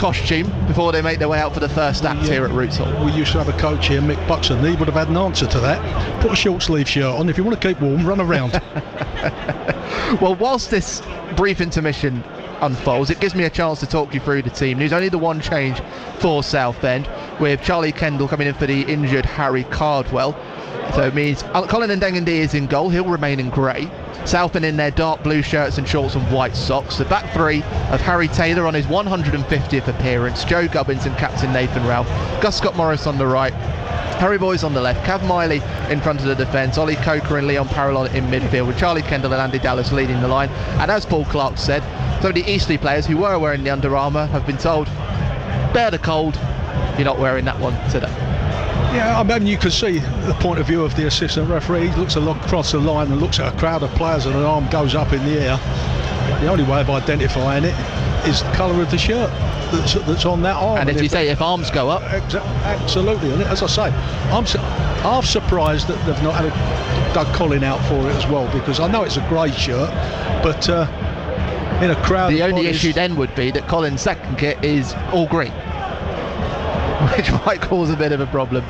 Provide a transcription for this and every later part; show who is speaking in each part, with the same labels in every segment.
Speaker 1: costume before they make their way out for the first act here at Roots Hall.
Speaker 2: We used to have a coach here, Mick Buxton. He would have had an answer to that. Put a short sleeve shirt on. If you want to keep warm, run around.
Speaker 1: Well, whilst this brief intermission unfolds, it gives me a chance to talk you through the team. There's only the one change for Southend, with Charlie Kendall coming in for the injured Harry Cardwell. So it means Colin Ndengendi is in goal. He'll remain in grey. Southend in their dark blue shirts and shorts and white socks. The back three of Harry Taylor on his 150th appearance, Joe Gubbins and captain Nathan Ralph, Gus Scott Morris on the right, Harry Boyes on the left, Cav Miley in front of the defence, Ollie Coker and Leon Parallon in midfield, with Charlie Kendall and Andy Dallas leading the line. And as Paul Clark said, some of the Eastleigh players who were wearing the Under Armour have been told, bear the cold, you're not wearing that one today.
Speaker 2: Yeah, I mean, you can see the point of view of the assistant referee. He looks across the line and looks at a crowd of players and an arm goes up in the air. The only way of identifying it is the colour of the shirt that's on that arm.
Speaker 1: And as you say, if arms go up.
Speaker 2: Absolutely. And as I say, I'm half surprised that they've not had Doug Collin out for it as well, because I know it's a grey shirt, but in a crowd...
Speaker 1: The only issue then would be that Colin's second kit is all green, which might cause a bit of a problem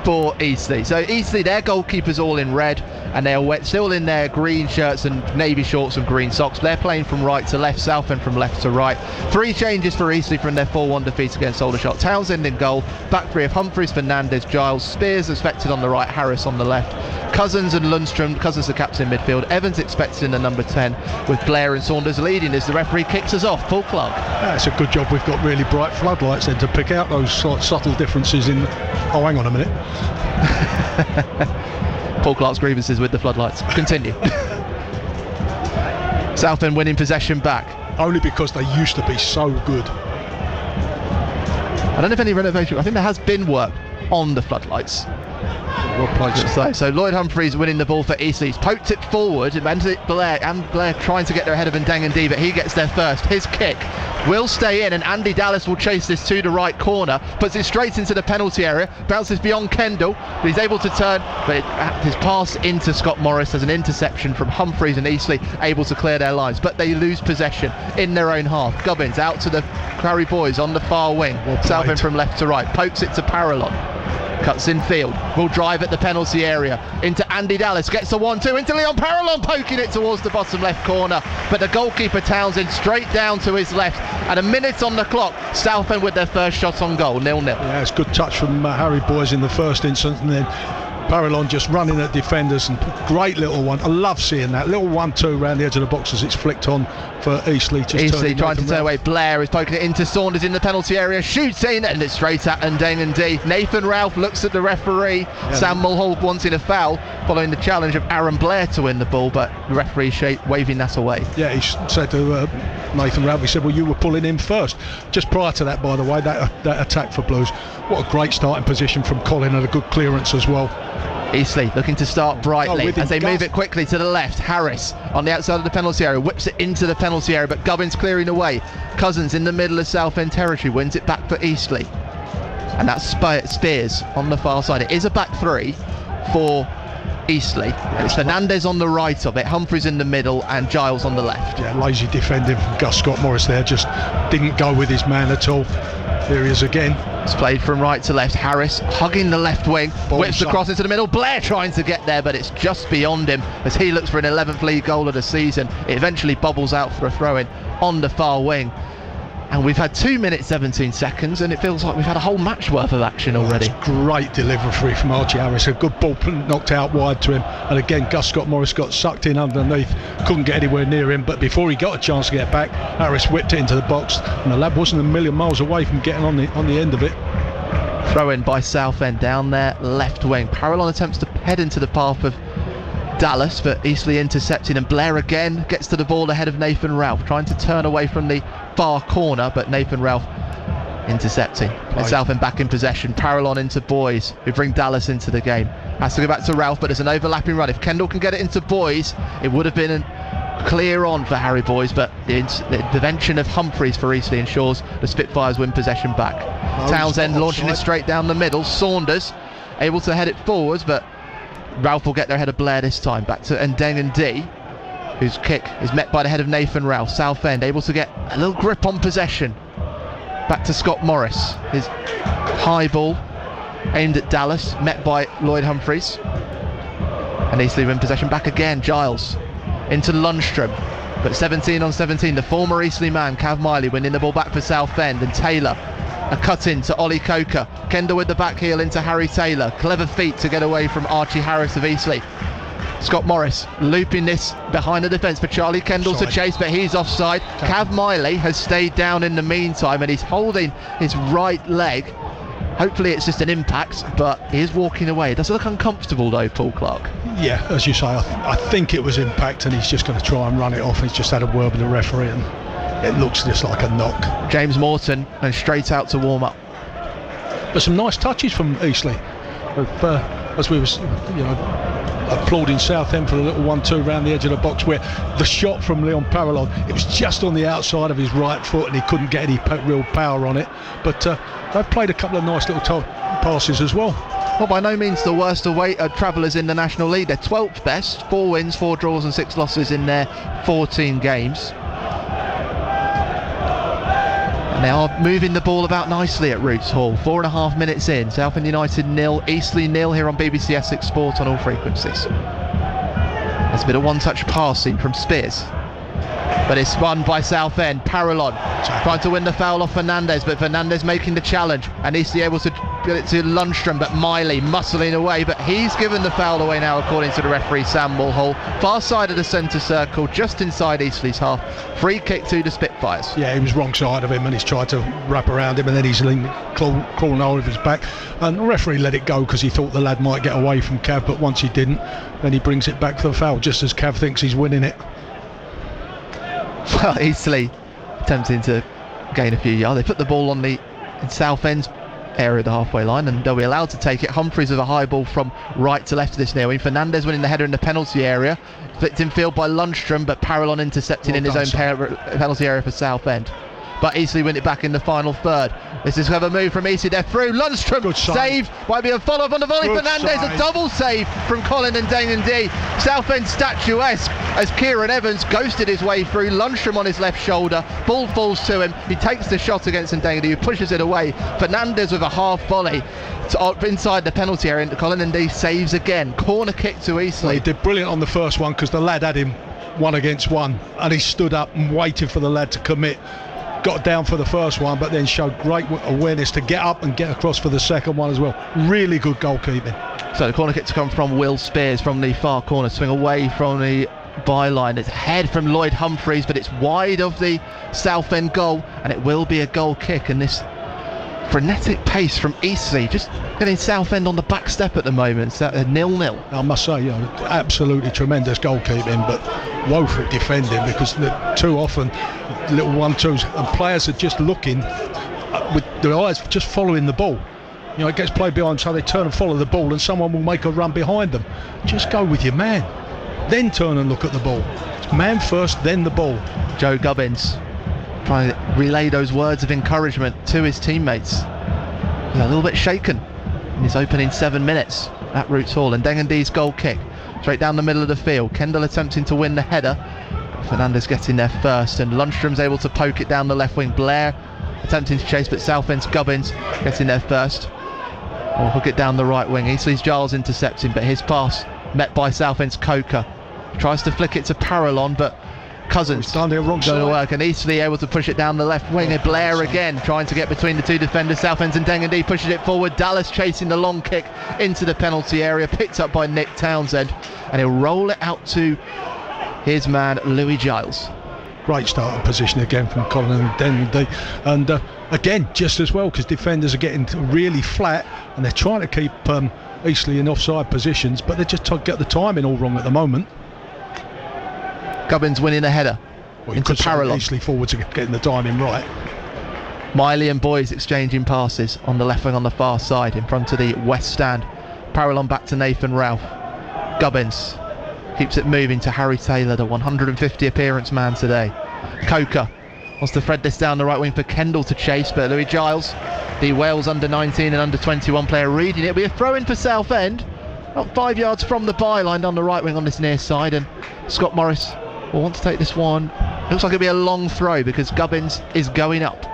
Speaker 1: for Eastleigh. So Eastleigh, their goalkeepers all in red, and they're still in their green shirts and navy shorts and green socks. They're playing from right to left, Southend from left to right. 3 changes for Eastleigh from their 4-1 defeat against Aldershot. Townsend in goal, back three of Humphreys, Fernandez, Giles, Spears expected on the right, Harris on the left, Cousins and Lundstrom, Cousins the captain in midfield, Evans expected in the number 10, with Blair and Saunders leading as the referee kicks us off. Paul Clark.
Speaker 2: It's a good job we've got really bright floodlights then to pick out those subtle differences in... Oh, hang on a minute.
Speaker 1: Paul Clark's grievances with the floodlights continue. Southend winning possession back.
Speaker 2: Only because they used to be so good.
Speaker 1: I don't know if any renovation... I think there has been work on the floodlights. So Lloyd Humphreys winning the ball for Eastleigh. He's poked it forward, and Blair trying to get there ahead of Ndengendi, but he gets there first. His kick will stay in, and Andy Dallas will chase this to the right corner, puts it straight into the penalty area, bounces beyond Kendall, but he's able to turn, but his pass into Scott Morris has an interception from Humphreys, and Eastleigh able to clear their lines, but they lose possession in their own half. Gubbins out to the Harry Boyes on the far wing, Southend from left to right, pokes it to Parallon, cuts in field, will drive at the penalty area into Andy Dallas, gets a 1-2 into Leon Parallon, poking it towards the bottom left corner, but the goalkeeper Townsend straight down to his left, and a minute on the clock. Southend with their first shot on goal, 0-0.
Speaker 2: Yeah, it's good touch from Harry Boyes in the first instance, and then Parallon just running at defenders, and great little one. I love seeing that little 1-2 around the edge of the box as it's flicked on for Eastleigh.
Speaker 1: Eastleigh trying to turn away. Blair is poking it into Saunders in the penalty area, shoots in, and it's straight at Ndengendi. Nathan Ralph looks at the referee. Sam Mulhall wanting a foul following the challenge of Aaron Blair to win the ball, but the referee waving that away.
Speaker 2: Yeah, he said to Nathan Ralph, he said, well, you were pulling him first. Just prior to that, by the way, that attack for Blues. What a great starting position from Colin, and a good clearance as well.
Speaker 1: Eastleigh looking to start brightly as they move it quickly to the left. Harris on the outside of the penalty area, whips it into the penalty area, but Gubbins clearing away. Cousins in the middle of Southend territory wins it back for Eastleigh, and that's Spears on the far side. It is a back three for Eastleigh. It's Fernandez on the right of it, Humphreys in the middle, and Giles on the left.
Speaker 2: Yeah, lazy defending from Gus Scott Morris there, just didn't go with his man at all. Here he is again.
Speaker 1: It's played from right to left. Harris hugging the left wing, whips the cross into the middle. Blair trying to get there, but it's just beyond him as he looks for an 11th league goal of the season. It eventually bobbles out for a throw-in on the far wing. And we've had 2 minutes 17 seconds, and it feels like we've had a whole match worth of action already.
Speaker 2: Great delivery from Archie Harris. A good ball knocked out wide to him, and again Gus Scott Morris got sucked in underneath, couldn't get anywhere near him, but before he got a chance to get back, Harris whipped it into the box, and the lad wasn't a million miles away from getting on the end of it.
Speaker 1: Throw in by Southend down their left wing. Parallon attempts to head into the path of Dallas, but Eastleigh intercepted, and Blair again gets to the ball ahead of Nathan Ralph, trying to turn away from the far corner, but Nathan Ralph intercepting. And Southend back in possession. Parallon into Boyes, who bring Dallas into the game. Has to go back to Ralph, but there's an overlapping run. If Kendall can get it into Boyes, it would have been a clear on for Harry Boyes, but the intervention of Humphreys for Eastleigh ensures the Spitfires win possession back. Townsend launching it straight down the middle. Saunders able to head it forwards, but Ralph will get there ahead of Blair this time. Back to Ndengendi, whose kick is met by the head of Nathan Ralph. Southend able to get a little grip on possession. Back to Scott Morris. His high ball aimed at Dallas, met by Lloyd Humphries. And Eastleigh win possession back again. Giles into Lundstrom. But 17 on 17, the former Eastleigh man, Cav Miley, winning the ball back for Southend. And Taylor, a cut in to Ollie Coker. Kendall with the back heel into Harry Taylor. Clever feet to get away from Archie Harris of Eastleigh. Scott Morris looping this behind the defence for Charlie Kendall to chase, but he's offside. Cav Miley has stayed down in the meantime, and he's holding his right leg. Hopefully it's just an impact, but he is walking away. It does look uncomfortable though, Paul Clark.
Speaker 2: Yeah, as you say, I think it was impact, and he's just going to try and run it off. He's just had a word with the referee, and it looks just like a knock.
Speaker 1: James Morton and straight out to warm up.
Speaker 2: But some nice touches from Eastleigh. As we was, applauding Southend for the little 1-2 round the edge of the box, where the shot from Leon Parallon, it was just on the outside of his right foot and he couldn't get any real power on it. But they've played a couple of nice little passes as well.
Speaker 1: Well, by no means the worst away travellers in the National League. They're 12th best, 4 wins, 4 draws and 6 losses in their 14 games. And they are moving the ball about nicely at Roots Hall. 4.5 minutes in, Southend United 0, Eastleigh 0 here on BBC Essex Sport on all frequencies. There's a bit of one-touch passing from Spears, but it's won by Southend. Parallon trying to win the foul off Fernandez, but Fernandez making the challenge, and Eastleigh able to get it to Lundstrom, but Miley muscling away, but he's given the foul away now according to the referee Sam Mulhall. Far side of the centre circle, just inside Eastleigh's half. Free kick to the Spitfires.
Speaker 2: Yeah, he was wrong side of him, and he's tried to wrap around him, and then he's crawling over his back, and the referee let it go because he thought the lad might get away from Cav, but once he didn't, then he brings it back for the foul just as Cav thinks he's winning it.
Speaker 1: Well, Eastleigh attempting to gain a few yards. They put the ball on the Southend area of the halfway line, and they'll be allowed to take it. Humphries with a high ball from right to left of this near-wing. Fernandez winning the header in the penalty area, flicked in field by Lundstrom, but Parallon intercepting in his own penalty area for Southend. But Eastleigh win it back in the final third. This is a clever move from Eastleigh. They're through. Lundstrom saved. Might be a follow-up on the volley. Good Fernandez save. A double save from Colin and Dangandy. Southend statuesque as Kieran Evans ghosted his way through. Lundstrom on his left shoulder. Ball falls to him. He takes the shot against Dangandy, who pushes it away. Fernandez with a half volley inside the penalty area. And Colin and D saves again. Corner kick to Eastleigh.
Speaker 2: Well, he did brilliant on the first one because the lad had him 1 against 1, and he stood up and waited for the lad to commit. Got down for the first one, but then showed great awareness to get up and get across for the second one as well. Really good goalkeeping.
Speaker 1: So the corner kick to come from Will Spears from the far corner, swing away from the byline. It's head from Lloyd Humphries, but it's wide of the Southend goal, and it will be a goal kick. And this frenetic pace from Eastleigh, just getting Southend on the back step at the moment. So 0-0.
Speaker 2: I must say, absolutely tremendous goalkeeping, but woeful defending, because too often little 1-2s and players are just looking with their eyes just following the ball. It gets played behind, so they turn and follow the ball, and someone will make a run behind them. Just go with your man, then turn and look at the ball. It's man first, then the ball.
Speaker 1: Joe Gubbins trying to relay those words of encouragement to his teammates. He's a little bit shaken in his opening 7 minutes at Roots Hall. And Dangandy's goal kick straight down the middle of the field. Kendall attempting to win the header. Fernandez getting there first, and Lundstrom's able to poke it down the left wing. Blair attempting to chase, but Southend's Gubbins getting there first. Or hook it down the right wing. Eastleigh's Giles intercepting, but his pass met by Southend's Coker. Tries to flick it to Parallon, but Cousins
Speaker 2: down there wrong side.
Speaker 1: Work, and Eastleigh able to push it down the left wing. Blair again trying to get between the two defenders. Southend and Dangandy pushes it forward. Dallas chasing the long kick into the penalty area, picked up by Nick Townsend, and he'll roll it out to his man Louis Giles.
Speaker 2: Great starting position again from Colin and Dangandy, and again just as well, because defenders are getting really flat and they're trying to keep Eastleigh in offside positions, but they just get the timing all wrong at the moment.
Speaker 1: Gubbins winning a header into Parallon.
Speaker 2: Eastleigh forwards are getting the timing right.
Speaker 1: Miley and Boys exchanging passes on the left wing on the far side in front of the west stand. Parallon back to Nathan Ralph. Gubbins keeps it moving to Harry Taylor, the 150 appearance man today. Coker wants to thread this down the right wing for Kendall to chase, but Louis Giles, the Wales under 19 and under 21 player, reading it. It'll be a throw in for Southend, about 5 yards from the byline down the right wing on this near side, and Scott Morris will want to take this one. Looks like it'll be a long throw because Gubbins is going up.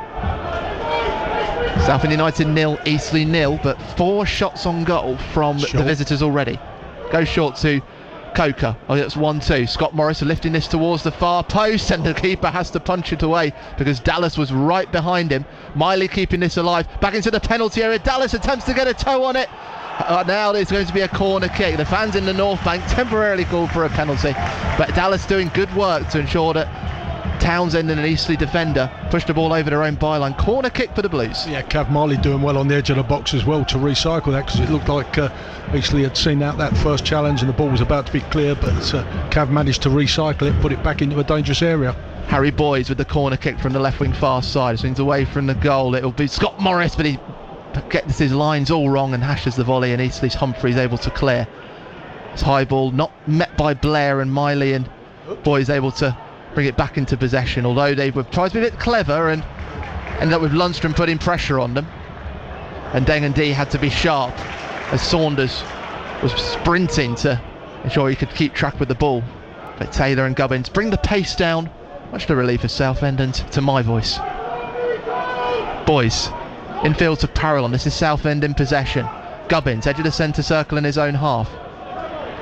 Speaker 1: Southend United 0, Eastleigh 0, but 4 shots on goal from the visitors already. Goes short to Coker. Oh, that's 1-2. Scott Morris lifting this towards the far post, and the keeper has to punch it away because Dallas was right behind him. Miley keeping this alive. Back into the penalty area. Dallas attempts to get a toe on it. Now there's going to be a corner kick. The fans in the North Bank temporarily called for a penalty, but Dallas doing good work to ensure that Townsend and an Eastleigh defender pushed the ball over their own byline. Corner kick for the Blues.
Speaker 2: Yeah, Cav Marley doing well on the edge of the box as well to recycle that, because it looked like Eastleigh had seen out that first challenge and the ball was about to be clear, but Cav managed to recycle it, put it back into a dangerous area.
Speaker 1: Harry Boys with the corner kick from the left wing far side. Swings away from the goal. It'll be Scott Morris, but he gets his lines all wrong and hashes the volley, and Eastleigh's Humphreys able to clear. It's high ball, not met by Blair, and Miley and Boys able to bring it back into possession, although they were tried to be a bit clever and ended up with Lundstrom putting pressure on them, and Deng and D had to be sharp as Saunders was sprinting to ensure he could keep track with the ball. But Taylor and Gubbins bring the pace down, much to the relief of Southend and to my voice. Boys infield to Parallon. This is Southend in possession. Gubbins edge of the centre circle in his own half.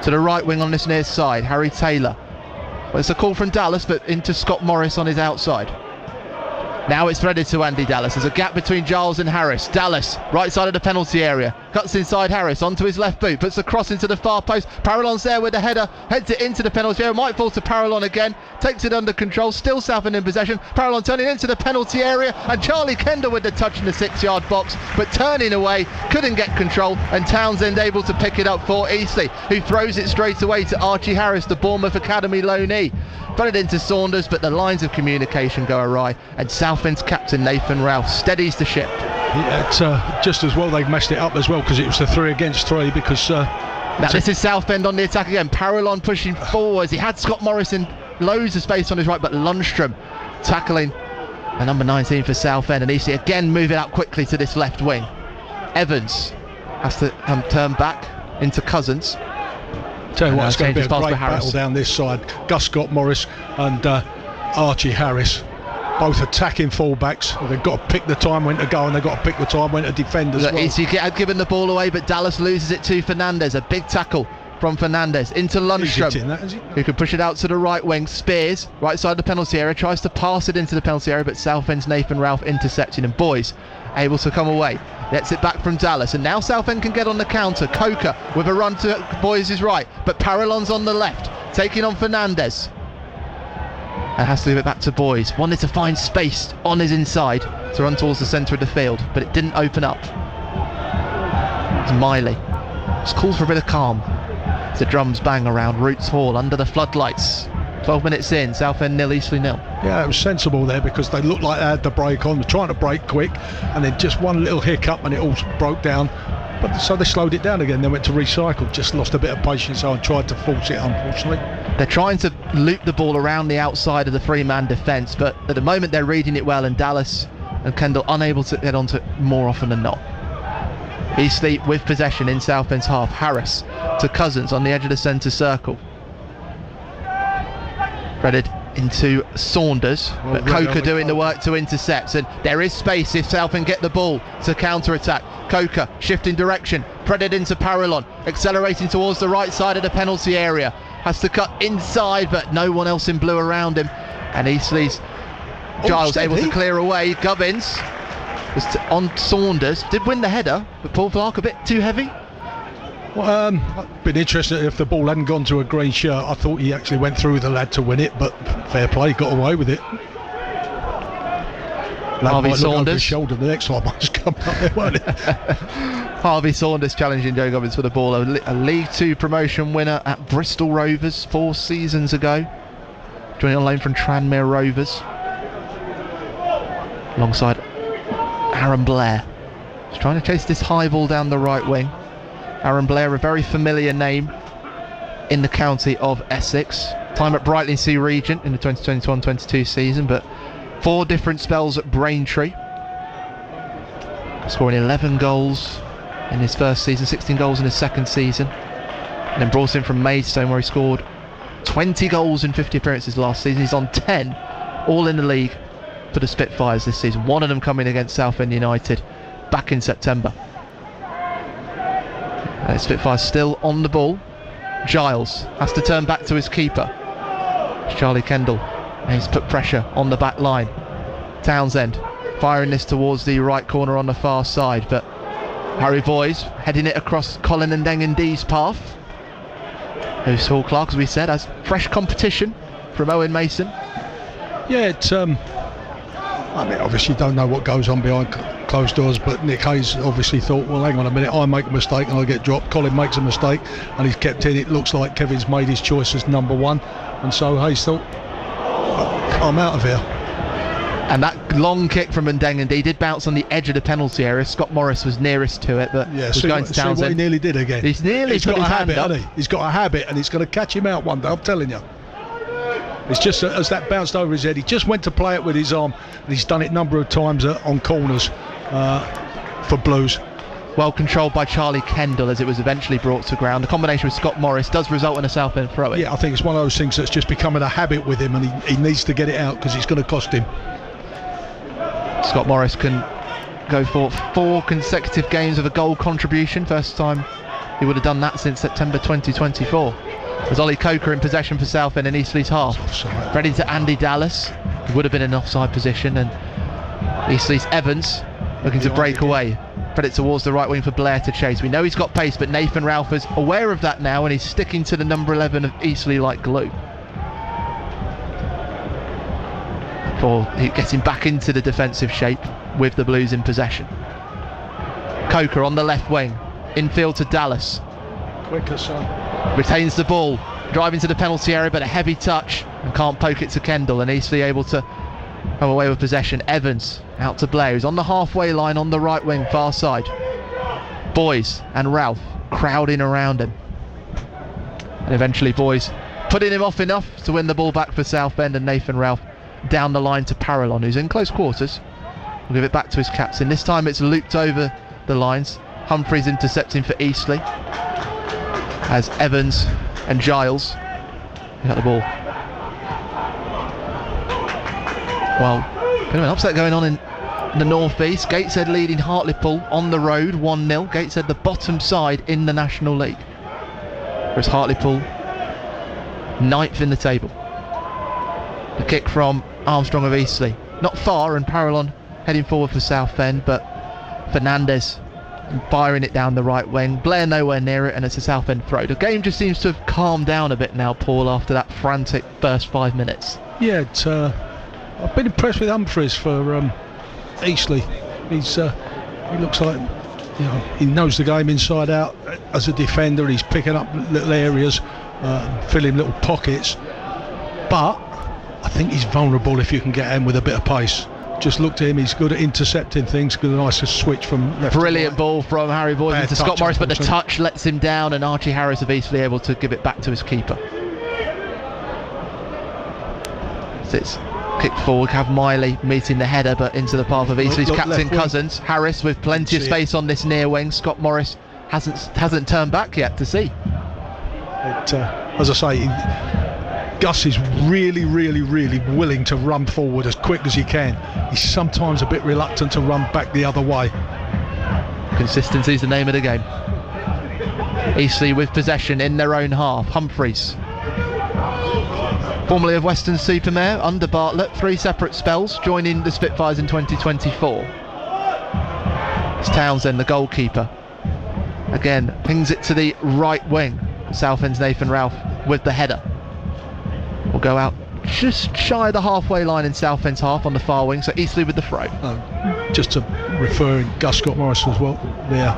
Speaker 1: To the right wing on this near side, Harry Taylor. Well, it's a call from Dallas, but into Scott Morris on his outside. Now it's threaded to Andy Dallas. There's a gap between Giles and Harris. Dallas, right side of the penalty area. Cuts inside Harris, onto his left boot. Puts the cross into the far post. Parallon's there with the header. Heads it into the penalty area. Might fall to Parallon again. Takes it under control. Still Southend in possession. Parallon turning into the penalty area. And Charlie Kendall with the touch in the 6-yard box. But turning away. Couldn't get control. And Townsend able to pick it up for Eastleigh, who throws it straight away to Archie Harris, the Bournemouth Academy loanee. Put it into Saunders, but the lines of communication go awry, and Southend's captain Nathan Ralph steadies the ship.
Speaker 2: Yeah, it's just as well they've messed it up as well, because it was the 3 against 3, because
Speaker 1: now this is Southend on the attack again. Parallon pushing forwards. He had Scott Morris in loads of space on his right, but Lundstrom tackling the number 19 for Southend, and Eastleigh again moving out quickly to this left wing. Evans has to turn back into Cousins.
Speaker 2: Tell you what, it's going to be a great battle down this side. Gus Scott Morris and Archie Harris, both attacking fullbacks. They've got to pick the time when to go, and they've got to pick the time when to defend as well.
Speaker 1: Easy given the ball away, but Dallas loses it to Fernandez. A big tackle from Fernandez into Lundstrom, who can push it out to the right wing. Spears, right side of the penalty area, tries to pass it into the penalty area, but Southend's Nathan Ralph intercepting, and Boys able to come away. Gets it back from Dallas, and now Southend can get on the counter. Coker with a run to Boys' right, but Parallon's on the left, taking on Fernandez, and has to leave it back to Boys. Wanted to find space on his inside to run towards the centre of the field, but it didn't open up. It's Miley. It's called for a bit of calm. The drums bang around Roots Hall under the floodlights. 12 minutes in, Southend 0, Eastleigh 0.
Speaker 2: Yeah, it was sensible there, because they looked like they had the brake on, trying to brake quick, and then just one little hiccup and it all broke down. But so they slowed it down again. They went to recycle, just lost a bit of patience and tried to force it, unfortunately.
Speaker 1: They're trying to loop the ball around the outside of the 3-man defence, but at the moment they're reading it well, and Dallas and Kendall unable to get onto it more often than not. Eastleigh with possession in Southend's half. Harris to Cousins on the edge of the centre circle. Threaded into Saunders, but Coker doing the work to intercept, and there is space if Southend get the ball to counter-attack. Coker shifting direction, threaded into Parallon, accelerating towards the right side of the penalty area, has to cut inside, but no one else in blue around him, and Eastleigh's Giles able to clear away. Gubbins was on Saunders, did win the header, but Paul Clark a bit too heavy.
Speaker 2: Well, I'd been interested if the ball hadn't gone to a green shirt. I thought he actually went through the lad to win it, but fair play, got away with it.
Speaker 1: Harvey Saunders
Speaker 2: shoulder the next time I just come up there, won't it?
Speaker 1: Harvey Saunders challenging Joe Gubbins for the ball. A League 2 promotion winner at Bristol Rovers 4 seasons ago, joining on loan from Tranmere Rovers alongside Aaron Blair. He's trying to chase this high ball down the right wing. Aaron Blair, a very familiar name in the county of Essex. Time at Brightlingsea Regent in the 2021-22 season, but 4 different spells at Braintree. Scoring 11 goals in his first season, 16 goals in his second season. And then brought in from Maidstone, where he scored 20 goals in 50 appearances last season. He's on 10, all in the league for the Spitfires this season. One of them coming against Southend United back in September. And Spitfire's still on the ball. Giles has to turn back to his keeper. It's Charlie Kendall, and he's put pressure on the back line. Townsend firing this towards the right corner on the far side, but Harry Boyes heading it across Colin and Dengendee's path, who Saul Clark, as we said, has fresh competition from Owen Mason.
Speaker 2: Yeah, it's I mean, obviously don't know what goes on behind closed doors, but Nick Hayes obviously thought, well, hang on a minute, I make a mistake and I get dropped. Colin makes a mistake and he's kept in. It looks like Kevin's made his choice as number one, and so Hayes thought, I'm out of here.
Speaker 1: And that long kick from Ndengende did bounce on the edge of the penalty area. Scott Morris was nearest to it, but was going to Townsend.
Speaker 2: See what he nearly did again.
Speaker 1: He's put his hand up.
Speaker 2: He's got a habit, and it's going to catch him out one day, I'm telling you. It's just as that bounced over his head, he just went to play it with his arm, and he's done it a number of times on corners for Blues.
Speaker 1: Well controlled by Charlie Kendall as it was eventually brought to ground. The combination with Scott Morris does result in a Southend throw-in.
Speaker 2: Yeah, I think it's one of those things that's just becoming a habit with him, and he needs to get it out because it's going to cost him.
Speaker 1: Scott Morris can go for 4 consecutive games of a goal contribution. First time he would have done that since September 2024. There's Ollie Coker in possession for Southend in Eastleigh's half. Ready to Andy Dallas. He would have been in an offside position, and Eastleigh's Evans looking to break away. Credit towards the right wing for Blair to chase. We know he's got pace, but Nathan Ralph is aware of that now, and he's sticking to the number 11 of Eastleigh like glue. For getting back into the defensive shape with the Blues in possession. Coker on the left wing, infield to Dallas.
Speaker 2: Quicker, son.
Speaker 1: Retains the ball, driving to the penalty area, but a heavy touch and can't poke it to Kendall, and Eastleigh able to come away with possession. Evans out to Blair, who's on the halfway line on the right wing, far side. Boyes and Ralph crowding around him, and eventually Boyes putting him off enough to win the ball back for Southend, and Nathan Ralph down the line to Parallon, who's in close quarters. We'll give it back to his captain. This time it's looped over the lines. Humphreys intercepting for Eastleigh as Evans and Giles got the ball. Well, bit of an upset going on in the North East. Gateshead leading Hartlepool on the road 1-0. Gateshead the bottom side in the National League, whereas Hartlepool 9th in the table. The kick from Armstrong of Eastleigh, not far, and Parallon heading forward for Southend, but Fernandez firing it down the right wing. Blair nowhere near it, and it's a Southend throw. The game just seems to have calmed down a bit now, Paul, after that frantic first 5 minutes.
Speaker 2: Yeah, I've been impressed with Humphreys for Eastleigh. He looks like, you know, he knows the game inside out as a defender. He's picking up little areas, filling little pockets, but I think he's vulnerable if you can get him with a bit of pace. Just look to him, he's good at intercepting things, got a nice switch from left.
Speaker 1: Brilliant ball from Harry Boyes into Scott Morris, but the touch lets him down, and Archie Harris of Eastleigh able to give it back to his keeper. It's kicked forward, have Miley meeting the header, but into the path of Eastleigh's captain Cousins. Harris with plenty of space on this near wing. Scott Morris hasn't turned back yet to see.
Speaker 2: As I say, Gus is really willing to run forward as quick as he can. He's sometimes a bit reluctant to run back the other way.
Speaker 1: Consistency is the name of the game. Eastleigh with possession in their own half. Humphreys, formerly of Weston-super-Mare, under Bartlett, 3 separate spells, joining the Spitfires in 2024. It's Townsend, the goalkeeper. Again, pings it to the right wing. Southend's Nathan Ralph with the header. Will go out just shy of the halfway line in Southend's half on the far wing, so Eastleigh with the throw.
Speaker 2: Just to refer Gus Scott Morris as well there.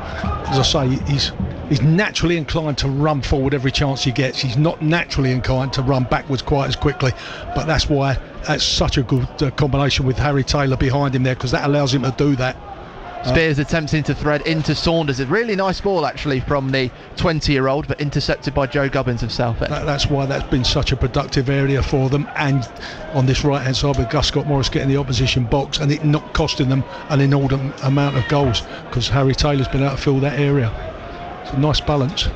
Speaker 2: As I say, he's naturally inclined to run forward every chance he gets. He's not naturally inclined to run backwards quite as quickly, but that's why that's such a good combination with Harry Taylor behind him there, because that allows him to do that.
Speaker 1: Spears attempting to thread into Saunders. A really nice ball actually from the 20-year-old, but intercepted by Joe Gubbins of Southend.
Speaker 2: That's why that's been such a productive area for them, and on this right hand side with Gus Scott Morris getting the opposition box and it not costing them an inordinate amount of goals, because Harry Taylor's been able to fill that area. It's a nice balance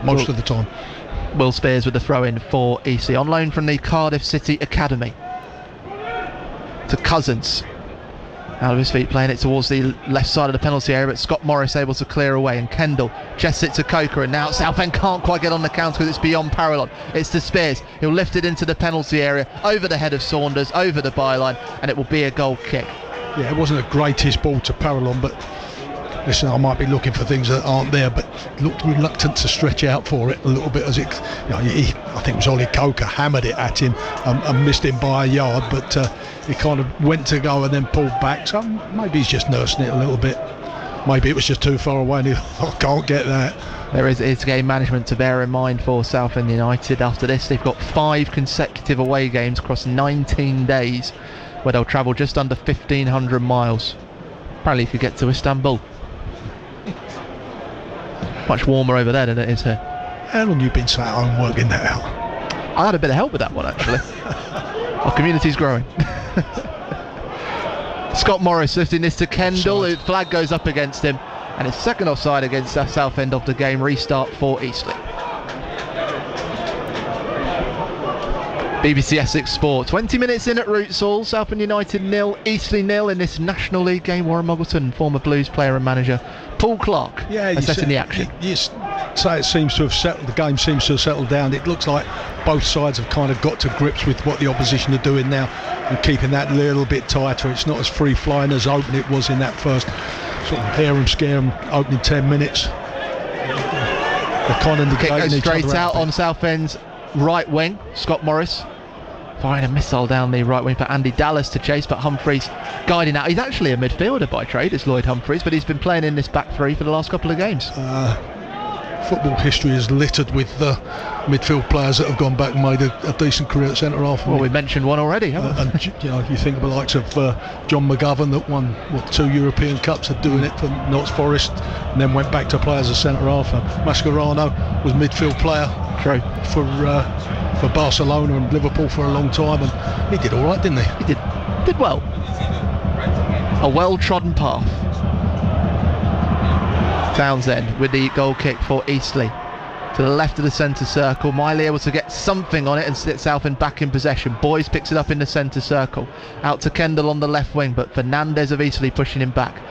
Speaker 2: most of the time.
Speaker 1: Will Spears with the throw in for Eastleigh, on loan from the Cardiff City Academy. To Cousins. Out of his feet, playing it towards the left side of the penalty area, but Scott Morris able to clear away, and Kendall chests it to Coker, and now Southend can't quite get on the counter because it's beyond Parallon. It's to Spears. He'll lift it into the penalty area, over the head of Saunders, over the byline, and it will be a goal kick.
Speaker 2: Yeah, it wasn't the greatest ball to Parallon, but listen, I might be looking for things that aren't there, but looked reluctant to stretch out for it a little bit, as it, I think it was Ollie Coker hammered it at him and missed him by a yard, but he kind of went to go and then pulled back, so maybe he's just nursing it a little bit. Maybe it was just too far away and he thought, I can't get that.
Speaker 1: There is game management to bear in mind for Southend United. After this, they've got 5 consecutive away games across 19 days, where they'll travel just under 1,500 miles. Apparently if you get to Istanbul. Much warmer over there than it is here.
Speaker 2: How long have you been sat at home working that out?
Speaker 1: I had a bit of help with that one, actually. Our community's growing. Scott Morris lifting this to Kendall. The flag goes up against him, and it's second offside against Southend of the game. Restart for Eastleigh. BBC Essex Sport. 20 minutes in at Roots Hall. Southend United 0, Eastleigh 0 in this National League game. Warren Muggleton, former Blues player and manager, Paul Clark assessing the action.
Speaker 2: You say it seems to have settled. The game seems to have settled down. It looks like both sides have kind of got to grips with what the opposition are doing now and keeping that little bit tighter. It's not as free flying as open it was in that first sort of harem scarum opening 10 minutes. They're kind of negating each other.
Speaker 1: Straight out on Southend's right wing. Scott Morris firing a missile down the right wing for Andy Dallas to chase, but Humphreys guiding out. He's actually a midfielder by trade, it's Lloyd Humphreys, but he's been playing in this back three for the last couple of games.
Speaker 2: Football history is littered with midfield players that have gone back and made a decent career at centre half.
Speaker 1: Well, we mentioned one already, haven't we?
Speaker 2: And you think of the likes of John McGovern that won 2 European Cups of doing it for Notts Forest and then went back to play as a centre half. Mascherano was midfield player for Barcelona and Liverpool for a long time, and he did all right, didn't he?
Speaker 1: He did well. A well-trodden path. Townsend with the goal kick for Eastleigh to the left of the centre circle. Miley able to get something on it and sit Southend back in possession. Boys picks it up in the centre circle, out to Kendall on the left wing, but Fernandez of Eastleigh pushing him back.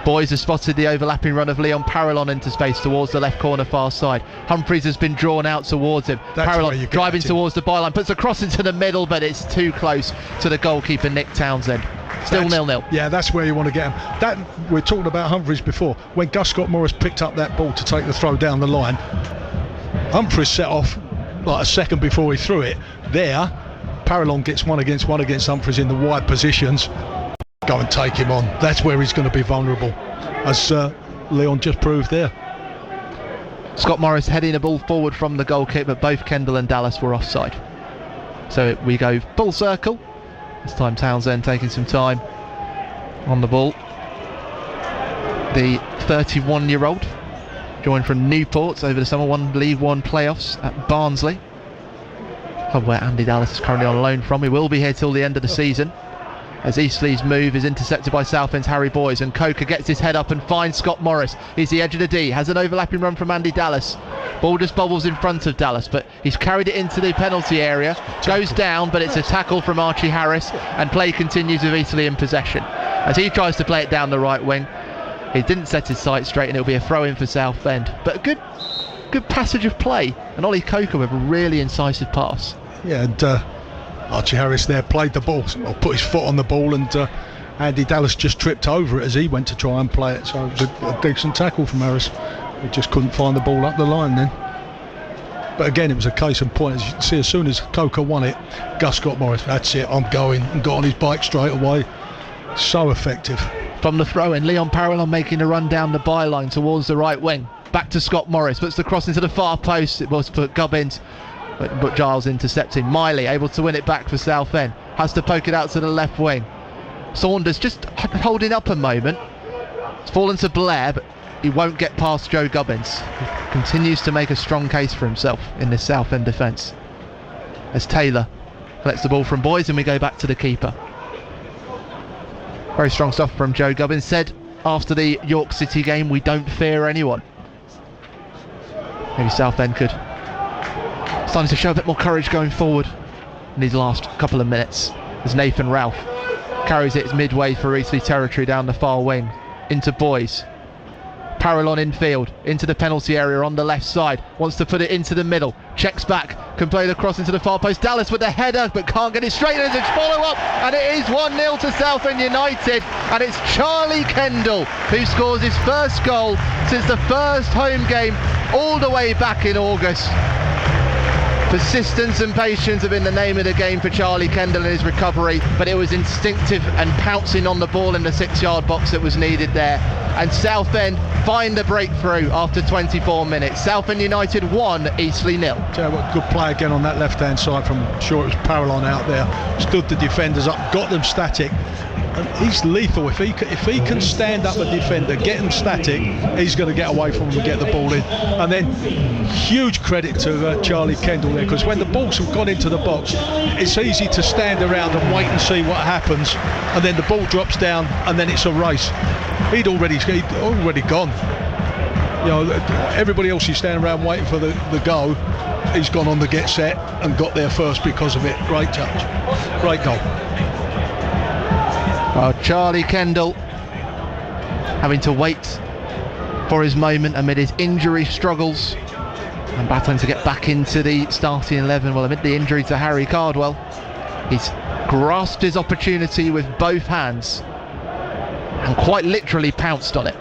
Speaker 1: Boys have spotted the overlapping run of Leon Parallon into space towards the left corner far side. Humphreys has been drawn out towards him. Parallon driving towards the byline, puts a cross into the middle, but it's too close to the goalkeeper Nick Townsend. Still 0-0.
Speaker 2: Yeah, that's where you want to get him. That we're talking about Humphreys before. When Gus Scott Morris picked up that ball to take the throw down the line, Humphreys set off like a second before he threw it. There, Parallon gets one against Humphreys in the wide positions. Go and take him on. That's where he's going to be vulnerable, as Leon just proved there.
Speaker 1: Scott Morris heading the ball forward from the goal kick, but both Kendall and Dallas were offside. So we go full circle. This time Townsend taking some time on the ball. The 31-year-old joined from Newport over the summer, won League One playoffs at Barnsley, club where Andy Dallas is currently on loan from. He will be here till the end of the season, as Eastleigh's move is intercepted by Southend's Harry Boys, and Coker gets his head up and finds Scott Morris. He's the edge of the D, has an overlapping run from Andy Dallas. Ball just bobbles in front of Dallas, but he's carried it into the penalty area, goes down, but it's a tackle from Archie Harris, and play continues with Eastleigh in possession. As he tries to play it down the right wing, he didn't set his sight straight, and it'll be a throw-in for Southend. But a good passage of play, and Ollie Coker with a really incisive pass.
Speaker 2: Yeah, and Archie Harris there played the ball, or put his foot on the ball, and Andy Dallas just tripped over it as he went to try and play it. So it was a decent tackle from Harris. He just couldn't find the ball up the line then. But again, it was a case in point. As you can see, as soon as Coker won it, Gus Scott Morris, that's it, I'm going, and got on his bike straight away. So effective. From the
Speaker 1: throw-in, Leon Parallon making a run down the byline towards the right wing. Back to Scott Morris, puts the cross into the far post. It was for Gubbins, but Giles intercepting. Miley able to win it back for Southend. Has to poke it out to the left wing. Saunders just holding up a moment. It's fallen to Blair, but he won't get past Joe Gubbins. He continues to make a strong case for himself in this Southend defence. As Taylor collects the ball from Boys, and we go back to the keeper. Very strong stuff from Joe Gubbins. Said after the York City game, we don't fear anyone. Maybe Southend could starting to show a bit more courage going forward in these last couple of minutes, as Nathan Ralph Carries it midway for Eastleigh territory down the far wing. Into Boys. Parallon infield, into the penalty area on the left side, wants to put it into the middle, checks back, can play the cross into the far post. Dallas with the header, but can't get it straight. There's a follow up, and it is 1-0 to Southend United, and it's Charlie Kendall who scores his first goal since the first home game all the way back in August. Persistence and patience have been the name of the game for Charlie Kendall in his recovery, but it was instinctive and pouncing on the ball in the 6-yard box that was needed there. And Southend find the breakthrough after 24 minutes. Southend United 1, Eastleigh 0.
Speaker 2: What good play again on that left-hand side from, sure it was Parallon out there. Stood the defenders up, got them static. And he's lethal. If he can stand up a defender, get him static, he's going to get away from him and get the ball in. And then huge credit to Charlie Kendall there, because when the balls have gone into the box, it's easy to stand around and wait and see what happens, and then the ball drops down and then it's a race. He'd already gone. You know, everybody else is standing around waiting for the go. He's gone on the get set and got there first because of it. Great touch, great goal.
Speaker 1: Well, Charlie Kendall having to wait for his moment amid his injury struggles and battling to get back into the starting 11. Well, amid the injury to Harry Cardwell, he's grasped his opportunity with both hands and quite literally pounced on it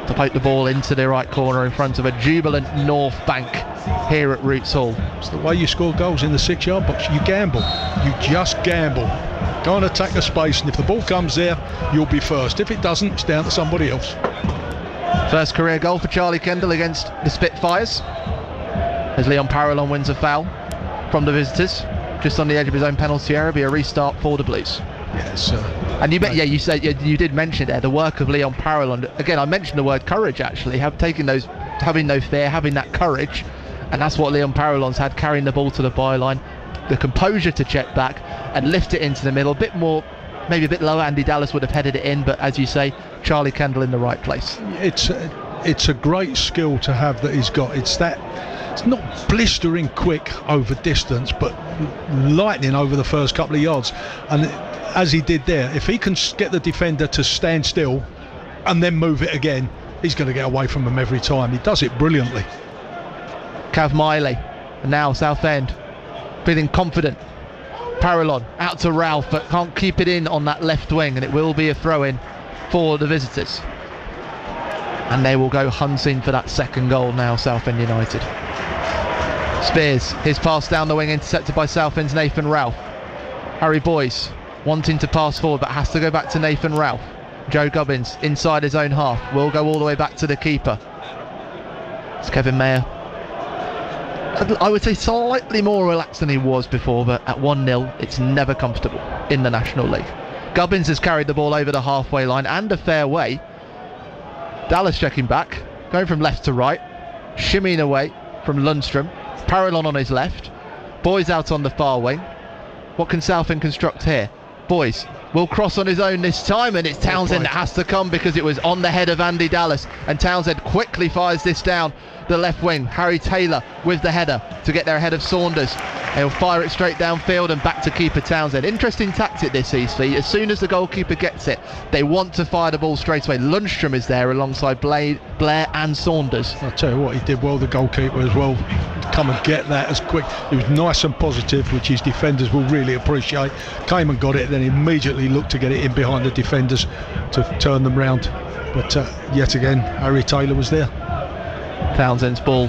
Speaker 1: to poke the ball into the right corner in front of a jubilant North Bank here at Roots Hall.
Speaker 2: It's the way you score goals in the 6-yard box. You gamble. You just gamble. Go and attack the space, and if the ball comes there, you'll be first. If it doesn't, it's down to somebody else.
Speaker 1: First career goal for Charlie Kendall against the Spitfires, as Leon Parallon wins a foul from the visitors just on the edge of his own penalty area. Be a restart for the Blues.
Speaker 2: Yes,
Speaker 1: and you did mention there the work of Leon Parallon. Again, I mentioned the word courage. Actually, having no fear, having that courage, and that's what Leon Parallon's had, carrying the ball to the byline, the composure to check back and lift it into the middle. A bit more, maybe a bit lower. Andy Dallas would have headed it in, but as you say, Charlie Kendall in the right place.
Speaker 2: It's a great skill to have that he's got. It's not blistering quick over distance, but lightning over the first couple of yards. And as he did there, if he can get the defender to stand still and then move it again, he's going to get away from him every time. He does it brilliantly.
Speaker 1: Cav Miley, and now Southend feeling confident. Parallon out to Ralph, but can't keep it in on that left wing, and it will be a throw-in for the visitors. And they will go hunting for that second goal now, Southend United. Spears, his pass down the wing, intercepted by Southend's Nathan Ralph. Harry Boyce wanting to pass forward, but has to go back to Nathan Ralph. Joe Gubbins inside his own half, will go all the way back to the keeper. It's Kevin Mayer. I would say slightly more relaxed than he was before, but at 1-0 it's never comfortable in the National League. Gubbins has carried the ball over the halfway line and a fair way. Dallas checking back, going from left to right, shimmying away from Lundstrom. Parallon on his left, Boys out on the far wing. What can Southend construct here? Boys will cross on his own this time, and it's Townsend that has to come because it was on the head of Andy Dallas, and Townsend quickly fires this down the left wing. Harry Taylor with the header to get there ahead of Saunders. He'll fire it straight downfield and back to keeper Townsend. Interesting tactic this, Eastleigh. As soon as the goalkeeper gets it, they want to fire the ball straight away. Lundstrom is there alongside Blair and Saunders.
Speaker 2: I'll tell you what, he did well, the goalkeeper as well. Come and get that as quick. It was nice and positive, which his defenders will really appreciate. Came and got it, then immediately looked to get it in behind the defenders to turn them round. But yet again, Harry Taylor was there.
Speaker 1: Townsend's ball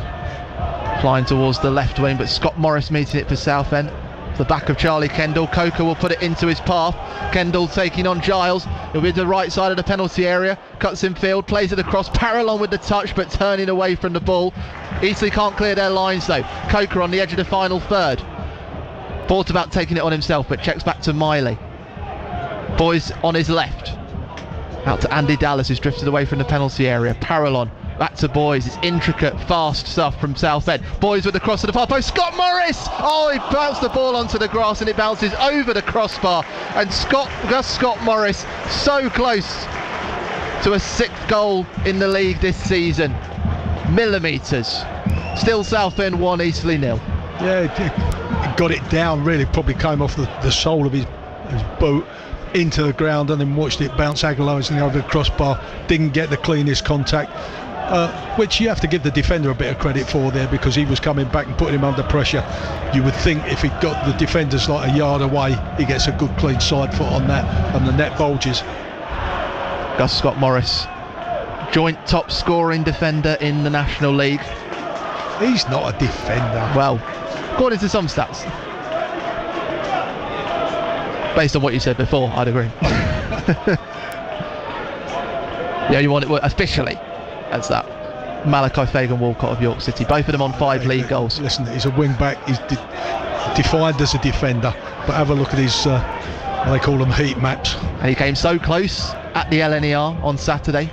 Speaker 1: flying towards the left wing, but Scott Morris meeting it for Southend. The back of Charlie Kendall. Coker will put it into his path. Kendall taking on Giles. He'll be to the right side of the penalty area. Cuts in field, plays it across. Parallon with the touch, but turning away from the ball. Eastleigh can't clear their lines though. Coker on the edge of the final third. Thought about taking it on himself, but checks back to Miley. Boys on his left. Out to Andy Dallas, who's drifted away from the penalty area. Parallon back to Boys. It's intricate, fast stuff from Southend. Boys with the cross to the far post. Scott Morris! Oh, he bounced the ball onto the grass and it bounces over the crossbar. And Scott Morris so close to a 6th goal in the league this season. Millimetres. Still Southend 1, Eastleigh 0.
Speaker 2: Yeah, he got it down really. Probably came off the sole of his boot. into the ground and then watched it bounce agonisingly over the crossbar. Didn't get the cleanest contact, which you have to give the defender a bit of credit for there, because he was coming back and putting him under pressure. You would think if he'd got the defenders like a yard away, he gets a good clean side foot on that and the net bulges.
Speaker 1: Gus Scott-Morris, joint top scoring defender in the National League.
Speaker 2: He's not a defender.
Speaker 1: Well, according to some stats, based on what you said before, I'd agree. The only one officially as that, Malachi Fagan-Walcott of York City, both of them on 5 league goals.
Speaker 2: Listen, he's a wing back, he's defined as a defender, but have a look at his they call them heat maps,
Speaker 1: and he came so close at the LNER on Saturday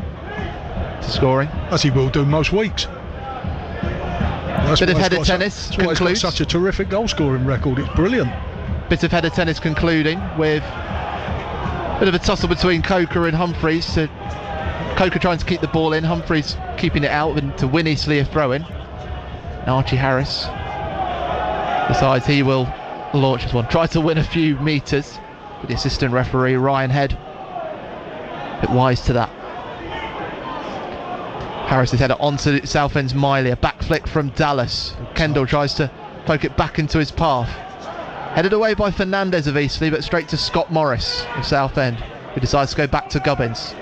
Speaker 1: to scoring,
Speaker 2: as he will do most weeks.
Speaker 1: Bit of headed tennis
Speaker 2: concludes. That's why he's got such a terrific goal scoring record. It's brilliant.
Speaker 1: Bit of headed tennis concluding with a bit of a tussle between Coker and Humphreys. Coker trying to keep the ball in, Humphreys keeping it out and to win Eastleigh a throw-in. Archie Harris decides he will launch this one. Try to win a few metres, but the assistant referee Ryan Head a bit wise to that. Harris has headed onto Southend's Miley, a back flick from Dallas. Kendall tries to poke it back into his path. Headed away by Fernandez of Eastleigh, but straight to Scott Morris of Southend, who decides to go back to Gubbins.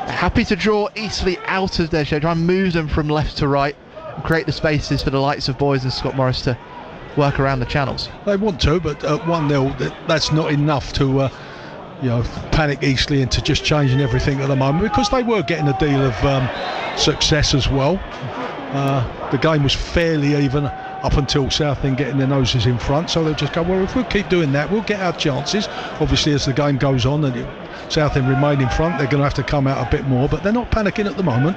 Speaker 1: They're happy to draw Eastleigh out of their shape, try and move them from left to right and create the spaces for the likes of Boys and Scott Morris to work around the channels.
Speaker 2: They want to, but at 1-0, that's not enough to panic Eastleigh into just changing everything at the moment, because they were getting a deal of success as well. The game was fairly even up until Southend getting their noses in front, so they'll just go, well, if we'll keep doing that, we'll get our chances. Obviously, as the game goes on and Southend remain in front, they're going to have to come out a bit more, but they're not panicking at the moment.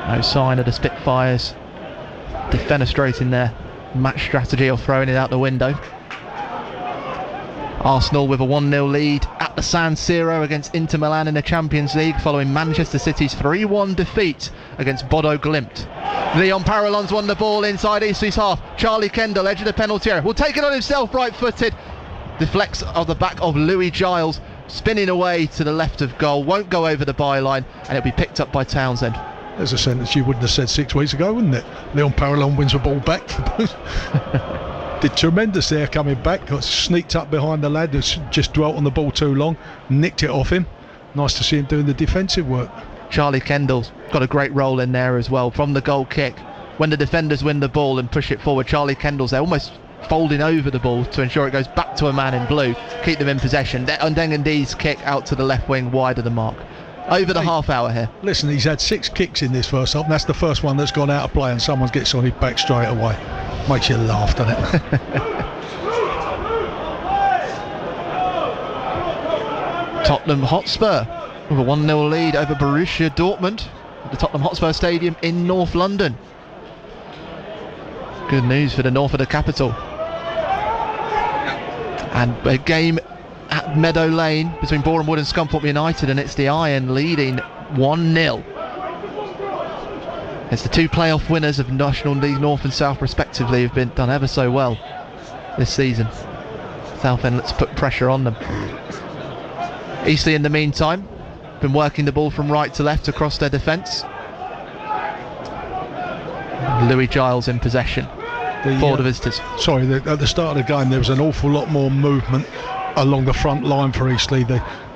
Speaker 1: No sign of the Spitfires defenestrating their match strategy or throwing it out the window. Arsenal with a 1-0 lead at the San Siro against Inter Milan in the Champions League, following Manchester City's 3-1 defeat against Bodo Glimt. Leon Paralon's won the ball inside Eastleigh's half. Charlie Kendall, edge of the penalty area, will take it on himself, right-footed. Deflects of the back of Louis Giles, spinning away to the left of goal, won't go over the byline, and it'll be picked up by Townsend.
Speaker 2: There's a sentence you wouldn't have said 6 weeks ago, wouldn't it? Leon Paralon wins the ball back. Did tremendous there coming back, got sneaked up behind the lad who's just dwelt on the ball too long, nicked it off him. Nice to see him doing the defensive work.
Speaker 1: Charlie Kendall's got a great role in there as well from the goal kick. When the defenders win the ball and push it forward, Charlie Kendall's there almost folding over the ball to ensure it goes back to a man in blue, keep them in possession. Ndengendi's kick out to the left wing, wide of the mark. Over the half hour here. Listen,
Speaker 2: he's had 6 kicks in this first half, and that's the first one that's gone out of play and someone gets on his back straight away. Makes you laugh, doesn't it?
Speaker 1: Tottenham Hotspur with a 1-0 lead over Borussia Dortmund at the Tottenham Hotspur Stadium in North London. Good news for the north of the capital. And a game at Meadow Lane between Boreham Wood and Scunthorpe United, and it's the Iron leading 1-0. It's the 2 playoff winners of National League North and South respectively who've been done ever so well this season. Southend, let's put pressure on them. Eastleigh in the meantime been working the ball from right to left across their defence. Louis Giles in possession for the visitors.
Speaker 2: Sorry, at the start of the game there was an awful lot more movement along the front line for Eastleigh.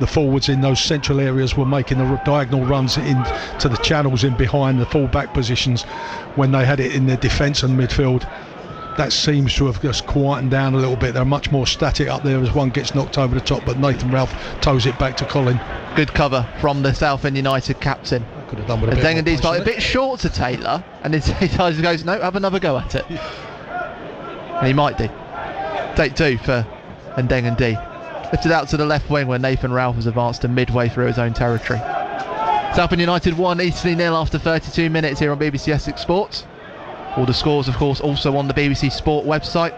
Speaker 2: The forwards in those central areas were making the diagonal runs into the channels in behind the full-back positions when they had it in their defence and midfield. That seems to have just quietened down a little bit. They're much more static up there as one gets knocked over the top, but Nathan Ralph toes it back to Colin.
Speaker 1: Good cover from the Southend United captain.
Speaker 2: Could have done with a
Speaker 1: bit short to Taylor, and he goes, no, have another go at it. And he might do. Take 2 for Ndengendi. Lifted out to the left wing where Nathan Ralph has advanced to midway through his own territory. Southend United 1, Eastleigh 0 after 32 minutes here on BBC Essex Sports. All the scores, of course, also on the BBC Sport website.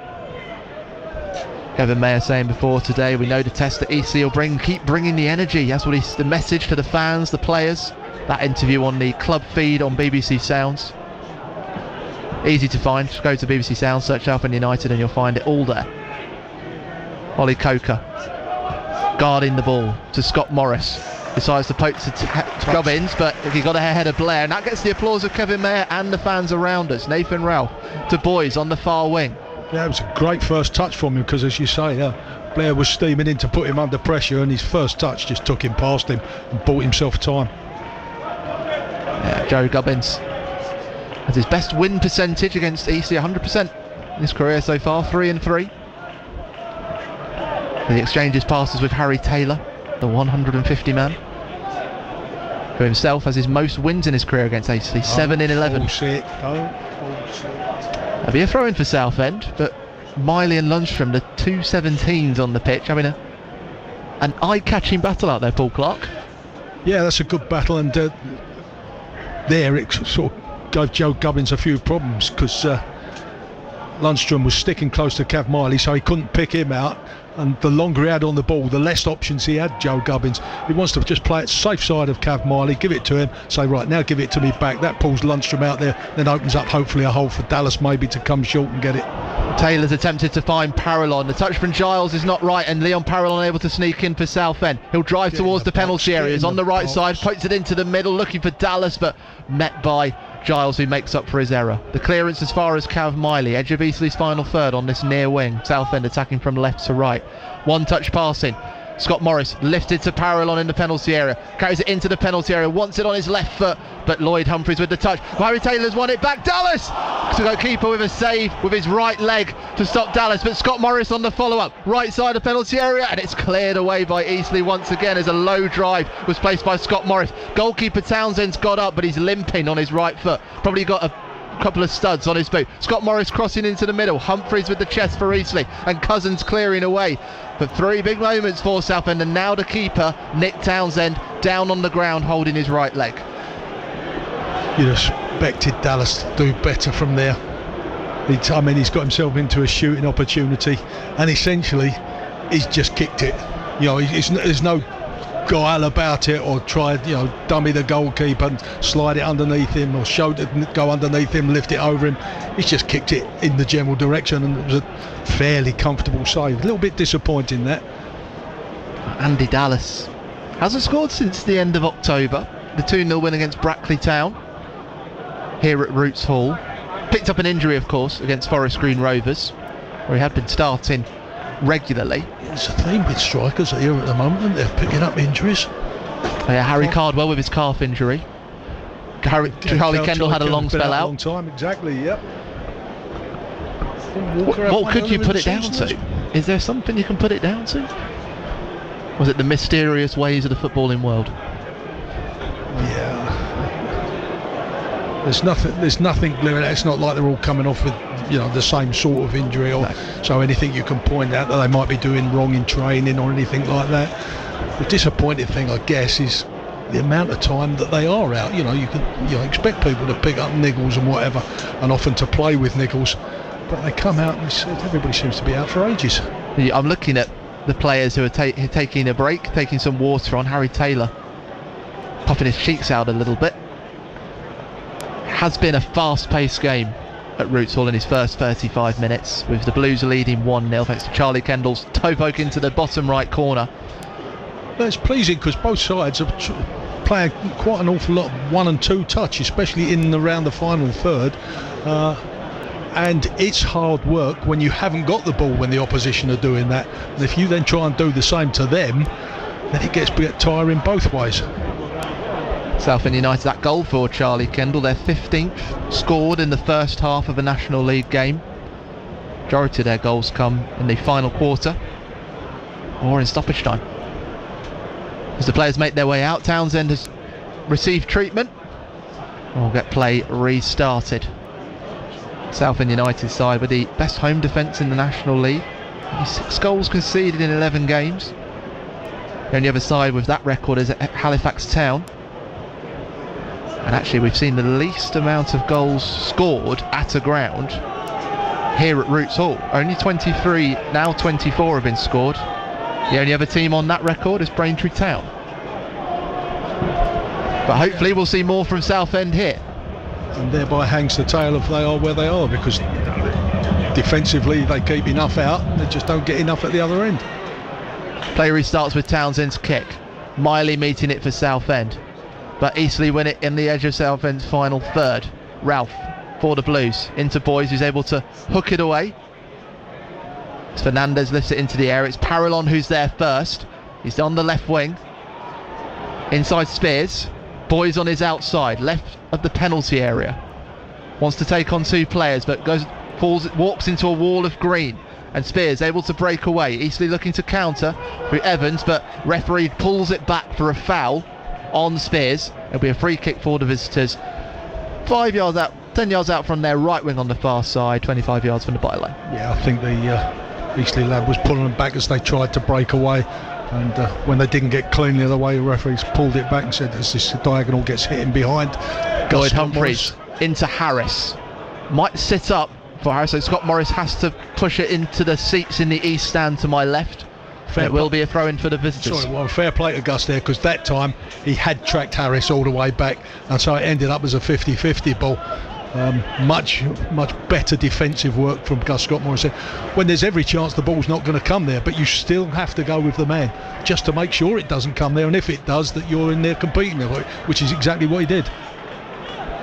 Speaker 1: Kevin Mayer saying before today, we know the test that Eastleigh will keep bringing the energy. That's what the message to the fans, the players. That interview on the club feed on BBC Sounds. Easy to find. Just go to BBC Sounds, search Southend United, and you'll find it all there. Ollie Coker guarding the ball to Scott Morris. Decides to poke to Gubbins, but he got ahead of Blair, and that gets the applause of Kevin Mayer and the fans around us. Nathan Rowell to Boys on the far wing.
Speaker 2: Yeah, it was a great first touch from him, because as you say, Blair was steaming in to put him under pressure, and his first touch just took him past him and bought himself time.
Speaker 1: Yeah, Joe Gubbins has his best win percentage against Eastleigh, 100% in his career so far, 3-3. And he exchanges passes with Harry Taylor, the 150 man, who himself has his most wins in his career against Eastleigh, 7-11. That'll be a throw in for Southend, but Miley and Lundstrom, the 217s on the pitch, having an eye-catching battle out there, Paul Clark.
Speaker 2: Yeah, that's a good battle, and there it sort of gave Joe Gubbins a few problems, because Lundstrom was sticking close to Cav Miley, so he couldn't pick him out, and the longer he had on the ball, the less options he had, Joe Gubbins. He wants to just play it safe side of Cav Miley, give it to him, say right now give it to me back. That pulls Lundstrom out there, then opens up hopefully a hole for Dallas maybe to come short and get it.
Speaker 1: Taylor's attempted to find Parallon. The touch from Giles is not right, and Leon Parallon able to sneak in for Southend. He'll drive towards the penalty areas on the right side, pokes it into the middle, looking for Dallas, but met by Giles, who makes up for his error. The clearance as far as Cav Miley, edge of Eastleigh's final third on this near wing. Southend attacking from left to right. One touch passing. Scott Morris lifted to Parallon in the penalty area, carries it into the penalty area, wants it on his left foot, but Lloyd Humphries with the touch. Harry Taylor's won it back. Dallas! So keeper with a save with his right leg to stop Dallas, but Scott Morris on the follow-up, right side of penalty area, and it's cleared away by Eastleigh once again as a low drive was placed by Scott Morris. Goalkeeper Townsend's got up, but he's limping on his right foot. Probably got a couple of studs on his boot. Scott Morris crossing into the middle, Humphries with the chest for Eastleigh, and Cousins clearing away. But three big moments for Southend, and now the keeper Nick Townsend down on the ground holding his right leg.
Speaker 2: You'd expected Dallas to do better from there. He's got himself into a shooting opportunity, and essentially he's just kicked it. There's no guile about it, or tried, dummy the goalkeeper and slide it underneath him, or showed it go underneath him, lift it over him. He's just kicked it in the general direction, and it was a fairly comfortable save. A little bit disappointing that.
Speaker 1: Andy Dallas hasn't scored since the end of October. The 2-0 win against Brackley Town here at Roots Hall. Picked up an injury, of course, against Forest Green Rovers, where he had been starting regularly.
Speaker 2: It's a theme with strikers here at the moment, they're picking up injuries.
Speaker 1: Harry Cardwell with his calf injury. Charlie Kendall had a long spell out.
Speaker 2: Long time, exactly. Yep.
Speaker 1: What could you put it down to? Is there something you can put it down to? Was it the mysterious ways of the footballing world?
Speaker 2: Yeah. There's nothing. It's not like they're all coming off with the same sort of injury, or so anything you can point out that they might be doing wrong in training or anything like that. The disappointing thing, I guess, is the amount of time that they are out. You can expect people to pick up niggles and whatever, and often to play with niggles, but they come out and everybody seems to be out for ages.
Speaker 1: I'm looking at the players who are taking a break, taking some water on. Harry Taylor popping his cheeks out a little bit. Has been a fast-paced game at Roots Hall in his first 35 minutes, with the Blues leading 1-0 thanks to Charlie Kendall's toe poke into the bottom right corner.
Speaker 2: Well, it's pleasing because both sides are playing quite an awful lot of 1 and 2 touch, especially in and around the final third, and it's hard work when you haven't got the ball when the opposition are doing that, and if you then try and do the same to them, then it gets a bit tiring both ways.
Speaker 1: Southend United, that goal for Charlie Kendall, their 15th scored in the first half of a National League game. Majority of their goals come in the final quarter or in stoppage time. As the players make their way out, Townsend has received treatment and will get play restarted. Southend United side with the best home defence in the National League. 6 goals conceded in 11 games. The only other side with that record is Halifax Town. And actually we've seen the least amount of goals scored at a ground here at Roots Hall. Only 23, now 24 have been scored. The only other team on that record is Braintree Town. But hopefully we'll see more from Southend here.
Speaker 2: And thereby hangs the tale of they are where they are, because defensively they keep enough out, they just don't get enough at the other end.
Speaker 1: Play restarts with Townsend's kick. Miley meeting it for Southend, but Eastleigh win it in the edge of Southend's final third. Ralph for the Blues into Boys, who's able to hook it away. As Fernandez lifts it into the air, it's Parallon who's there first. He's on the left wing. Inside Spears. Boys on his outside, left of the penalty area. Wants to take on two players, but walks into a wall of green. And Spears able to break away. Eastleigh looking to counter through Evans, but referee pulls it back for a foul on Spears. It'll be a free kick for the visitors. 5 yards out, 10 yards out from their right wing on the far side, 25 yards from the byline.
Speaker 2: Yeah, I think the Eastleigh lad was pulling them back as they tried to break away. And when they didn't get cleanly the way, the referees pulled it back and said as this diagonal gets hit in behind.
Speaker 1: Lloyd Humphreys into Harris. Might sit up for Harris, so Scott Morris has to push it into the seats in the east stand to my left. It will be a throw-in for the visitors.
Speaker 2: Sorry, well, fair play to Gus there, because that time he had tracked Harris all the way back, and so it ended up as a 50-50 ball. Much better defensive work from Gus Scott Morris. When there's every chance the ball's not going to come there, but you still have to go with the man just to make sure it doesn't come there, and if it does, that you're in there competing, which is exactly what he did.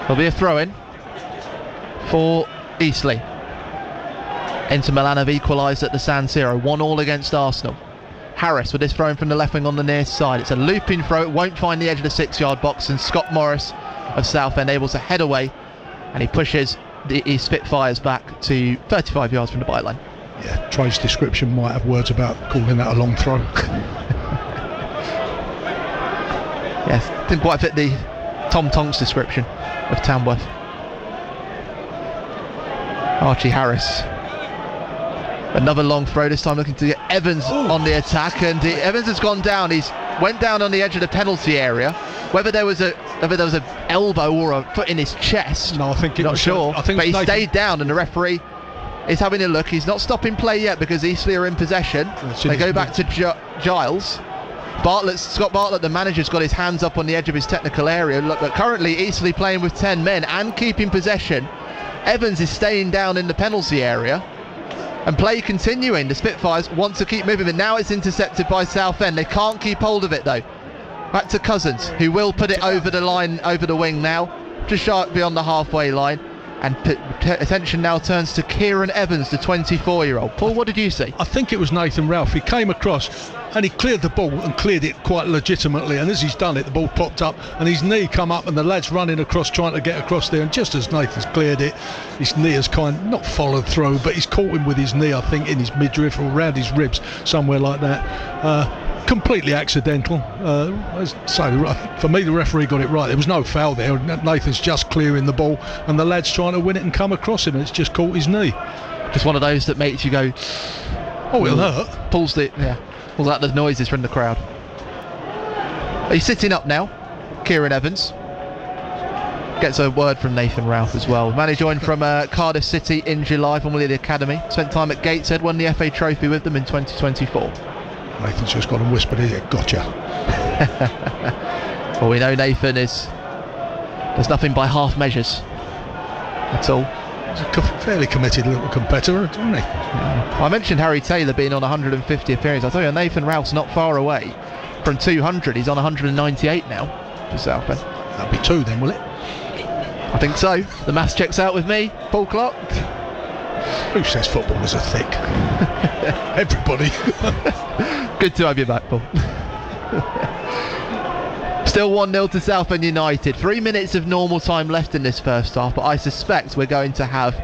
Speaker 1: There'll be a throw-in for Eastleigh. Inter Milan have equalised at the San Siro, 1-1 against Arsenal. Harris with this throw-in from the left wing on the near side. It's a looping throw, it won't find the edge of the 6-yard box, and Scott Morris of Southend able to head away, and he pushes the Spitfires back to 35 yards from the byline.
Speaker 2: Yeah, Trey's description might have words about calling that a long throw.
Speaker 1: Yes, didn't quite fit the Tom Tonks description of Tamworth. Archie Harris. Another long throw, this time looking to get Evans on the attack, and Evans has gone down. He's went down on the edge of the penalty area. Whether there was an elbow or a foot in his chest,
Speaker 2: no, I think
Speaker 1: not sure.
Speaker 2: But he
Speaker 1: stayed down, and the referee is having a look. He's not stopping play yet because Eastleigh are in possession. They go back to Giles. Scott Bartlett, the manager's got his hands up on the edge of his technical area. Look, but currently Eastleigh playing with 10 men and keeping possession. Evans is staying down in the penalty area. And play continuing. The Spitfires want to keep moving, but now it's intercepted by Southend. They can't keep hold of it though. Back to Cousins, who will put it over the line, over the wing now, just shy beyond the halfway line. And attention now turns to Kieran Evans, the 24-year-old. Paul, what did you see?
Speaker 2: I think it was Nathan Ralph. He came across and he cleared the ball and cleared it quite legitimately, and as he's done it, the ball popped up and his knee come up, and the lad's running across trying to get across there, and just as Nathan's cleared it, his knee has not followed through, but he's caught him with his knee, I think in his midriff or around his ribs, somewhere like that. Completely accidental. So for me, the referee got it right. There was no foul there. Nathan's just clearing the ball and the lad's trying to win it and come across him, and it's just caught his knee.
Speaker 1: Just one of those that makes you go,
Speaker 2: oh, it'll hurt.
Speaker 1: Pulls out the noises from the crowd. He's sitting up now, Kieran Evans. Gets a word from Nathan Ralph as well. Man, he joined from Cardiff City in July, formerly the Academy. Spent time at Gateshead, won the FA Trophy with them in 2024.
Speaker 2: Nathan's just got him whispered here, gotcha.
Speaker 1: Well, we know Nathan there's nothing by half measures at all.
Speaker 2: He's a fairly committed little competitor, isn't he?
Speaker 1: Yeah. I mentioned Harry Taylor being on 150 appearances. I tell you, Nathan Ralph's not far away from 200. He's on 198 now for Southend.
Speaker 2: That'll be 2 then, will it?
Speaker 1: I think so. The maths checks out with me, Paul Clark.
Speaker 2: Who says footballers are thick? Everybody.
Speaker 1: Good to have you back, Paul. Still 1-0 to Southend United. 3 minutes of normal time left in this first half, but I suspect we're going to have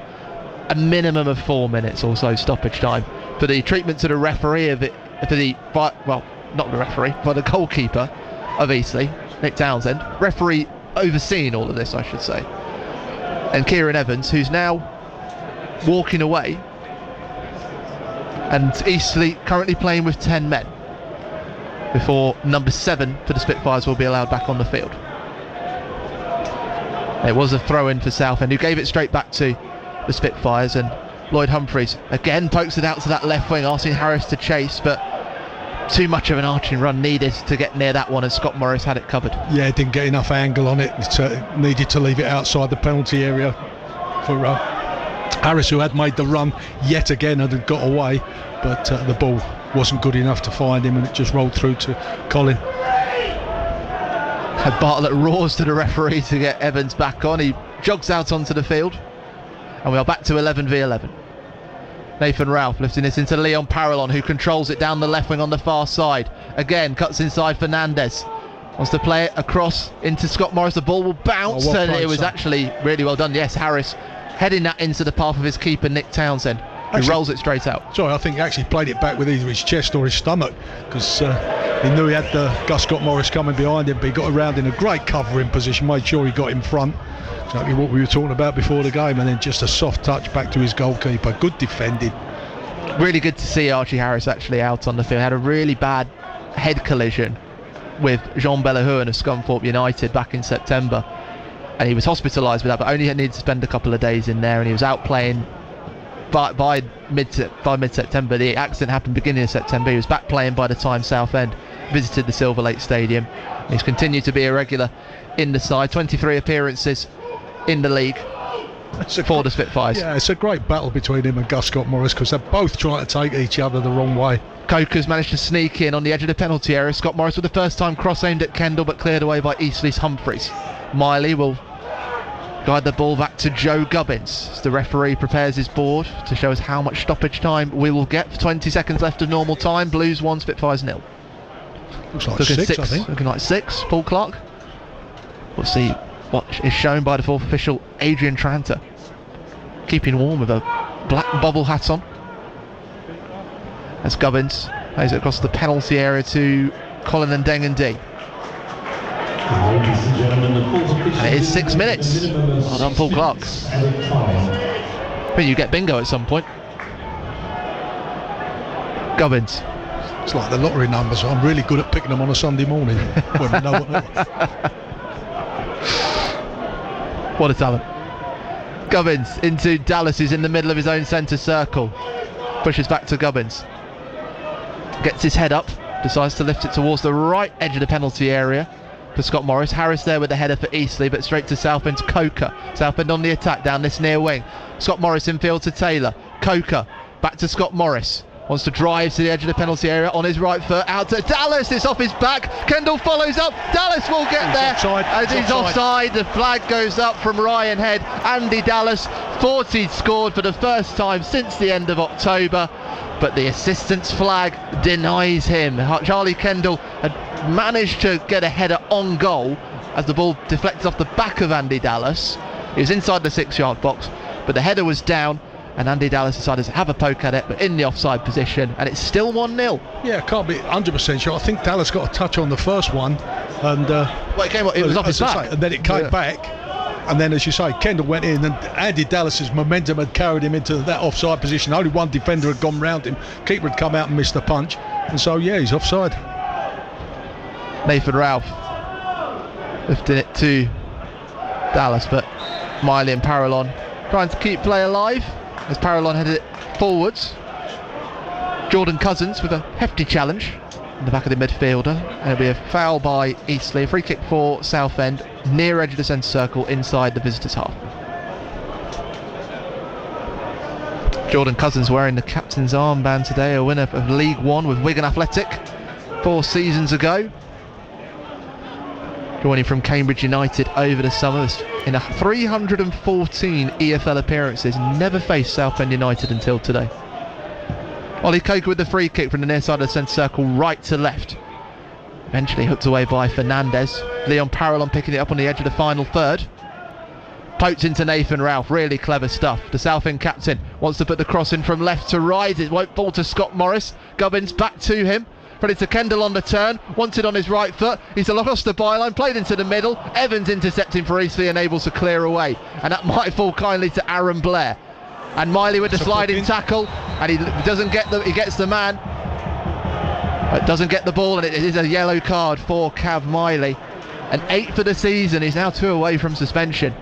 Speaker 1: a minimum of 4 minutes or so stoppage time for the treatment to the referee of it, not the referee, but the goalkeeper of Eastleigh, Nick Townsend. Referee overseeing all of this, I should say. And Kieran Evans, who's now walking away, and Eastleigh currently playing with 10 men before number 7 for the Spitfires will be allowed back on the field. It was a throw-in for Southend, who gave it straight back to the Spitfires, and Lloyd Humphreys again pokes it out to that left wing, asking Harris to chase, but too much of an arching run needed to get near that one, and Scott Morris had it covered.
Speaker 2: Yeah, didn't get enough angle on it. Needed to leave it outside the penalty area for Harris, who had made the run yet again and had got away, but the ball wasn't good enough to find him, and it just rolled through to Colin.
Speaker 1: Bartlett roars to the referee to get Evans back on. He jogs out onto the field, and we are back to 11 v 11. Nathan Ralph lifting this into Leon Parallon, who controls it down the left wing on the far side. Again, cuts inside Fernandez. Wants to play it across into Scott Morris. The ball will bounce, and it was actually really well done. Yes, Harris heading that into the path of his keeper, Nick Townsend. He rolls it straight out.
Speaker 2: Sorry, I think he actually played it back with either his chest or his stomach, because he knew he had Gus Scott Morris coming behind him, but he got around in a great covering position, made sure he got in front. Exactly what we were talking about before the game, and then just a soft touch back to his goalkeeper. Good defending.
Speaker 1: Really good to see Archie Harris actually out on the field. Had a really bad head collision with Jean Bellahuan of Scunthorpe United back in September, and he was hospitalised with that, but only needed to spend a couple of days in there, and he was out playing by mid-September. The accident happened beginning of September. He was back playing by the time Southend visited the Silver Lake Stadium. He's continued to be a regular in the side. 23 appearances in the league for the Spitfires.
Speaker 2: Yeah, it's a great battle between him and Gus Scott Morris, because they're both trying to take each other the wrong way.
Speaker 1: Coker's managed to sneak in on the edge of the penalty area. Scott Morris with the first time cross aimed at Kendall, but cleared away by Eastleigh's Humphreys. Miley will guide the ball back to Joe Gubbins as the referee prepares his board to show us how much stoppage time we will get. 20 seconds left of normal time. Blues 1, Spitfires 0.
Speaker 2: Looks like six, I think.
Speaker 1: Looking like 6. Paul Clark. We'll see what is shown by the fourth official, Adrian Tranter, keeping warm with a black bubble hat on, as Gubbins plays it across the penalty area to Colin and Dengan-D. And it is 6 minutes. Well done, Paul Clark. But you get bingo at some point. Gubbins.
Speaker 2: It's like the lottery numbers. I'm really good at picking them on a Sunday morning when I know what they are.
Speaker 1: What a talent. Gubbins into Dallas, who's in the middle of his own centre circle. Pushes back to Gubbins. Gets his head up. Decides to lift it towards the right edge of the penalty area for Scott Morris. Harris there with the header for Eastleigh, but straight to Southend's Coker. Southend on the attack down this near wing. Scott Morris infield to Taylor. Coker back to Scott Morris. Wants to drive to the edge of the penalty area on his right foot. Out to Dallas. It's off his back. Kendall follows up. Dallas will get there. As he's offside, the flag goes up from Ryan Head. Andy Dallas thought he'd scored for the first time since the end of October, but the assistant's flag denies him. Charlie Kendall had managed to get a header on goal as the ball deflected off the back of Andy Dallas. He was inside the 6-yard box, but the header was down, and Andy Dallas decided to have a poke at it, but in the offside position, and it's still 1-0.
Speaker 2: Yeah, can't be 100% sure. I think Dallas got a touch on the first one, and
Speaker 1: it was off his back,
Speaker 2: and then it came back, and then, as you say, Kendall went in, and Andy Dallas's momentum had carried him into that offside position. Only one defender had gone round him. Keeper had come out and missed the punch, and so yeah, he's offside.
Speaker 1: Nathan Ralph lifting it to Dallas, but Miley and Parallon trying to keep play alive as Parallon headed it forwards. Jordan Cousins with a hefty challenge in the back of the midfielder, and it'll be a foul by Eastleigh. A free kick for Southend, near edge of the centre circle inside the visitors' half. Jordan Cousins wearing the captain's armband today, a winner of League One with Wigan Athletic 4 seasons ago. Joining from Cambridge United over the summer in 314 EFL appearances, never faced Southend United until today. Ollie Coker with the free kick from the near side of the centre circle, right to left. Eventually hooked away by Fernandez. Leon Parallon picking it up on the edge of the final third. Poked into Nathan Ralph, really clever stuff. The Southend captain wants to put the cross in from left to right. It won't fall to Scott Morris. Gubbins back to him. Put to Kendall on the turn, wanted on his right foot. He's lost the byline, played into the middle. Evans intercepting for Eastleigh and able to clear away, and that might fall kindly to Aaron Blair. And Miley with the sliding tackle, and he doesn't get he gets the man, but doesn't get the ball, and it is a yellow card for Cav Miley. An 8 for the season. He's now 2 away from suspension,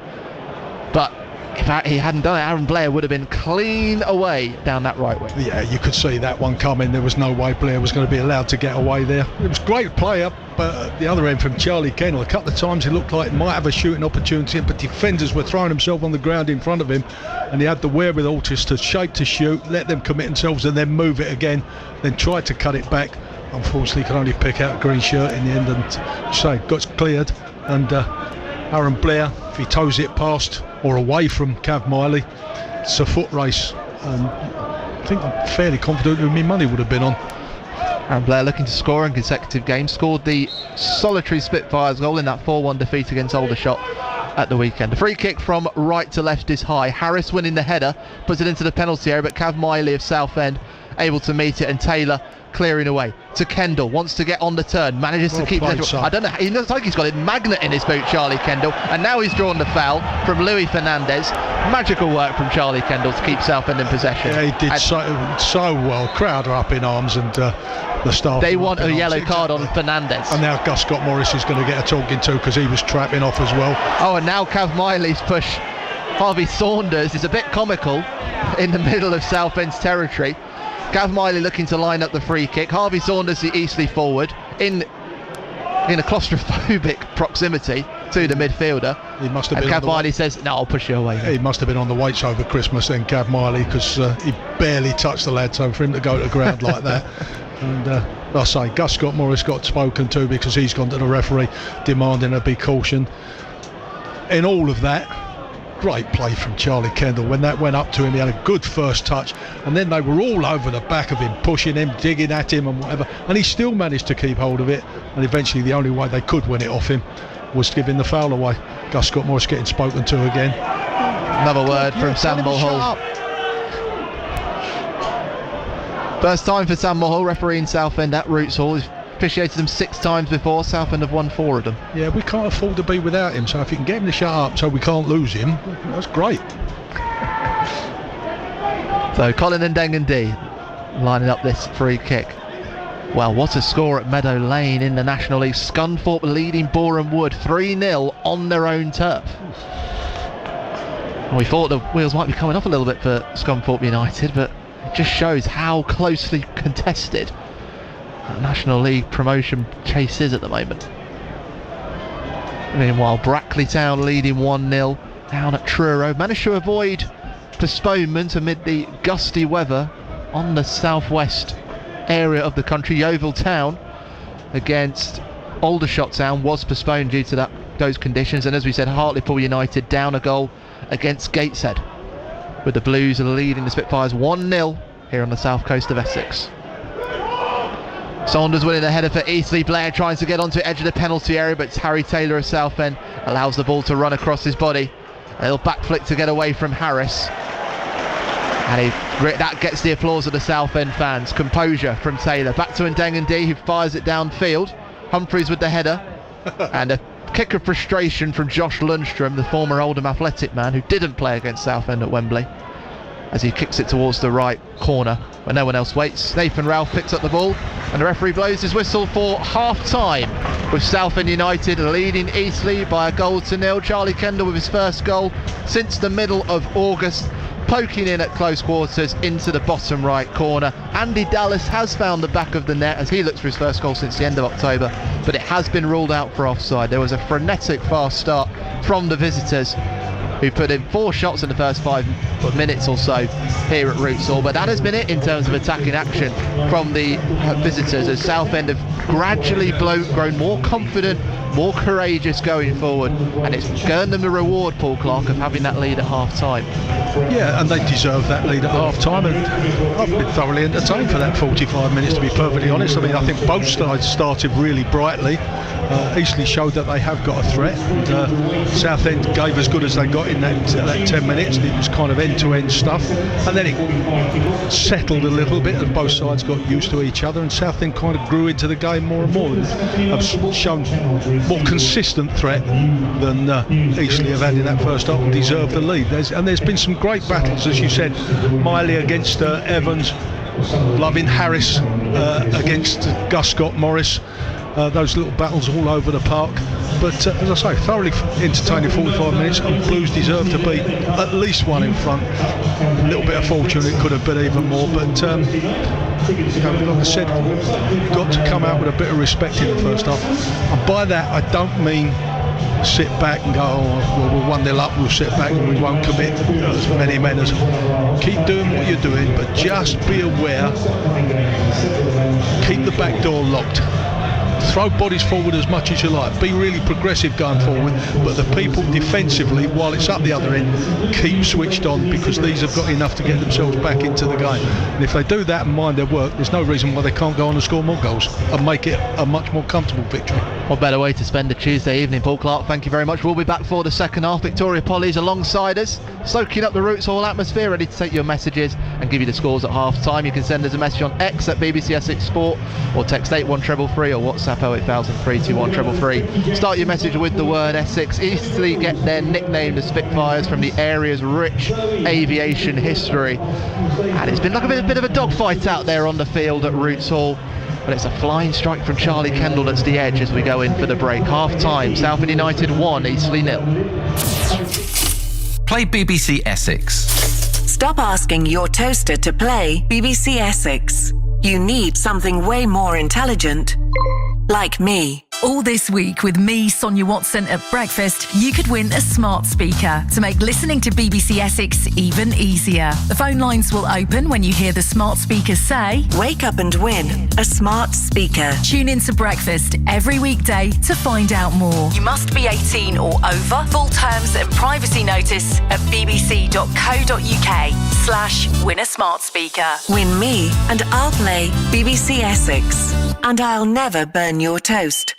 Speaker 1: but If he hadn't done it, Aaron Blair would have been clean away down that right wing.
Speaker 2: Yeah, you could see that one coming. There was no way Blair was going to be allowed to get away there. It was a great play up, but at the other end from Charlie Kendall, a couple of times he looked like he might have a shooting opportunity, but defenders were throwing themselves on the ground in front of him, and he had the wherewithal just to shape to shoot, let them commit themselves and then move it again, then tried to cut it back. Unfortunately, could only pick out a green shirt in the end, and so got cleared. And Aaron Blair, if he toes it past or away from Cav Miley, it's a foot race, and I think I'm fairly confident that my money would have been on.
Speaker 1: Aaron Blair looking to score in consecutive games, scored the solitary Spitfires goal in that 4-1 defeat against Aldershot at the weekend. The free kick from right to left is high. Harris winning the header, puts it into the penalty area, but Cav Miley of Southend able to meet it, and Taylor clearing away to Kendall, wants to get on the turn, manages to keep it. I don't know, he looks like he's got a magnet in his boot, Charlie Kendall, and now he's drawn the foul from Louis Fernandez. Magical work from Charlie Kendall to keep Southend in possession.
Speaker 2: Yeah, he did so well. Crowd are up in arms, and the staff,
Speaker 1: they want a yellow card on Fernandez,
Speaker 2: and now Gus Scott Morris is going to get a talking to because he was trapping off as well.
Speaker 1: Oh, and now Cav Miley's push Harvey Saunders is a bit comical in the middle of Southend's territory. Cav Miley looking to line up the free kick. Harvey Saunders, the Eastleigh forward, in a claustrophobic proximity to the midfielder.
Speaker 2: He must have
Speaker 1: and
Speaker 2: been.
Speaker 1: Cav Miley says, "No, I'll push you away."
Speaker 2: He must have been on the weights over Christmas then, Cav Miley, because he barely touched the lad. So for him to go to the ground like that, and I say Gus Scott Morris got spoken to because he's gone to the referee demanding a be cautioned. In all of that, great play from Charlie Kendall. When that went up to him, he had a good first touch, and then they were all over the back of him, pushing him, digging at him and whatever, and he still managed to keep hold of it, and eventually the only way they could win it off him was giving the foul away. Gus Scott Morris getting spoken to again.
Speaker 1: Another word from Sam Mulhall. First time for Sam Mulhall, refereeing Southend at Roots Hall. He's officiated them 6 times before. Southend have won 4 of them.
Speaker 2: Yeah, we can't afford to be without him, so if you can get him to shut up so we can't lose him, that's great.
Speaker 1: So Colin and Dengan-D lining up this free kick. Well, what a score at Meadow Lane in the National League. Scunthorpe leading Boreham Wood 3-0 on their own turf. We thought the wheels might be coming off a little bit for Scunthorpe United, but it just shows how closely contested National League promotion chase is at the moment. Meanwhile, Brackley Town leading 1-0 down at Truro. Managed to avoid postponement amid the gusty weather on the southwest area of the country. Yeovil Town against Aldershot Town was postponed due to those conditions, and as we said, Hartlepool United down a goal against Gateshead, with the Blues leading the Spitfires 1-0 here on the south coast of Essex. Saunders winning the header for Eastleigh. Blair tries to get onto the edge of the penalty area, but Harry Taylor of Southend allows the ball to run across his body. A little back flick to get away from Harris, and that gets the applause of the Southend fans. Composure from Taylor. Back to Ndengan-D, who fires it downfield. Humphreys with the header, and a kick of frustration from Josh Lundstrom, the former Oldham Athletic man who didn't play against Southend at Wembley, as he kicks it towards the right corner when no one else waits. Nathan Ralph picks up the ball, and the referee blows his whistle for half-time, with Southend United leading Eastleigh by 1-0. Charlie Kendall with his first goal since the middle of August, poking in at close quarters into the bottom right corner. Andy Dallas has found the back of the net as he looks for his first goal since the end of October, but it has been ruled out for offside. There was a frenetic fast start from the visitors, who put in 4 shots in the first 5 minutes or so here at Roots Hall, but that has been it in terms of attacking action from the visitors, as Southend have gradually grown more confident, more courageous going forward, and it's earned them the reward, Paul Clark, of having that lead at half time.
Speaker 2: Yeah, and they deserve that lead at half time, and I've been thoroughly entertained for that 45 minutes, to be perfectly honest. I mean, I think both sides started really brightly. Eastleigh showed that they have got a threat, and Southend gave as good as they got in that 10 minutes. It was kind of end-to-end stuff, and then it settled a little bit as both sides got used to each other, and Southend kind of grew into the game more and more, and have shown more consistent threat than Eastleigh have had in that first half, and deserve the lead. There's been some great battles, as you said. Miley against Evans, loving Harris against Gus Scott Morris. those little battles all over the park. But as I say, thoroughly entertaining 45 minutes, and Blues deserve to be at least one in front. A little bit of fortune, it could have been even more, but like I said, got to come out with a bit of respect in the first half. And by that, I don't mean sit back and go, well, we're 1-0 up, we'll sit back and we won't commit as many men as. Keep doing what you're doing, but just be aware, keep the back door locked. Throw bodies forward as much as you like, be really progressive going forward, but the people defensively, while it's up the other end, keep switched on, because these have got enough to get themselves back into the game. And if they do that and mind their work, there's no reason why they can't go on and score more goals and make it a much more comfortable victory.
Speaker 1: What better way to spend a Tuesday evening? Paul Clark, thank you very much. We'll be back for the second half. Victoria Polly's alongside us, soaking up the Roots Hall atmosphere, ready to take your messages and give you the scores at half time. You can send us a message on X at BBC Essex Sport, or text 81333 or WhatsApp 08000 321 333. Start your message with the word Essex. Eastleigh get their nickname, the Spitfires, from the area's rich aviation history, and it's been like a bit of a dogfight out there on the field at Roots Hall. But it's a flying strike from Charlie Kendall that's the edge as we go in for the break. Half time, Southend United 1, Eastleigh 0.
Speaker 3: Play BBC Essex.
Speaker 4: Stop asking your toaster to play BBC Essex. You need something way more intelligent. Like me.
Speaker 5: All this week with me, Sonia Watson, at breakfast, you could win a smart speaker to make listening to BBC Essex even easier. The phone lines will open when you hear the smart speaker say,
Speaker 4: "Wake up and win a smart speaker."
Speaker 5: Tune in to breakfast every weekday to find out more. You must be 18 or over. Full terms and privacy notice at bbc.co.uk/win a smart speaker.
Speaker 4: Win me and I'll play BBC Essex. And I'll never burn your toast.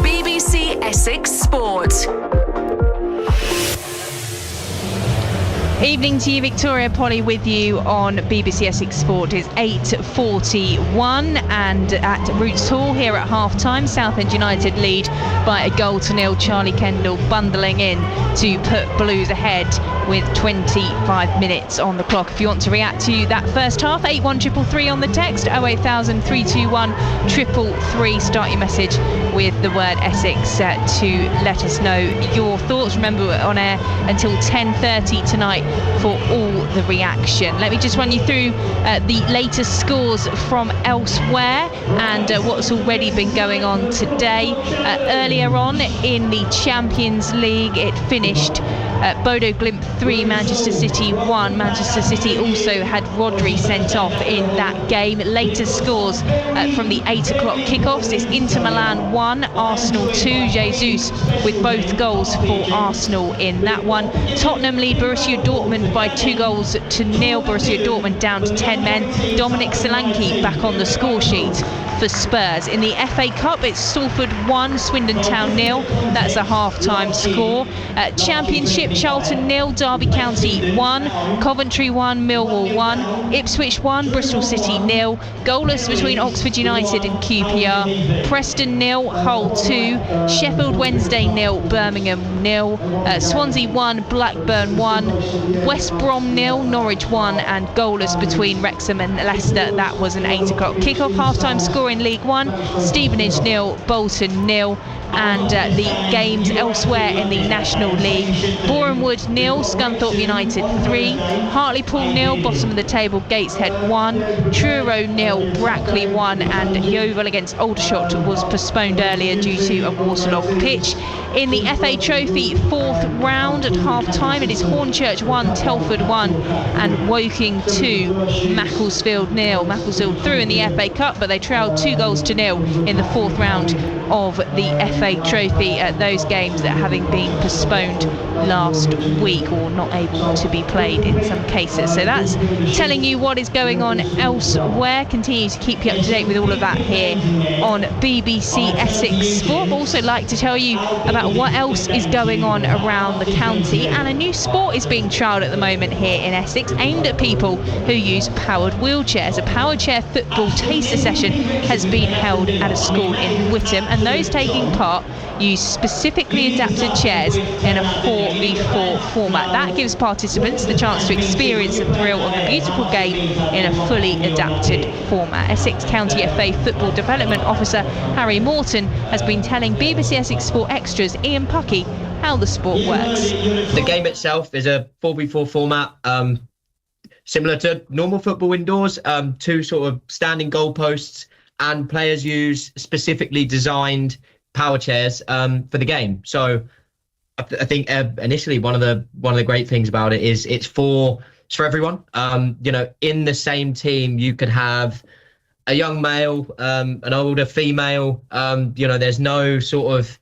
Speaker 5: BBC Essex Sport.
Speaker 6: Evening to you, Victoria Polly with you on BBC Essex Sport. It's 8:41 and at Roots Hall here at half-time, Southend United lead by 1-0. Charlie Kendall bundling in to put Blues ahead with 25 minutes on the clock. If you want to react to that first half, 81333 on the text, 08000 321 333. Start your message with the word Essex to let us know your thoughts. Remember, we're on air until 10:30 tonight for all the reaction. Let me just run you through the latest scores from elsewhere and what's already been going on today. Earlier on in the Champions League, it finished Bodo Glimt 3, Manchester City 1. Manchester City also had Rodri sent off in that game. Latest scores from the 8 o'clock kickoffs. It's Inter Milan 1, Arsenal 2. Jesus with both goals for Arsenal in that one. Tottenham lead Borussia Dortmund by 2-0. Borussia Dortmund down to 10 men. Dominic Solanke back on the score sheet for Spurs. In the FA Cup, it's Salford 1, Swindon Town 0. That's a half-time score. Championship, Charlton 0, Derby County 1, Coventry 1, Millwall 1, Ipswich 1, Bristol City 0. Goalless between Oxford United and QPR. Preston 0, Hull 2, Sheffield Wednesday 0, Birmingham 0, Swansea 1, Blackburn 1, West Brom 0, Norwich 1, and goalless between Wrexham and Leicester. That was an 8 o'clock kickoff. Half-time score in League 1, Stevenage 0, Bolton 0. And the games elsewhere in the National League: Bournemouth 0, Scunthorpe United 3, Hartlepool 0, bottom of the table, Gateshead 1, Truro 0, Brackley 1, and Yeovil against Aldershot was postponed earlier due to a waterlogged pitch. In the FA Trophy 4th round at half-time, it is Hornchurch 1, Telford 1, and Woking 2, Macclesfield 0. Macclesfield through in the FA Cup, but they trailed 2-0 in the 4th round of the FA Trophy at those games that having been postponed last week or not able to be played in some cases. So that's telling you what is going on elsewhere. Continue to keep you up to date with all of that here on BBC Essex Sport. I'd also like to tell you about what else is going on around the county, and a new sport is being trialled at the moment here in Essex aimed at people who use powered wheelchairs. A powered chair football taster session has been held at a school in Whittam, and those taking part use specifically adapted chairs in a 4v4 format. That gives participants the chance to experience the thrill of the beautiful game in a fully adapted format. Essex County FA Football Development Officer Harry Morton has been telling BBC Essex Sport Extra's Ian Puckey how the sport works.
Speaker 3: The game itself is a 4v4 format, similar to normal football indoors, 2 sort of standing goalposts, and players use specifically designed power chairs for the game. So I think initially one of the great things about it is it's for everyone. In the same team you could have a young male, an older female. There's no sort of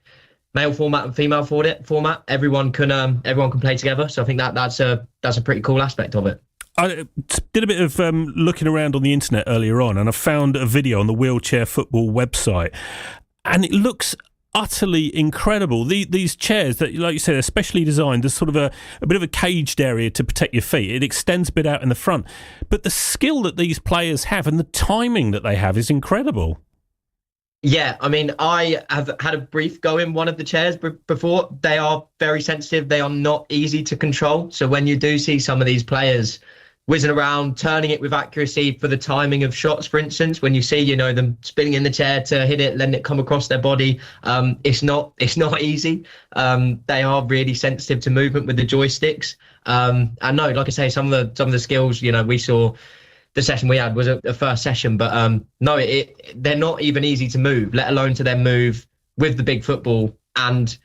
Speaker 3: male format and female format. Everyone can play together. So I think that's a pretty cool aspect of it.
Speaker 7: I did a bit of looking around on the internet earlier on, and I found a video on the Wheelchair Football website, and it looks utterly incredible. These chairs that, like you said, are specially designed. There's sort of a bit of a caged area to protect your feet. It extends a bit out in the front. But the skill that these players have and the timing that they have is incredible.
Speaker 3: Yeah, I mean, I have had a brief go in one of the chairs before. They are very sensitive. They are not easy to control. So when you do see some of these players whizzing around, turning it with accuracy for the timing of shots, for instance, when you see, them spinning in the chair to hit it, letting it come across their body, it's not easy. They are really sensitive to movement with the joysticks. And no, like I say, some of the skills, we saw. The session we had was a first session, but they're not even easy to move, let alone to then move with the big football and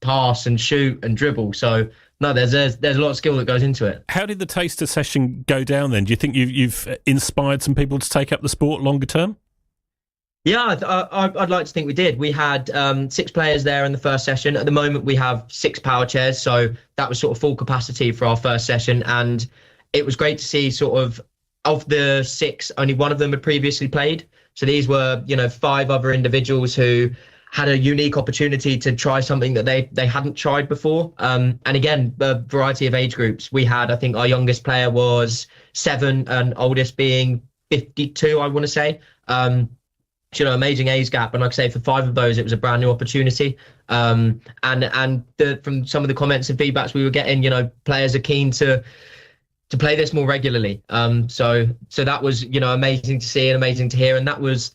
Speaker 3: pass and shoot and dribble. So no, there's a lot of skill that goes into it.
Speaker 7: How did the taster session go down then? Do you think you've inspired some people to take up the sport longer term?
Speaker 3: Yeah, I'd like to think we did. We had 6 players there in the first session. At the moment, we have 6 power chairs, so that was sort of full capacity for our first session, and it was great to see sort of the 6, only one of them had previously played. So these were, 5 other individuals who had a unique opportunity to try something that they hadn't tried before. And again, a variety of age groups. We had, I think our youngest player was 7 and oldest being 52, I want to say. Amazing age gap. And like I say, for 5 of those, it was a brand new opportunity. From some of the comments and feedbacks we were getting, players are keen to play this more regularly. So that was, amazing to see and amazing to hear. And there was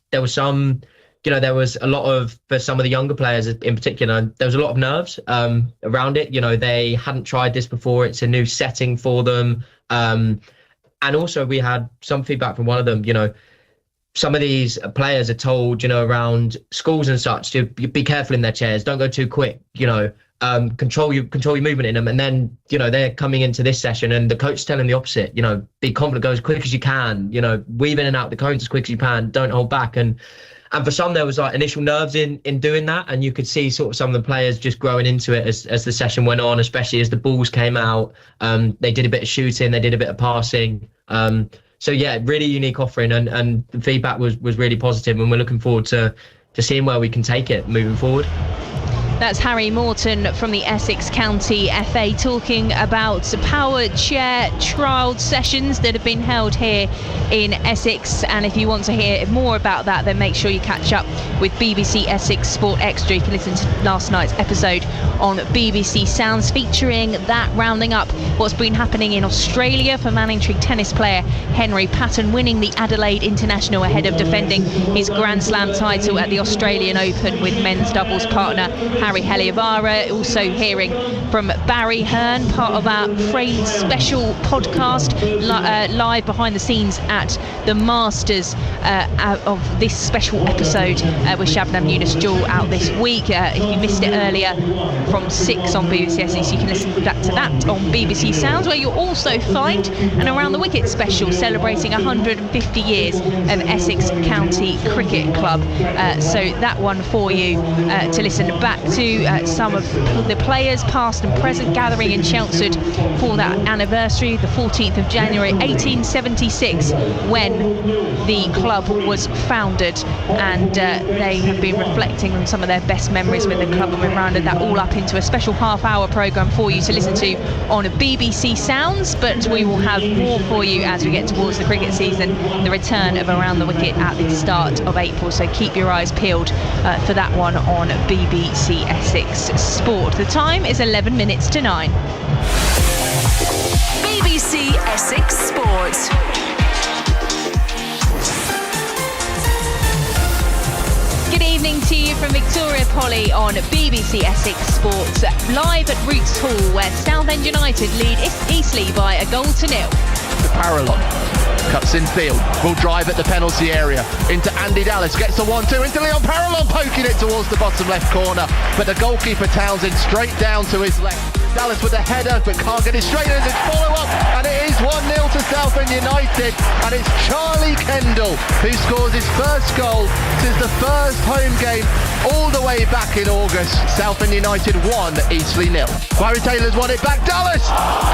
Speaker 3: a lot of, for some of the younger players in particular, there was a lot of nerves around it. They hadn't tried this before. It's a new setting for them. And also we had some feedback from one of them, some of these players are told, around schools and such to be careful in their chairs. Don't go too quick, control your movement in them. And then, they're coming into this session and the coach is telling the opposite, be confident, go as quick as you can, weave in and out the cones as quick as you can, don't hold back. And for some, there was like initial nerves in doing that. And you could see sort of some of the players just growing into it as the session went on, especially as the balls came out. They did a bit of shooting, they did a bit of passing. So yeah, really unique offering, and the feedback was really positive, and we're looking forward to seeing where we can take it moving forward.
Speaker 6: That's Harry Morton from the Essex County FA talking about power chair trial sessions that have been held here in Essex. And if you want to hear more about that, then make sure you catch up with BBC Essex Sport Extra. You can listen to last night's episode on BBC Sounds, featuring that, rounding up what's been happening in Australia for Manningtree tennis player Henry Patton, winning the Adelaide International ahead of defending his Grand Slam title at the Australian Open with men's doubles partner Harry Heliavara. Also hearing from Barry Hearn, part of our Frayed special podcast, live behind the scenes at the Masters of this special episode with Shabnam Yunus-Jewell out this week. If you missed it earlier from 6 on BBC Essex, you can listen back to that on BBC Sounds, where you'll also find an Around the Wicket special celebrating 150 years of Essex County Cricket Club. So that one for you to listen back to some of the players, past and present, gathering in Chelmsford for that anniversary, the 14th of January 1876, when the club was founded, and they have been reflecting on some of their best memories with the club, and we've rounded that all up into a special half-hour programme for you to listen to on BBC Sounds. But we will have more for you as we get towards the cricket season, the return of Around the Wicket at the start of April, so keep your eyes peeled for that one on BBC Essex Sport. The time is 11 minutes to 9.
Speaker 4: BBC Essex Sport.
Speaker 6: Good evening to you from Victoria Polly on BBC Essex Sports, live at Roots Hall, where Southend United lead Eastleigh by a goal to nil.
Speaker 1: The Parallon cuts in field, will drive at the penalty area, into Andy Dallas, gets the 1-2, into Leon Parallon, poking it towards the bottom left corner, but the goalkeeper Townsend straight down to his left. Dallas with a header, but can't get it straight in as follow-up, and it is 1-0 to Southend United, and it's Charlie Kendall who scores his first goal since the first home game all the way back in August. Southend United 1, Eastleigh 0. Barry Taylor's won it back. Dallas!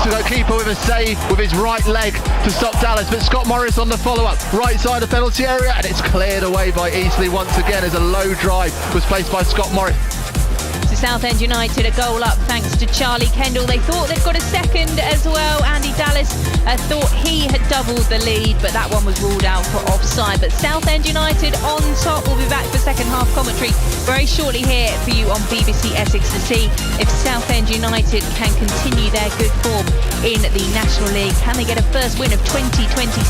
Speaker 1: So the keeper with a save with his right leg to stop Dallas, but Scott Morris on the follow-up, right side of the penalty area, and it's cleared away by Eastleigh once again as a low drive was placed by Scott Morris.
Speaker 6: Southend United a goal up thanks to Charlie Kendall. They thought they'd got a second as well. Andy Dallas thought he had doubled the lead, but that one was ruled out for offside. But Southend United on top. We'll be back for second half commentary very shortly here for you on BBC Essex to see if Southend United can continue their good form in the National League. Can they get a first win of 2026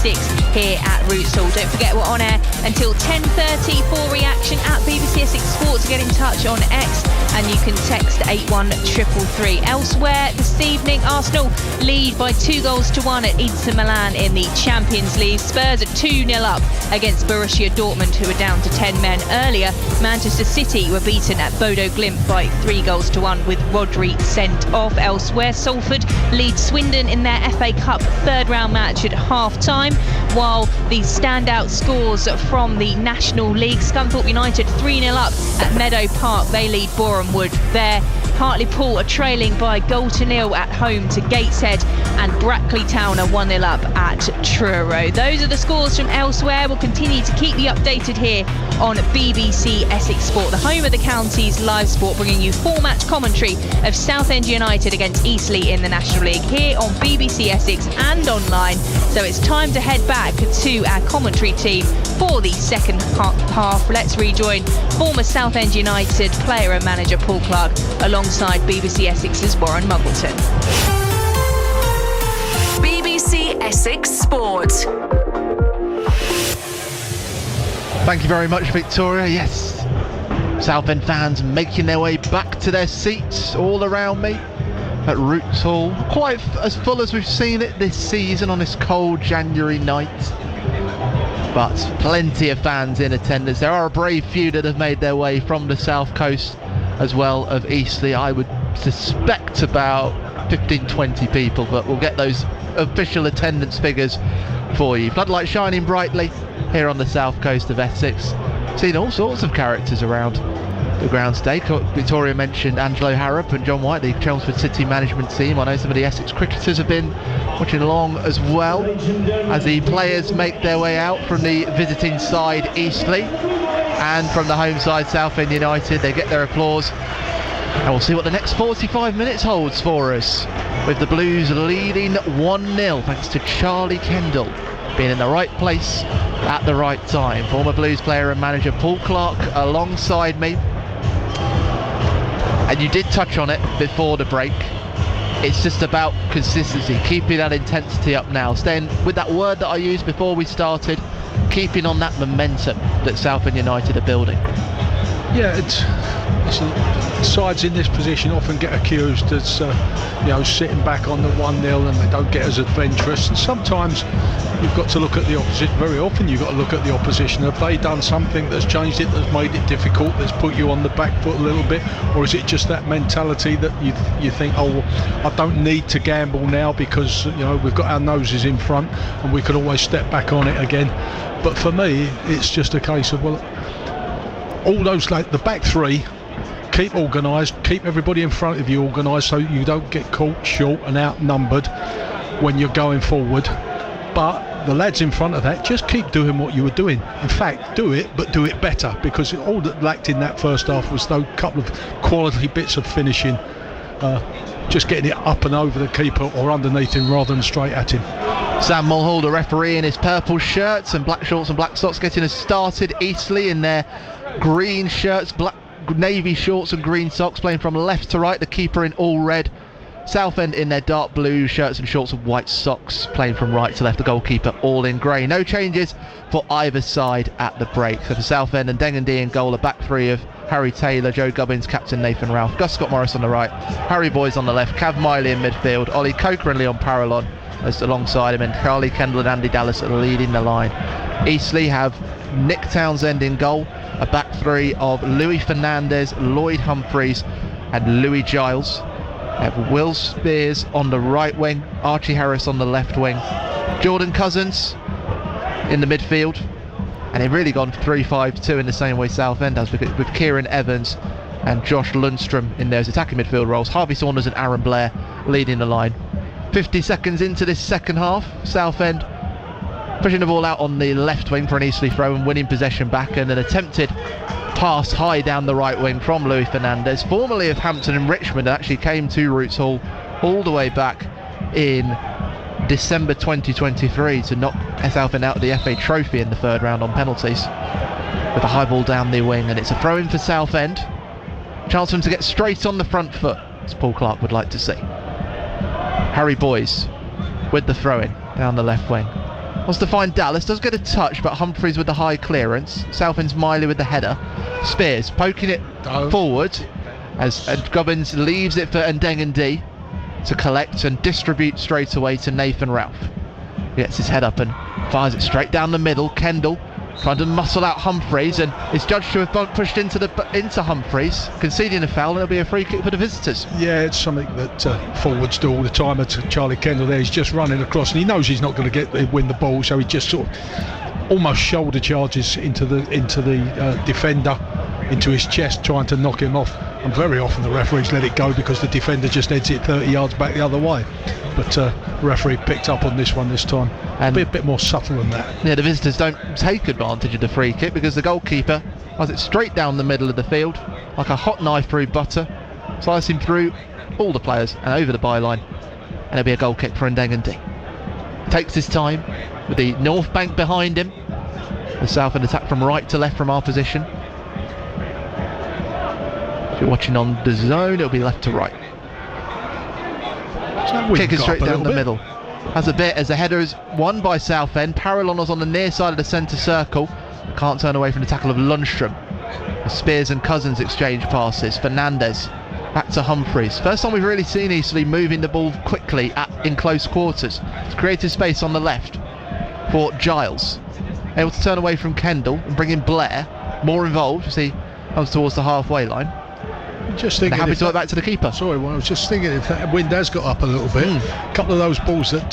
Speaker 6: here at Roots Hall? Don't forget we're on air until 10:30 for reaction at BBC Essex Sport. To get in touch on X, and you can text 81333. Elsewhere this evening, Arsenal lead by 2-1 at Inter Milan in the Champions League. Spurs are 2-0 up against Borussia Dortmund, who are down to 10 men. Earlier, Manchester City were beaten at Bodo Glimt by 3-1 with Rodri sent off. Elsewhere, Salford lead Swindon in their FA Cup third round match at half-time, while the standout scores from the National League, Scunthorpe United 3-0 up at Meadow Park. They lead Boreham Wood there. Hartlepool are trailing by 0-0 at home to Gateshead, and Brackley Town are 1-0 up at Truro. Those are the scores from elsewhere. We'll continue to keep you updated here on BBC Essex Sport, the home of the county's live sport, bringing you full match commentary of Southend United against Eastleigh in the National League here on BBC Essex and online. So it's time to head back to our commentary team for the second half. Let's rejoin former Southend United player and manager Paul Clark alongside BBC Essex's Warren Muggleton.
Speaker 4: BBC Essex Sport.
Speaker 1: Thank you very much, Victoria. Yes, Southend fans making their way back to their seats all around me at Roots Hall. Quite as full as we've seen it this season on this cold January night, but plenty of fans in attendance. There are a brave few that have made their way from the south coast as well of Eastleigh. I would suspect about 15-20 people, but we'll get those official attendance figures for you. Floodlight shining brightly here on the south coast of Essex. Seen all sorts of characters around the ground today. Victoria mentioned Angelo Harrop and John White, the Chelmsford City management team. I know some of the Essex cricketers have been watching along as well as the players make their way out from the visiting side Eastleigh, and from the home side Southend United. They get their applause, and we'll see what the next 45 minutes holds for us, with the Blues leading 1-0 thanks to Charlie Kendall being in the right place at the right time. Former Blues player and manager Paul Clark alongside me. And you did touch on it before the break. It's just about consistency, keeping that intensity up now, staying with that word that I used before we started, keeping on that momentum that Southend United are building.
Speaker 2: Yeah, it's sides in this position often get accused as sitting back on the 1-0 and they don't get as adventurous, and sometimes you've got to look at the opposition. Very often you've got to look at the opposition. Have they done something that's changed it, that's made it difficult, that's put you on the back foot a little bit, or is it just that mentality that you think, oh, I don't need to gamble now because we've got our noses in front and we can always step back on it again. But for me, it's just a case of, well, all those, like the back three keep organised, keep everybody in front of you organised so you don't get caught short and outnumbered when you're going forward. But the lads in front of that, just keep doing what you were doing. In fact, do it, but do it better, because all that lacked in that first half was those couple of quality bits of finishing, just getting it up and over the keeper or underneath him rather than straight at him.
Speaker 1: Sam Mulhall, the referee, in his purple shirts and black shorts and black socks, getting us started. Eastleigh in their green shirts, black navy shorts and green socks, playing from left to right. The keeper in all red. Southend in their dark blue shirts and shorts and white socks, playing from right to left. The goalkeeper all in grey. No changes for either side at the break. So for Southend, and Dengendy in goal, a back three of Harry Taylor, Joe Gubbins, captain Nathan Ralph, Gus Scott Morris on the right, Harry Boyes on the left, Cav Miley in midfield, Ollie Coker and Leon Parallon as alongside him, and Charlie Kendall and Andy Dallas leading the line. Eastleigh have Nick Townsend in goal, a back three of Louis Fernandez, Lloyd Humphreys and Louis Giles. Have Will Spears on the right wing, Archie Harris on the left wing, Jordan Cousins in the midfield, and they've really gone 3-5-2 in the same way Southend has, with Kieran Evans and Josh Lundstrom in those attacking midfield roles. Harvey Saunders and Aaron Blair leading the line. 50 seconds into this second half, Southend pushing the ball out on the left wing for an Eastleigh throw and winning possession back, and an attempted pass high down the right wing from Louis Fernandez, formerly of Hampton and Richmond, and actually came to Roots Hall all the way back in December 2023 to knock Southend out of the FA Trophy in the third round on penalties, with a high ball down the wing, and it's a throw in for Southend. Chance for him to get straight on the front foot, as Paul Clark would like to see. Harry Boyes with the throw in down the left wing. Wants to find Dallas, does get a touch, but Humphreys with the high clearance. Southend's Miley with the header. Spears poking it forward as Gubbins leaves it for Ndengendi to collect and distribute straight away to Nathan Ralph. He gets his head up and fires it straight down the middle. Kendall trying to muscle out Humphreys, and is judged to have pushed into Humphreys, conceding a foul, and it'll be a free kick for the visitors.
Speaker 2: Yeah, it's something that forwards do all the time. It's Charlie Kendall there. He's just running across, and he knows he's not going to win the ball, so he just sort of almost shoulder charges into the defender, into his chest, trying to knock him off. And very often the referees let it go because the defender just heads it 30 yards back the other way. But the referee picked up on this one this time. And be a bit more subtle than that.
Speaker 1: Yeah, the visitors don't take advantage of the free kick because the goalkeeper has it straight down the middle of the field like a hot knife through butter, slicing through all the players and over the byline, and it'll be a goal kick for Ndengendi. Takes his time with the north bank behind him. The Southend attack from right to left from our position. If you're watching on the zone, it'll be left to right. Kick is straight down the middle. Has a bit as the header is won by Southend. Parallon was on the near side of the centre circle. Can't turn away from the tackle of Lundstrom. Spears and Cousins exchange passes. Fernandez back to Humphreys. First time we've really seen Eastleigh moving the ball quickly in close quarters. It's created space on the left for Giles. Able to turn away from Kendall and bring in Blair. More involved as he comes towards the halfway line.
Speaker 2: Just thinking,
Speaker 1: happy to go back to the keeper.
Speaker 2: Sorry, well, I was just thinking if that wind has got up a little bit, a couple of those balls that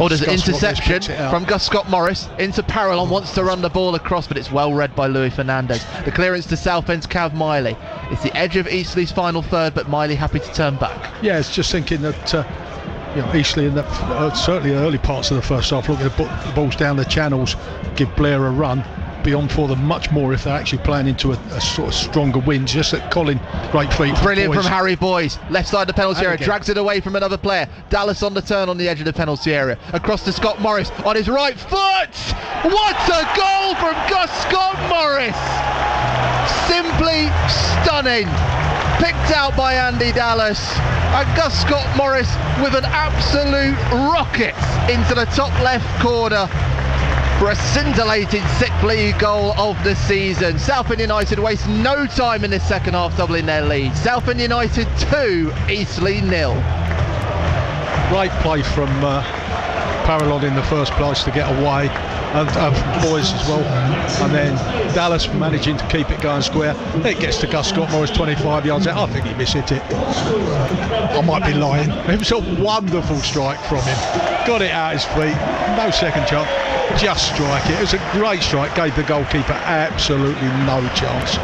Speaker 1: there's an interception from Gus Scott Morris into Parallon, wants to run the ball across, but it's well read by Louis Fernandez. The clearance to Southend's Cav Miley. It's the edge of Eastleigh's final third, but Miley happy to turn back.
Speaker 2: Yeah, it's just thinking that Eastleigh in that certainly early parts of the first half, looking to put the balls down the channels, give Blair a run. Beyond for them much more if they're actually playing into a sort of stronger wind. Just that Colin, great feet.
Speaker 1: Brilliant from Harry Boyes, left side of the penalty area, drags it away from another player. Dallas on the turn on the edge of the penalty area, across to Scott Morris on his right foot. What a goal from Gus Scott Morris! Simply stunning. Picked out by Andy Dallas, and Gus Scott Morris with an absolute rocket into the top left corner for a scintillating sixth league goal of the season. Southend United waste no time in this second half, doubling their lead. Southend United 2, Eastleigh 0.
Speaker 2: Great play from Parallon in the first place to get away, and Boyes as well, and then Dallas managing to keep it going square. It gets to Gus Scott Morris 25 yards out. I think he mishit it. I might be lying. It was a wonderful strike from him. Got it out his feet, no second chance, just strike it. It was a great strike, gave the goalkeeper absolutely no chance.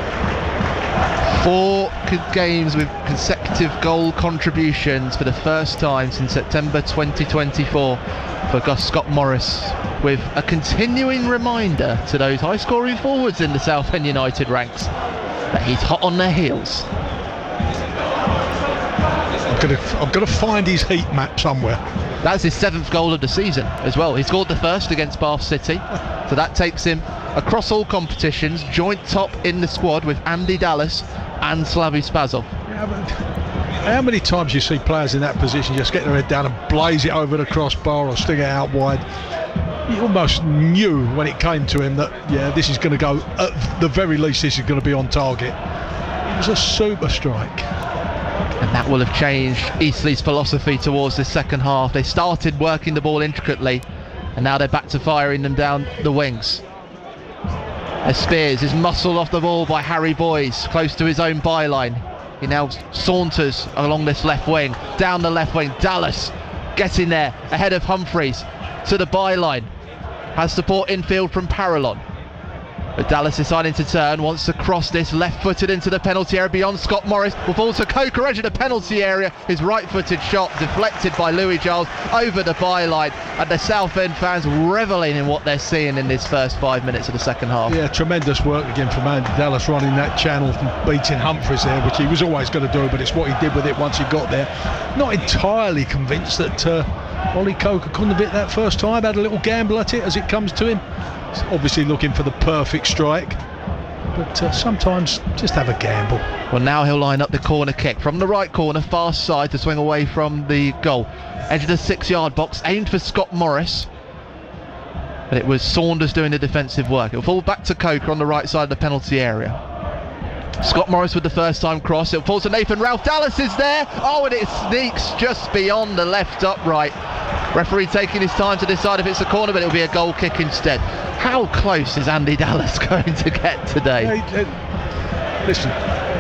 Speaker 1: 4 games with consecutive goal contributions for the first time since September 2024 for Scott Morris, with a continuing reminder to those high-scoring forwards in the Southend United ranks that he's hot on their heels.
Speaker 2: I'm going to find his heat map somewhere.
Speaker 1: That's his 7th goal of the season as well. He scored the first against Bath City, so that takes him across all competitions, joint top in the squad with Andy Dallas and Slavy Spazov.
Speaker 2: Yeah, but how many times you see players in that position just get their head down and blaze it over the crossbar or stick it out wide? You almost knew when it came to him that, yeah, this is going to go, at the very least, this is going to be on target. It was a super strike.
Speaker 1: And that will have changed Eastleigh's philosophy towards the second half. They started working the ball intricately, and now they're back to firing them down the wings. As Spears is muscled off the ball by Harry Boyes, close to his own byline. He now saunters along this left wing, down the left wing. Dallas getting there, ahead of Humphreys, to the byline. Has support infield from Parallon. But Dallas deciding to turn, wants to cross this left-footed into the penalty area beyond Scott Morris. Will fall to Coker, edge of the penalty area. His right-footed shot deflected by Louis Giles over the byline. And the Southend fans revelling in what they're seeing in this first 5 minutes of the second half.
Speaker 2: Yeah, tremendous work again from Andy Dallas running that channel and beating Humphreys there, which he was always going to do, but it's what he did with it once he got there. Not entirely convinced that Ollie Coker couldn't have hit that first time. Had a little gamble at it as it comes to him. He's obviously looking for the perfect strike, but sometimes just have a gamble.
Speaker 1: Well, now he'll line up the corner kick from the right corner, far side to swing away from the goal. Edge of the 6-yard box, aimed for Scott Morris, but it was Saunders doing the defensive work. It'll fall back to Coker on the right side of the penalty area. Scott Morris with the first time cross. It'll fall to Nathan Ralph. Dallas is there. Oh, and it sneaks just beyond the left upright. Referee taking his time to decide if it's a corner, but it'll be a goal kick instead. How close is Andy Dallas going to get today?
Speaker 2: Listen,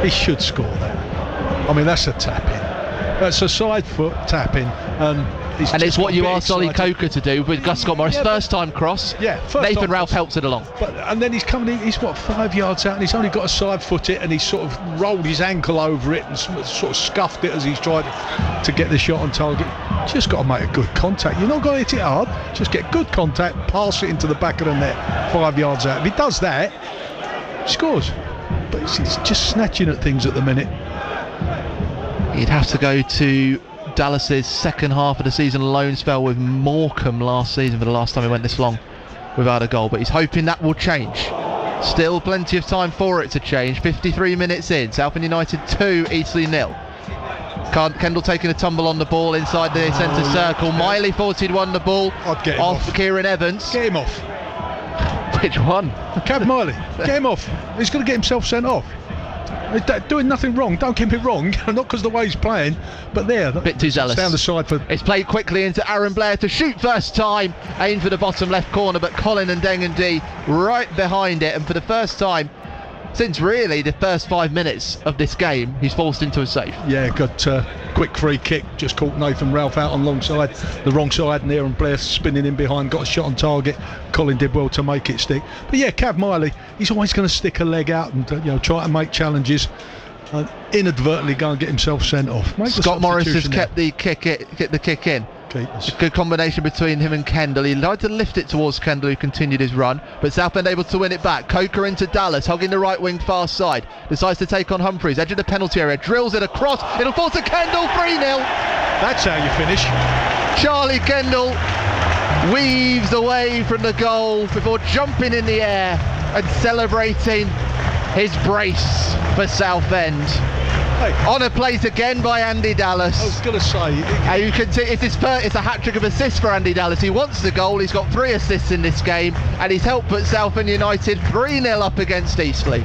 Speaker 2: he should score that. I mean, that's a tap-in. That's a side foot tap-in. And
Speaker 1: it's what you asked Ollie Coker to do with Gus Scott Morris. First time cross.
Speaker 2: Yeah,
Speaker 1: Nathan Ralph helps it along.
Speaker 2: And then he's coming in, he's 5 yards out, and he's only got to side foot it, and he's sort of rolled his ankle over it and sort of scuffed it as he's tried to get the shot on target. Just got to make a good contact. You're not going to hit it hard, just get good contact, pass it into the back of the net, 5 yards out. If he does that, he scores. But he's just snatching at things at the minute.
Speaker 1: He'd have to go to Dallas's second half of the season loan spell with Morecambe last season for the last time he went this long without a goal, but he's hoping that will change. Still plenty of time for it to change. 53 minutes in, Southend United 2, Eastleigh 0. Kendall taking a tumble on the ball inside the centre circle. Miley thought he'd won the ball off Kieran Evans.
Speaker 2: Get him off.
Speaker 1: Which one?
Speaker 2: Cav Miley. Get him off. He's going to get himself sent off. Doing nothing wrong, don't get me wrong, not because of the way he's playing, but there,
Speaker 1: a bit too zealous.
Speaker 2: Down the side for.
Speaker 1: It's played quickly into Aaron Blair to shoot first time, aim for the bottom left corner, but Colin and Dengendy right behind it, and for the first time since really the first 5 minutes of this game, he's forced into a save.
Speaker 2: Yeah, got quick free kick, just caught Nathan Ralph out on the wrong side, and Aaron Blair spinning in behind, got a shot on target. Colin did well to make it stick. But yeah, Cav Miley, he's always going to stick a leg out and try to make challenges. Inadvertently go and get himself sent off.
Speaker 1: Scott Morris has kept the kick in. A good combination between him and Kendall. He tried to lift it towards Kendall, who continued his run, but Southend able to win it back. Coker into Dallas, hugging the right wing far side, decides to take on Humphreys, edge of the penalty area, drills it across, it'll fall to Kendall, 3-0.
Speaker 2: That's how you finish.
Speaker 1: Charlie Kendall weaves away from the goal before jumping in the air and celebrating his brace for Southend. Honour plays again by Andy Dallas.
Speaker 2: I was going to say,
Speaker 1: you can see it's a hat-trick of assists for Andy Dallas. He wants the goal. He's got 3 assists in this game, and he's helped put Southend United 3-0 up against Eastleigh.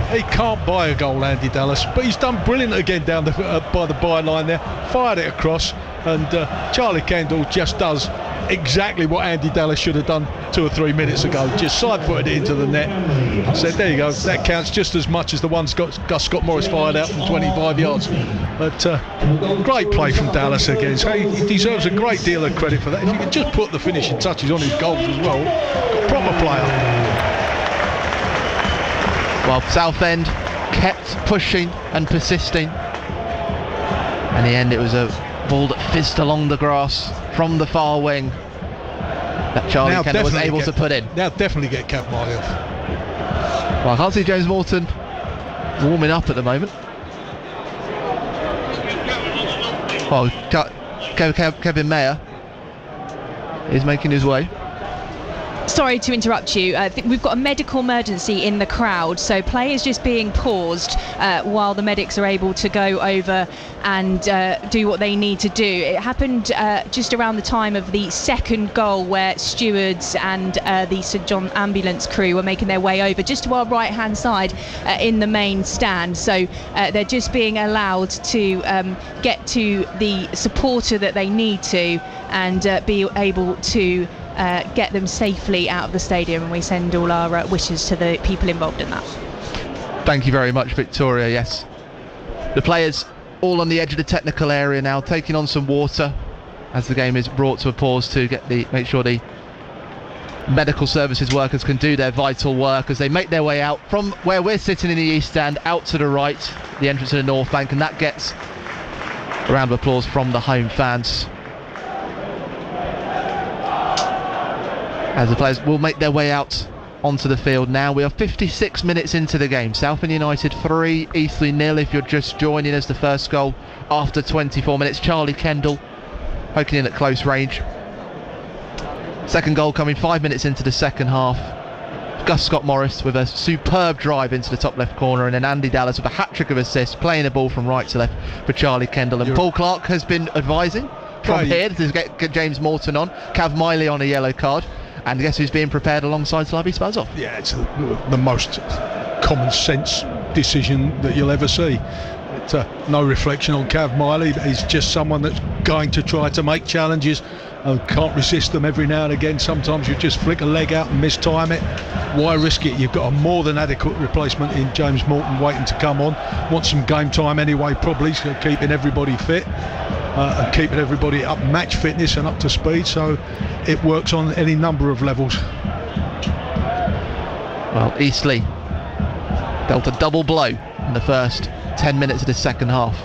Speaker 2: He can't buy a goal, Andy Dallas, but he's done brilliant again down by the byline there. Fired it across, and Charlie Kendall just does exactly what Andy Dallas should have done 2 or 3 minutes ago. Just side-footed it into the net. So there you go. That counts just as much as the one Gus Scott Morris fired out from 25 yards. But great play from Dallas again. So he deserves a great deal of credit for that. If you could just put the finishing touches on his goals as well, got a proper player.
Speaker 1: Well, Southend kept pushing and persisting. In the end, it was a ball that fizzed along the grass from the far wing that Charlie Kendall was able to put in.
Speaker 2: Now definitely get Cav Miley off.
Speaker 1: Well, I can't see James Morton warming up at the moment. Oh, Kevin Mayer is making his way.
Speaker 6: Sorry to interrupt you. We've got a medical emergency in the crowd, so play is just being paused while the medics are able to go over and do what they need to do. It happened just around the time of the second goal, where stewards and the St John ambulance crew were making their way over just to our right-hand side in the main stand. So they're just being allowed to get to the supporter that they need to and be able to get them safely out of the stadium, and we send all our wishes to the people involved in that.
Speaker 1: Thank you very much, Victoria. Yes, the players all on the edge of the technical area now, taking on some water as the game is brought to a pause to make sure the medical services workers can do their vital work as they make their way out from where we're sitting in the east stand out to the right, the entrance to the north bank, and that gets a round of applause from the home fans as the players will make their way out onto the field now. We are 56 minutes into the game. Southend United 3, Eastleigh 0. If you're just joining us, the first goal after 24 minutes. Charlie Kendall poking in at close range. Second goal coming 5 minutes into the second half. Gus Scott-Morris with a superb drive into the top left corner, and then Andy Dallas with a hat-trick of assists, playing the ball from right to left for Charlie Kendall. And Paul Clark has been advising from here to get James Morton on. Cav Miley on a yellow card. And guess who's being prepared alongside Slavi Spazov?
Speaker 2: Yeah, it's the most common sense decision that you'll ever see. It's no reflection on Cav Miley. He's just someone that's going to try to make challenges and can't resist them every now and again. Sometimes you just flick a leg out and mistime it. Why risk it? You've got a more than adequate replacement in James Morton waiting to come on. Want some game time anyway, probably, so keeping everybody fit. And keeping everybody up match fitness and up to speed, so it works on any number of levels.
Speaker 1: Well, Eastleigh dealt a double blow in the first 10 minutes of the second half.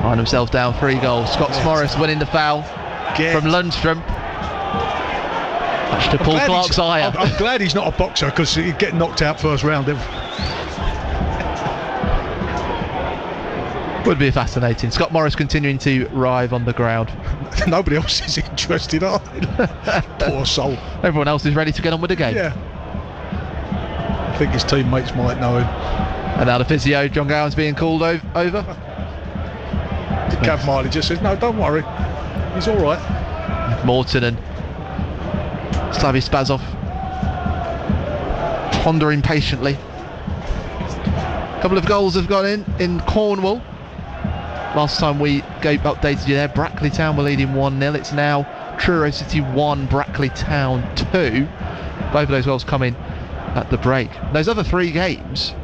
Speaker 1: Find themselves down 3 goals. Scott-Morris winning the foul from Lundstrom. Much to Paul Clark's eye.
Speaker 2: I'm glad he's not a boxer, because he'd get knocked out first round.
Speaker 1: Would be fascinating. Scott-Morris continuing to writhe on the ground.
Speaker 2: Nobody else is interested, are they? Poor soul.
Speaker 1: Everyone else is ready to get on with the game.
Speaker 2: Yeah. I think his teammates might know him.
Speaker 1: And now the physio, John Gowan's being called over.
Speaker 2: Cav Miley just says, no, don't worry, he's all right.
Speaker 1: Morton and Slavi Spazov pondering patiently. A couple of goals have gone in Cornwall. Last time we updated you there, Brackley Town were leading 1-0. It's now Truro City 1, Brackley Town 2. Both of those goals coming at the break. Those other 3 games,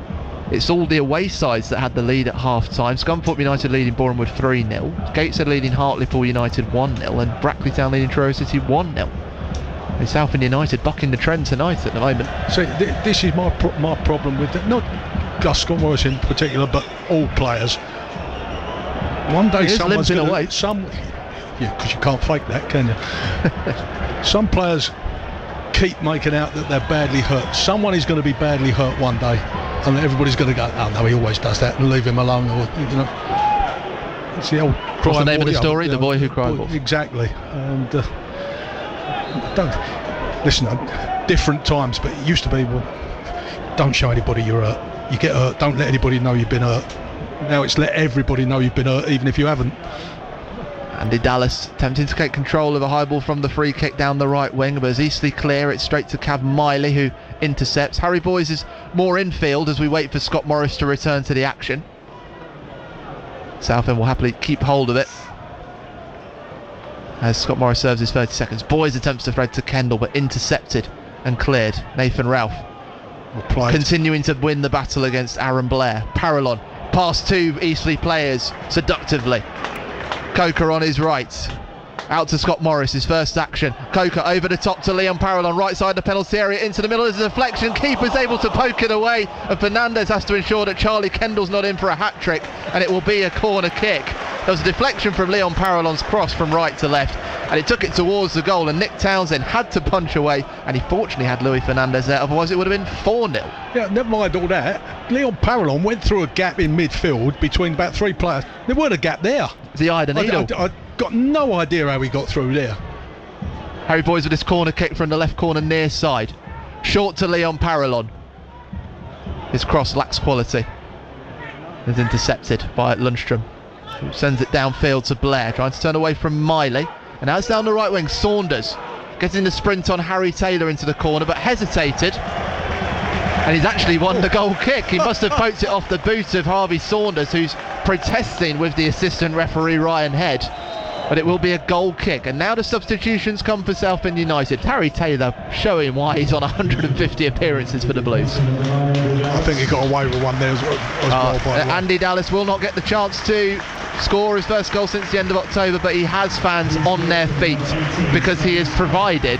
Speaker 1: it's all the away sides that had the lead at half-time. Scunthorpe United leading Bournemouth 3-0. Gateshead leading Hartlepool United 1-0. And Brackley Town leading Truro City 1-0. And Southend United bucking the trend tonight at the moment.
Speaker 2: So this is my problem with it. Not Gus Scott-Morris in particular, but all players. One day someone's going to... Yeah, because you can't fake that, can you? Some players keep making out that they're badly hurt. Someone is going to be badly hurt one day, and everybody's going to go, oh no, he always does that, and leave him alone. Or, you know, it's the old...
Speaker 1: What's the name of the story? The boy who cried wolf.
Speaker 2: Exactly. And don't... Listen, different times, but it used to be, well, don't show anybody you're hurt. You get hurt, don't let anybody know you've been hurt. Now it's let everybody know you've been hurt, even if you haven't.
Speaker 1: Andy Dallas attempting to take control of a high ball from the free kick down the right wing, but as Eastleigh clear, it's straight to Cav Miley, who intercepts. Harry Boyes is more infield as we wait for Scott-Morris to return to the action. Southend will happily keep hold of it as Scott-Morris serves his 30 seconds. Boyes attempts to thread to Kendall, but intercepted and cleared. Nathan Ralph continuing to win the battle against Aaron Blair. Parallon past 2 Eastleigh players seductively. Coker on his right. Out to Scott Morris, his first action. Coker over the top to Leon Parrell on right side of the penalty area, into the middle. There's a deflection. Keeper's able to poke it away, and Fernandez has to ensure that Charlie Kendall's not in for a hat trick, and it will be a corner kick. There was a deflection from Leon Parrell's cross from right to left, and it took it towards the goal, and Nick Townsend had to punch away, and he fortunately had Louis Fernandez there, otherwise it would have been 4-0.
Speaker 2: Yeah, never mind all that. Leon Parrell went through a gap in midfield between about 3 players. There weren't a gap there.
Speaker 1: The eye of the needle.
Speaker 2: I got no idea how he got through there.
Speaker 1: Harry Boyes with his corner kick from the left corner near side. Short to Leon Parrell. His cross lacks quality. Is intercepted by Lundstrom, who sends it downfield to Blair, trying to turn away from Miley. And now it's down the right wing. Saunders getting the sprint on Harry Taylor into the corner, but hesitated. And he's actually won the goal kick. He must have poked it off the boot of Harvey Saunders, who's protesting with the assistant referee Ryan Head. But it will be a goal kick. And now the substitutions come for Southend United. Harry Taylor showing why he's on 150 appearances for the Blues.
Speaker 2: I think he got away with one there as well.
Speaker 1: Andy Dallas will not get the chance to score his first goal since the end of October, but he has fans on their feet because he has provided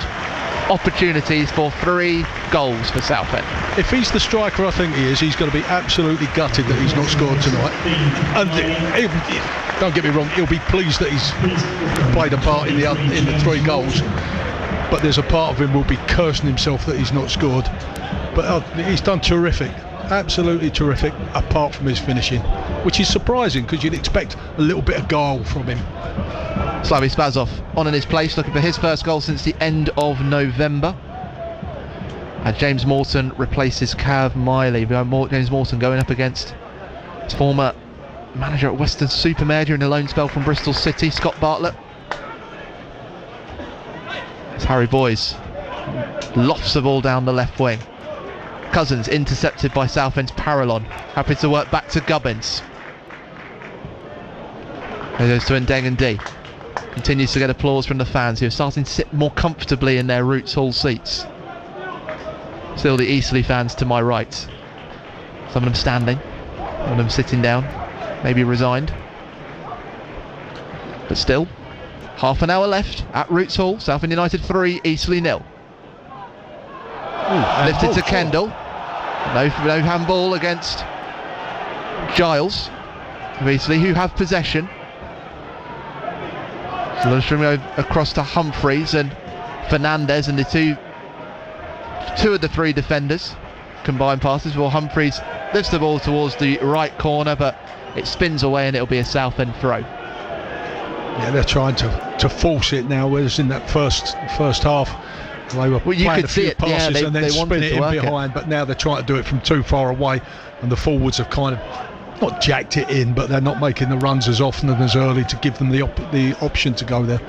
Speaker 1: opportunities for 3 goals for Southend.
Speaker 2: If he's the striker I think he is, he's going to be absolutely gutted that he's not scored tonight. And don't get me wrong, he'll be pleased that he's played a part in the 3 goals, but there's a part of him who will be cursing himself that he's not scored. But he's done terrific, absolutely terrific, apart from his finishing, which is surprising because you'd expect a little bit of guile from him.
Speaker 1: Slavy Spazov on in his place, looking for his first goal since the end of November. And James Morton replaces Cav Miley. James Morton going up against his former manager at Weston-super-Mare during a loan spell from Bristol City, Scott Bartlett. It's Harry Boyes. Lofts the ball down the left wing. Cousins intercepted by Southend's Parrell. Happy to work back to Gubbins. There goes to Ndengendi. Continues to get applause from the fans who are starting to sit more comfortably in their Roots Hall seats. Still the Eastleigh fans to my right. Some of them standing, some of them sitting down, maybe resigned. But still, half an hour left at Roots Hall. Southend United 3, Eastleigh 0. Lifted to Kendall. No handball against Giles of Eastleigh, who have possession. So Lundstrom across to Humphreys and Fernandez, and the two of the 3 defenders combine passes. Well, Humphreys lifts the ball towards the right corner, but it spins away and it'll be a Southend throw.
Speaker 2: Yeah, they're trying to force it now, whereas in that first half they were
Speaker 1: you
Speaker 2: playing
Speaker 1: could
Speaker 2: a few
Speaker 1: see it,
Speaker 2: passes and then spin it in behind,
Speaker 1: it.
Speaker 2: but now they're trying to do it from too far away, and the forwards have kind of not jacked it in, but they're not making the runs as often and as early to give them the option to go there.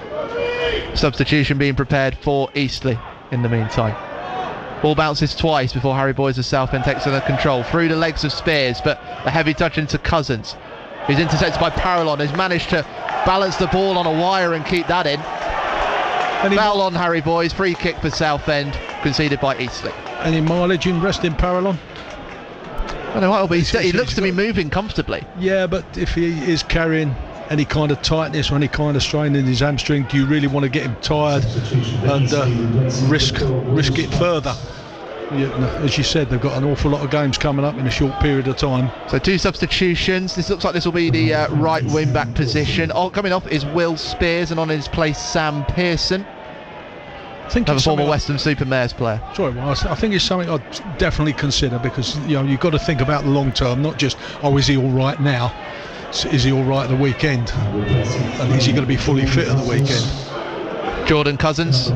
Speaker 1: Substitution being prepared for Eastleigh in the meantime. Ball bounces twice before Harry Boyes of Southend takes under control through the legs of Spears, but a heavy touch into Cousins, who's intercepted by Parrell, who's managed to balance the ball on a wire and keep that in. Foul on Harry Boyes, free kick for Southend, conceded by Eastleigh.
Speaker 2: Any mileage in resting Parrell?
Speaker 1: I don't know what it'll be. He looks to be moving comfortably.
Speaker 2: Yeah, but if he is carrying any kind of tightness or any kind of strain in his hamstring, do you really want to get him tired and risk it further? As you said, they've got an awful lot of games coming up in a short period of time.
Speaker 1: So 2 substitutions. This looks like this will be the right wing back position. Coming off is Will Spears, and on his place Sam Pearson. I think another former Weston-super-Mare's player.
Speaker 2: Sorry, well, I think it's something I'd definitely consider, because you've got to think about the long term, not just is he all right now? Is he all right at the weekend? And is he going to be fully fit at the weekend?
Speaker 1: Jordan Cousins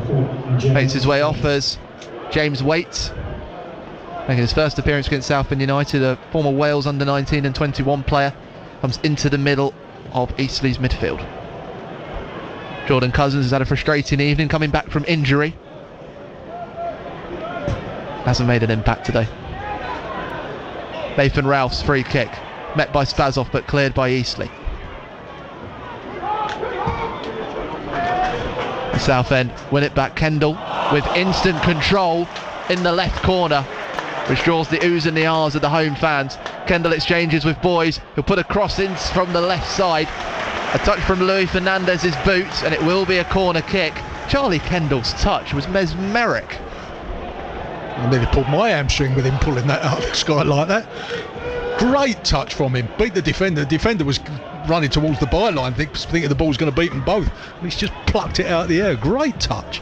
Speaker 1: makes his way off as James Waite, making his first appearance against Southend United. A former Wales under-19 and 21 player comes into the middle of Eastleigh's midfield. Jordan Cousins has had a frustrating evening coming back from injury. Hasn't made an impact today. Nathan Ralph's free kick, met by Spazov but cleared by Eastleigh. Southend win it back. Kendall with instant control in the left corner, which draws the oohs and the ahs of the home fans. Kendall exchanges with Boyes, who'll put a cross in from the left side. A touch from Luis Fernandez's boot, and it will be a corner kick. Charlie Kendall's touch was mesmeric.
Speaker 2: I nearly pulled my hamstring with him pulling that out of the sky like that. Great touch from him. Beat the defender. The defender was running towards the byline, thinking the ball's going to beat them both. And he's just plucked it out of the air. Great touch.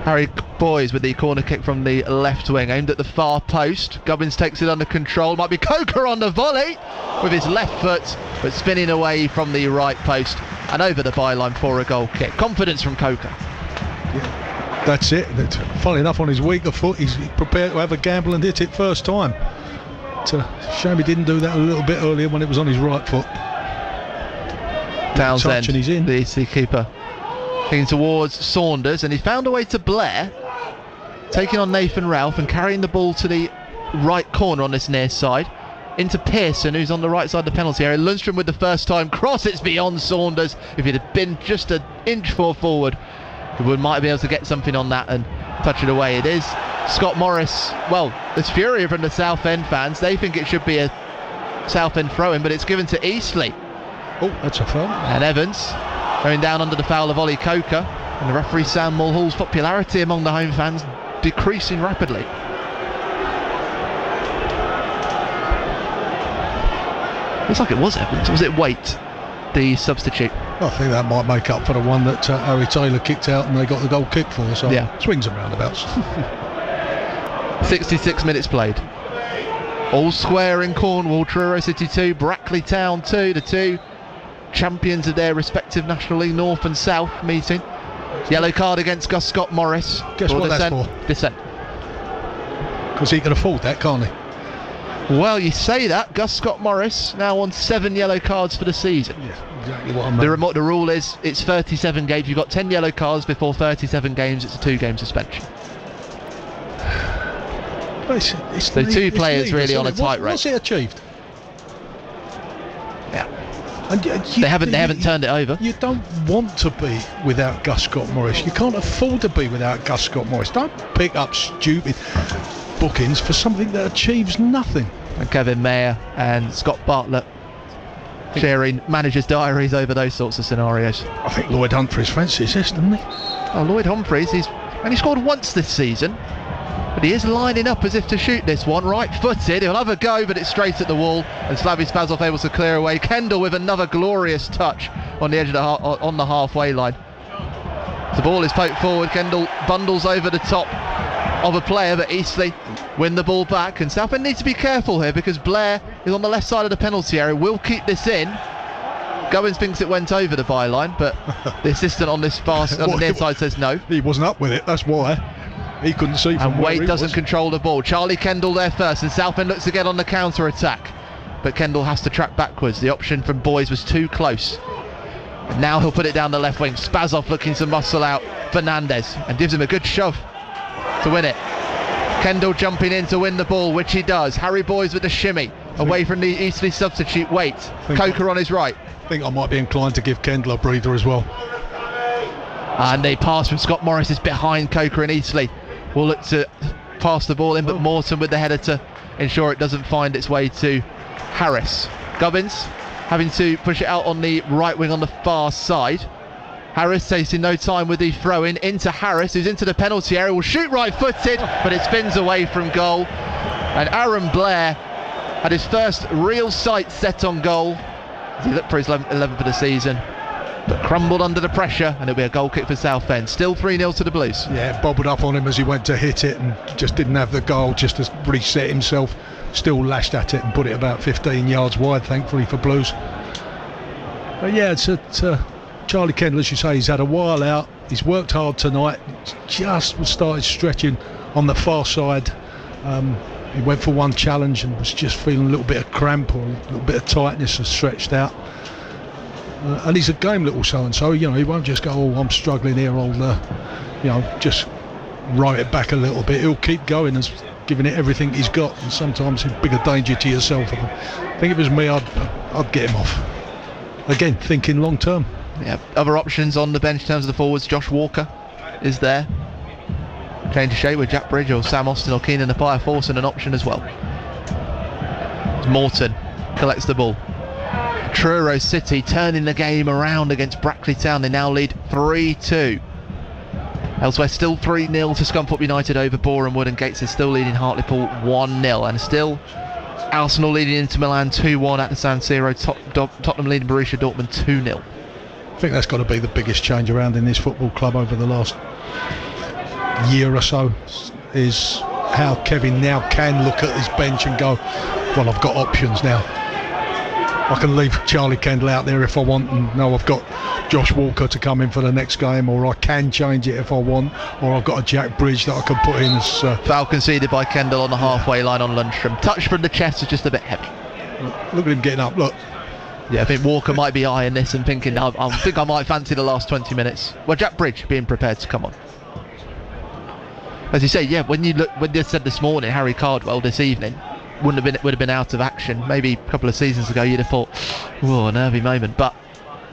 Speaker 1: Harry Boys with the corner kick from the left wing, aimed at the far post. Gubbins takes it under control. Might be Coker on the volley with his left foot, but spinning away from the right post and over the byline for a goal kick. Confidence from Coker.
Speaker 2: Yeah, that's it. Funnily enough, on his weaker foot, he's prepared to have a gamble and hit it first time. It's a shame he didn't do that a little bit earlier when it was on his right foot.
Speaker 1: Townsend,
Speaker 2: he's in.
Speaker 1: the EC keeper, looking towards Saunders, and he found a way to Blair, taking on Nathan Ralph and carrying the ball to the right corner on this near side, into Pearson, who's on the right side of the penalty area. Lundstrom with the first time cross, it's beyond Saunders. If it had been just an inch forward, he might be able to get something on that and touch it away. It is Scott Morris. Well, there's fury from the Southend fans. They think it should be a Southend throw-in, but it's given to Eastleigh.
Speaker 2: Oh, that's a foul.
Speaker 1: And Evans going down under the foul of Ollie Coker, and the referee Sam Mulhall's popularity among the home fans decreasing rapidly. Looks like it was Evans. Was it Waite, the substitute?
Speaker 2: I think that might make up for the one that Harry Taylor kicked out and they got the goal kick for. So
Speaker 1: yeah,
Speaker 2: swings and roundabouts.
Speaker 1: 66 minutes played. All square in Cornwall. Truro City 2, Brackley Town 2. The two champions of their respective National League North and South meeting. Yellow card against Gus Scott Morris.
Speaker 2: Guess what that's for?
Speaker 1: Dissent.
Speaker 2: Because he can afford that, can't he?
Speaker 1: Well, you say that. Gus Scott Morris now on 7 yellow cards for the season.
Speaker 2: Yeah, exactly what I mean.
Speaker 1: The rule is it's 37 games. You've got 10 yellow cards before 37 games. It's a 2-game suspension.
Speaker 2: So
Speaker 1: two players really on a tight race.
Speaker 2: What's it achieved?
Speaker 1: Yeah.
Speaker 2: And
Speaker 1: they haven't turned it over.
Speaker 2: You don't want to be without Gus Scott Morris. You can't afford to be without Gus Scott Morris. Don't pick up stupid bookings for something that achieves nothing.
Speaker 1: And Kevin Mayer and Scott Bartlett sharing managers' diaries over those sorts of scenarios.
Speaker 2: I think Lloyd Humphries fancies this, doesn't he?
Speaker 1: Oh, Lloyd Humphries, he scored once this season, but he is lining up as if to shoot this one, right-footed. He'll have a go, but it's straight at the wall, and Slavy Spazov able to clear away. Kendall with another glorious touch on the edge of on the halfway line. The ball is poked forward. Kendall bundles over the top of a player, but Eastleigh win the ball back, and Southend need to be careful here because Blair is on the left side of the penalty area. Will keep this in. Gubbins thinks it went over the byline, but the assistant on this on the near side says no.
Speaker 2: He wasn't up with it, that's why. He couldn't see from
Speaker 1: and
Speaker 2: where
Speaker 1: Wade doesn't control the ball. Charlie Kendall there first, and Southend looks to get on the counter attack, but Kendall has to track backwards. The option from Boys was too close, and now he'll put it down the left wing. Spazov looking to muscle out Fernandez and gives him a good shove to win it. Kendall jumping in to win the ball, which he does. Harry Boys with the shimmy away from the Eastleigh substitute. Wait, Coker on his right.
Speaker 2: I think I might be inclined to give Kendall a breather as well.
Speaker 1: And the pass from Scott Morris is behind Coker, and Eastleigh will look to pass the ball in, but Morton with the header to ensure it doesn't find its way to Harris. Gubbins having to push it out on the right wing on the far side. Harris tasting no time with the throw in into Harris, who's into the penalty area, will shoot right-footed, but it spins away from goal. And Aaron Blair had his first real sight set on goal. He looked for his 11th for the season, but crumbled under the pressure, and it'll be a goal kick for Southend. Still 3-0 to the Blues.
Speaker 2: Yeah, bobbled up on him as he went to hit it and just didn't have the goal, just to reset himself. Still lashed at it and put it about 15 yards wide, thankfully for Blues. But yeah, it's Charlie Kendall, as you say, he's had a while out. He's worked hard tonight. Just started stretching on the far side. He went for one challenge and was just feeling a little bit of cramp or a little bit of tightness and stretched out. And he's a game little so-and-so, you know, he won't just go, oh, I'm struggling here, I'll, just row it back a little bit. He'll keep going and giving it everything he's got, and sometimes he's bigger danger to yourself. I think if it was me, I'd get him off. Again, thinking long term.
Speaker 1: Yeah, other options on the bench in terms of the forwards. Josh Walker is there. Change of shape with Jack Bridge or Sam Austin or Keenan Apaya Force and an option as well. Morton collects the ball. Truro City turning the game around against Brackley Town. They now lead 3-2. Elsewhere, still 3-0 to Scunthorpe United over Boreham Wood, and Gates is still leading Hartlepool 1-0. And still Arsenal leading Inter Milan 2-1 at the San Siro. Tottenham leading Borussia Dortmund 2-0.
Speaker 2: I think that's got to be the biggest change around in this football club over the last year or so, is how Kevin now can look at his bench and go, well, I've got options now. I can leave Charlie Kendall out there if I want, and no, I've got Josh Walker to come in for the next game, or I can change it if I want, or I've got a Jack Bridge that I can put in as...
Speaker 1: Foul conceded by Kendall on the halfway line on Lundstrom. Touch from the chest was just a bit heavy.
Speaker 2: Look at him getting up, look.
Speaker 1: Yeah, I think Walker might be eyeing this and thinking, I think I might fancy the last 20 minutes. Well, Jack Bridge being prepared to come on. As you say, yeah, when they said this morning, Harry Cardwell this evening would have been out of action. Maybe a couple of seasons ago you'd have thought, whoa, a nervy moment. But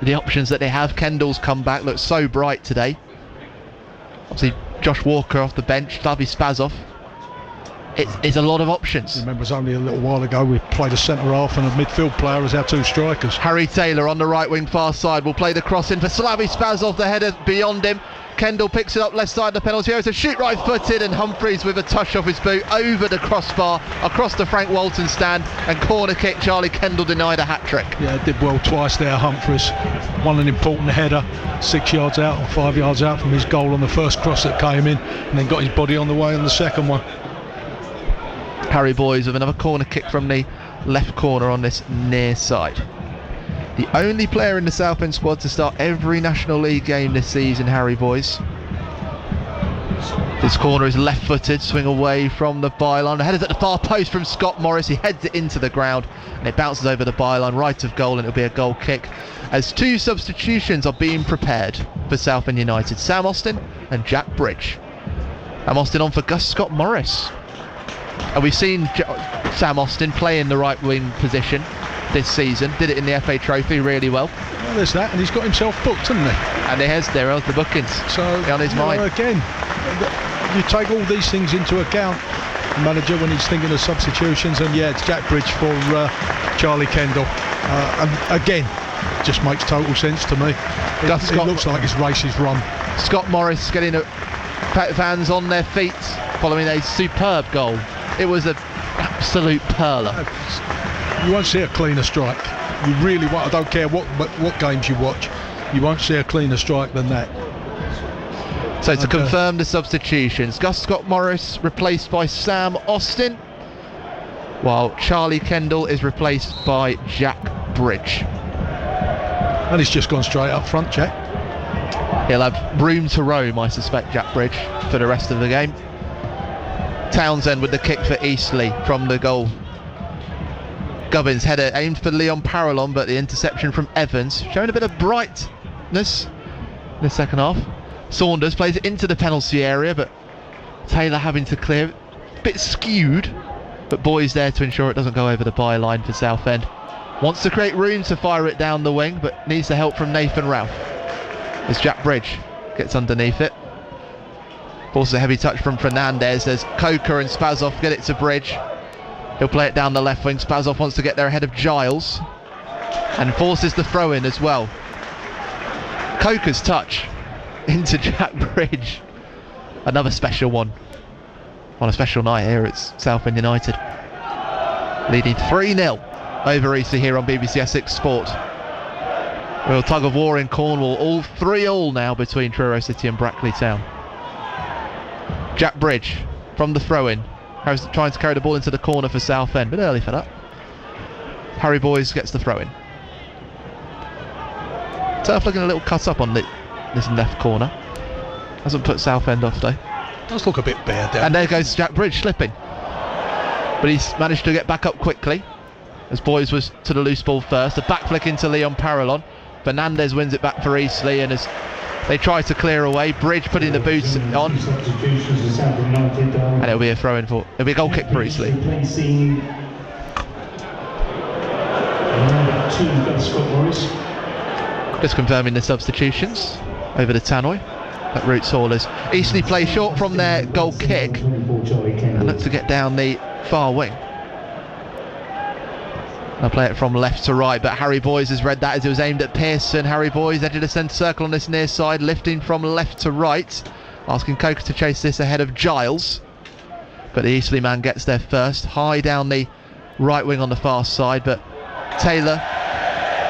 Speaker 1: the options that they have, Kendall's come back, looks so bright today. Obviously, Josh Walker off the bench, Slavi Spazov. It's a lot of options.
Speaker 2: I remember it was only a little while ago we played a centre half and a midfield player as our two strikers.
Speaker 1: Harry Taylor on the right wing far side will play the cross in for Slavi Spazov, the header beyond him. Kendall picks it up left side of the penalty area. It's a shoot right footed, and Humphreys with a touch off his boot over the crossbar across the Frank Walton stand, and corner kick. Charlie Kendall denied a hat-trick.
Speaker 2: Yeah, did well twice there, Humphreys. Won an important header 6 yards out or 5 yards out from his goal on the first cross that came in, and then got his body on the way on the second one.
Speaker 1: Harry Boys with another corner kick from the left corner on this near side. The only player in the Southend squad to start every National League game this season, Harry Boys. This corner is left-footed, swing away from the byline. The header's at the far post from Scott Morris. He heads it into the ground and it bounces over the byline, right of goal, and it'll be a goal kick. As two substitutions are being prepared for Southend United, Sam Austin and Jack Bridge. Sam Austin on for Gus Scott Morris. And we've seen Sam Austin play in the right wing position this season. Did it in the FA Trophy really well.
Speaker 2: Well, there's that, and he's got himself booked, hasn't he?
Speaker 1: And there are the bookings.
Speaker 2: So
Speaker 1: on his mind.
Speaker 2: Again, you take all these things into account, manager, when he's thinking of substitutions, and yeah, it's Jack Bridge for Charlie Kendall. And again, just makes total sense to me. It looks like his race is run. Scott
Speaker 1: Morris getting fans on their feet following a superb goal. It was an absolute perler.
Speaker 2: You won't see a cleaner strike. You really won't. I don't care what games you watch. You won't see a cleaner strike than that.
Speaker 1: So to confirm the substitutions, Gus Scott Morris replaced by Sam Austin, while Charlie Kendall is replaced by Jack Bridge.
Speaker 2: And he's just gone straight up front, Jack.
Speaker 1: He'll have room to roam, I suspect, Jack Bridge, for the rest of the game. Townsend with the kick for Eastleigh from the goal. Gubbins header aimed for Leon Parallon, but the interception from Evans, showing a bit of brightness in the second half. Saunders plays it into the penalty area, but Taylor having to clear it. A bit skewed, but Boy's there to ensure it doesn't go over the byline for Southend. Wants to create room to fire it down the wing, but needs the help from Nathan Ralph. As Jack Bridge gets underneath it. Forces a heavy touch from Fernandez as Coker and Spazov get it to Bridge. He'll play it down the left wing. Spazov wants to get there ahead of Giles and forces the throw in as well. Coker's touch into Jack Bridge. Another special one on a special night here at Southend United. Leading 3-0 over Eastleigh here on BBC Essex Sport. Real tug of war in Cornwall. All 3-3 now between Truro City and Brackley Town. Jack Bridge from the throw-in. Harry's trying to carry the ball into the corner for Southend, but early for that. Harry Boys gets the throw-in. Turf looking a little cut up on this left corner. Hasn't put Southend off though.
Speaker 2: Does look a bit bare down.
Speaker 1: And there goes Jack Bridge slipping. But he's managed to get back up quickly, as Boys was to the loose ball first. A back flick into Leon Parallon. Fernandez wins it back for Eastleigh, and as they try to clear away, Bridge putting the boots on, and it'll be a throw-in for. It'll be a goal kick for Eastleigh. Just confirming the substitutions over the tannoy at Roots Hall as Eastleigh play short from their goal kick and look to get down the far wing. I'll play it from left to right, but Harry Boyes has read that as it was aimed at Pearson. Harry Boyes edge of the centre circle on this near side, lifting from left to right, asking Coker to chase this ahead of Giles. But the Eastleigh man gets there first, high down the right wing on the far side, but Taylor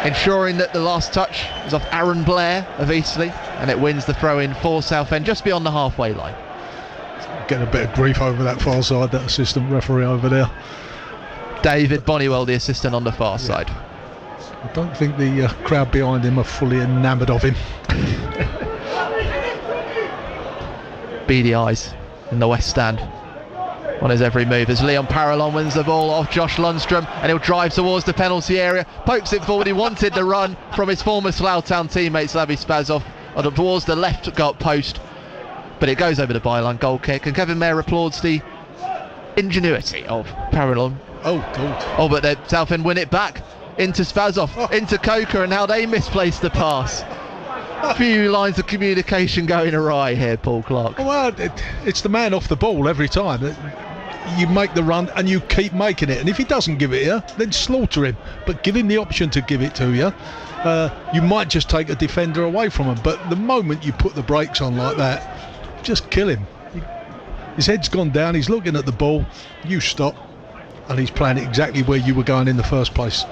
Speaker 1: ensuring that the last touch is off Aaron Blair of Eastleigh, and it wins the throw-in for Southend just beyond the halfway line.
Speaker 2: Getting a bit of grief over that far side, that assistant referee over there.
Speaker 1: David Bonnywell, the assistant on the far side.
Speaker 2: I don't think the crowd behind him are fully enamoured of him.
Speaker 1: Beady eyes in the West Stand on his every move as Leon Parallon wins the ball off Josh Lundstrom, and he'll drive towards the penalty area, pokes it forward. He wanted the run from his former Slough Town teammate Slavi Spazov towards the left post, but it goes over the byline. Goal kick, and Kevin Mayer applauds the ingenuity of Parallon.
Speaker 2: Oh, good.
Speaker 1: Oh, but Southend win it back into Spazov, into Coker, and how they misplaced the pass. A few lines of communication going awry here, Paul Clark.
Speaker 2: Well, it's the man off the ball every time. You make the run and you keep making it, and if he doesn't give it you, then slaughter him, but give him the option to give it to you. You might just take a defender away from him, but the moment you put the brakes on like that, just kill him. His head's gone down, he's looking at the ball, you stop, and he's playing it exactly where you were going in the first place.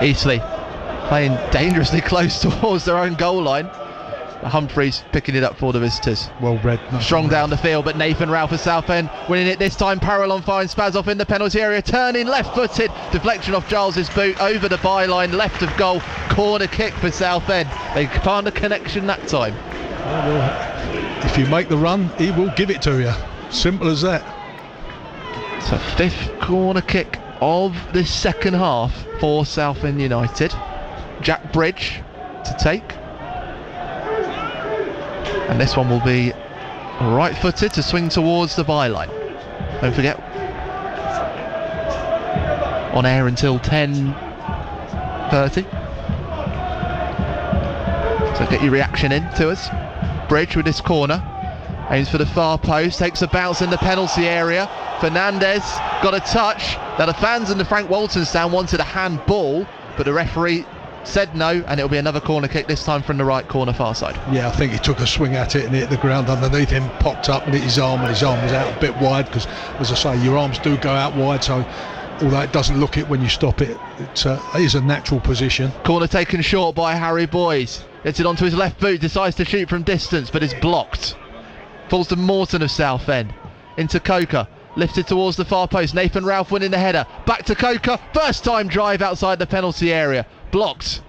Speaker 1: Eastleigh playing dangerously close towards their own goal line. Humphreys picking it up for the visitors.
Speaker 2: Well read.
Speaker 1: Strong down the field, but Nathan Ralph for Southend winning it this time. Parallon finds Spazov in the penalty area, turning left-footed, deflection off Giles's boot over the byline, left of goal, corner kick for Southend. They found a connection that time.
Speaker 2: Well, if you make the run, he will give it to you. Simple as that.
Speaker 1: It's a fifth corner kick of the second half for Southend United. Jack Bridge to take, and this one will be right-footed to swing towards the byline. Don't forget, on air until 10:30, so get your reaction in to us. Bridge with this corner, aims for the far post, takes a bounce in the penalty area. Fernandez got a touch. Now the fans in the Frank Walton stand wanted a handball, but the referee said no, and it'll be another corner kick, this time from the right corner far side.
Speaker 2: Yeah, I think he took a swing at it and it hit the ground underneath him, popped up and hit his arm, and his arm was out a bit wide, because as I say, your arms do go out wide, so although it doesn't look it when you stop it, it is a natural position. Corner taken short by Harry Boyes, gets it onto his left boot, decides to shoot from distance but is blocked. Falls to Morton of Southend, into Coker, lifted towards the far post. Nathan Ralph winning the header, back to Coker, first time drive outside the penalty area, blocked.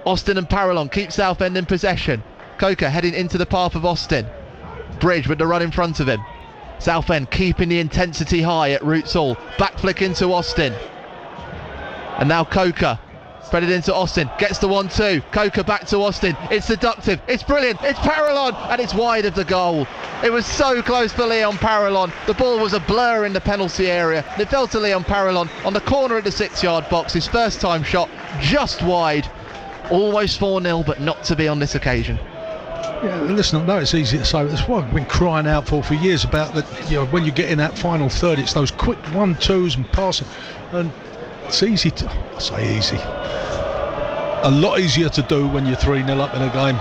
Speaker 2: Austin and Parallon keep Southend in possession. Coker heading into the path of Austin. Bridge with the run in front of him. Southend keeping the intensity high at Roots Hall. Back flick into Austin, and now Coker spread it into Austin, gets the 1-2. Coker back to Austin, it's seductive, it's brilliant, it's Parallon, and it's wide of the goal. It was so close for Leon Parallon. The ball was a blur in the penalty area, and it fell to Leon Parallon on the corner of the 6-yard box. His first time shot, just wide. Almost 4-0, but not to be on this occasion. Yeah, listen, I know it's easy to say, but that's what I've been crying out for years, about that. You know, when you get in that final third, it's those quick 1-2s and passing, and it's easy to, I say easy, a lot easier to do when you're 3-0 up in a game,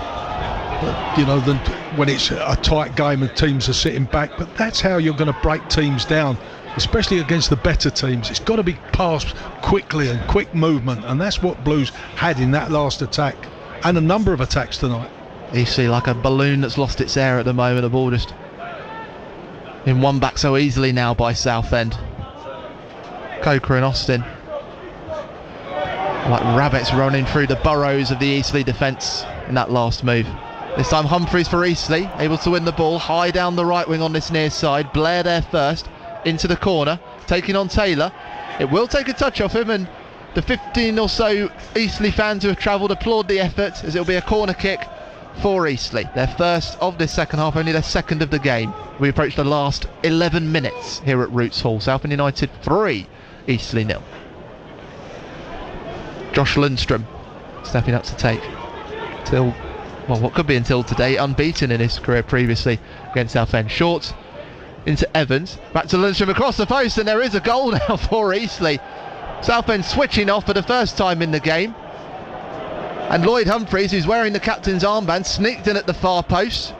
Speaker 2: but, you know, than when it's a tight game and teams are sitting back. But that's how you're going to break teams down, especially against the better teams. It's got to be passed quickly and quick movement, and that's what Blues had in that last attack, and a number of attacks tonight.
Speaker 1: You see, like a balloon that's lost its air at the moment. The ball just in one back so easily now by Southend. Coker and Austin like rabbits running through the burrows of the Eastleigh defence in that last move. This time Humphreys for Eastleigh, able to win the ball high down the right wing on this near side. Blair there first, into the corner, taking on Taylor. It will take a touch off him, and the 15 or so Eastleigh fans who have travelled applaud the effort, as it'll be a corner kick for Eastleigh. Their first of this second half, only their second of the game. We approach the last 11 minutes here at Roots Hall. Southend United 3, Eastleigh 0. Josh Lundstrom stepping up to take till, well, what could be until today, unbeaten in his career previously against Southend. Short into Evans, back to Lundstrom across the post, and there is a goal now for Eastleigh. Southend switching off for the first time in the game. And Lloyd Humphries, who's wearing the captain's armband, sneaked in at the far post.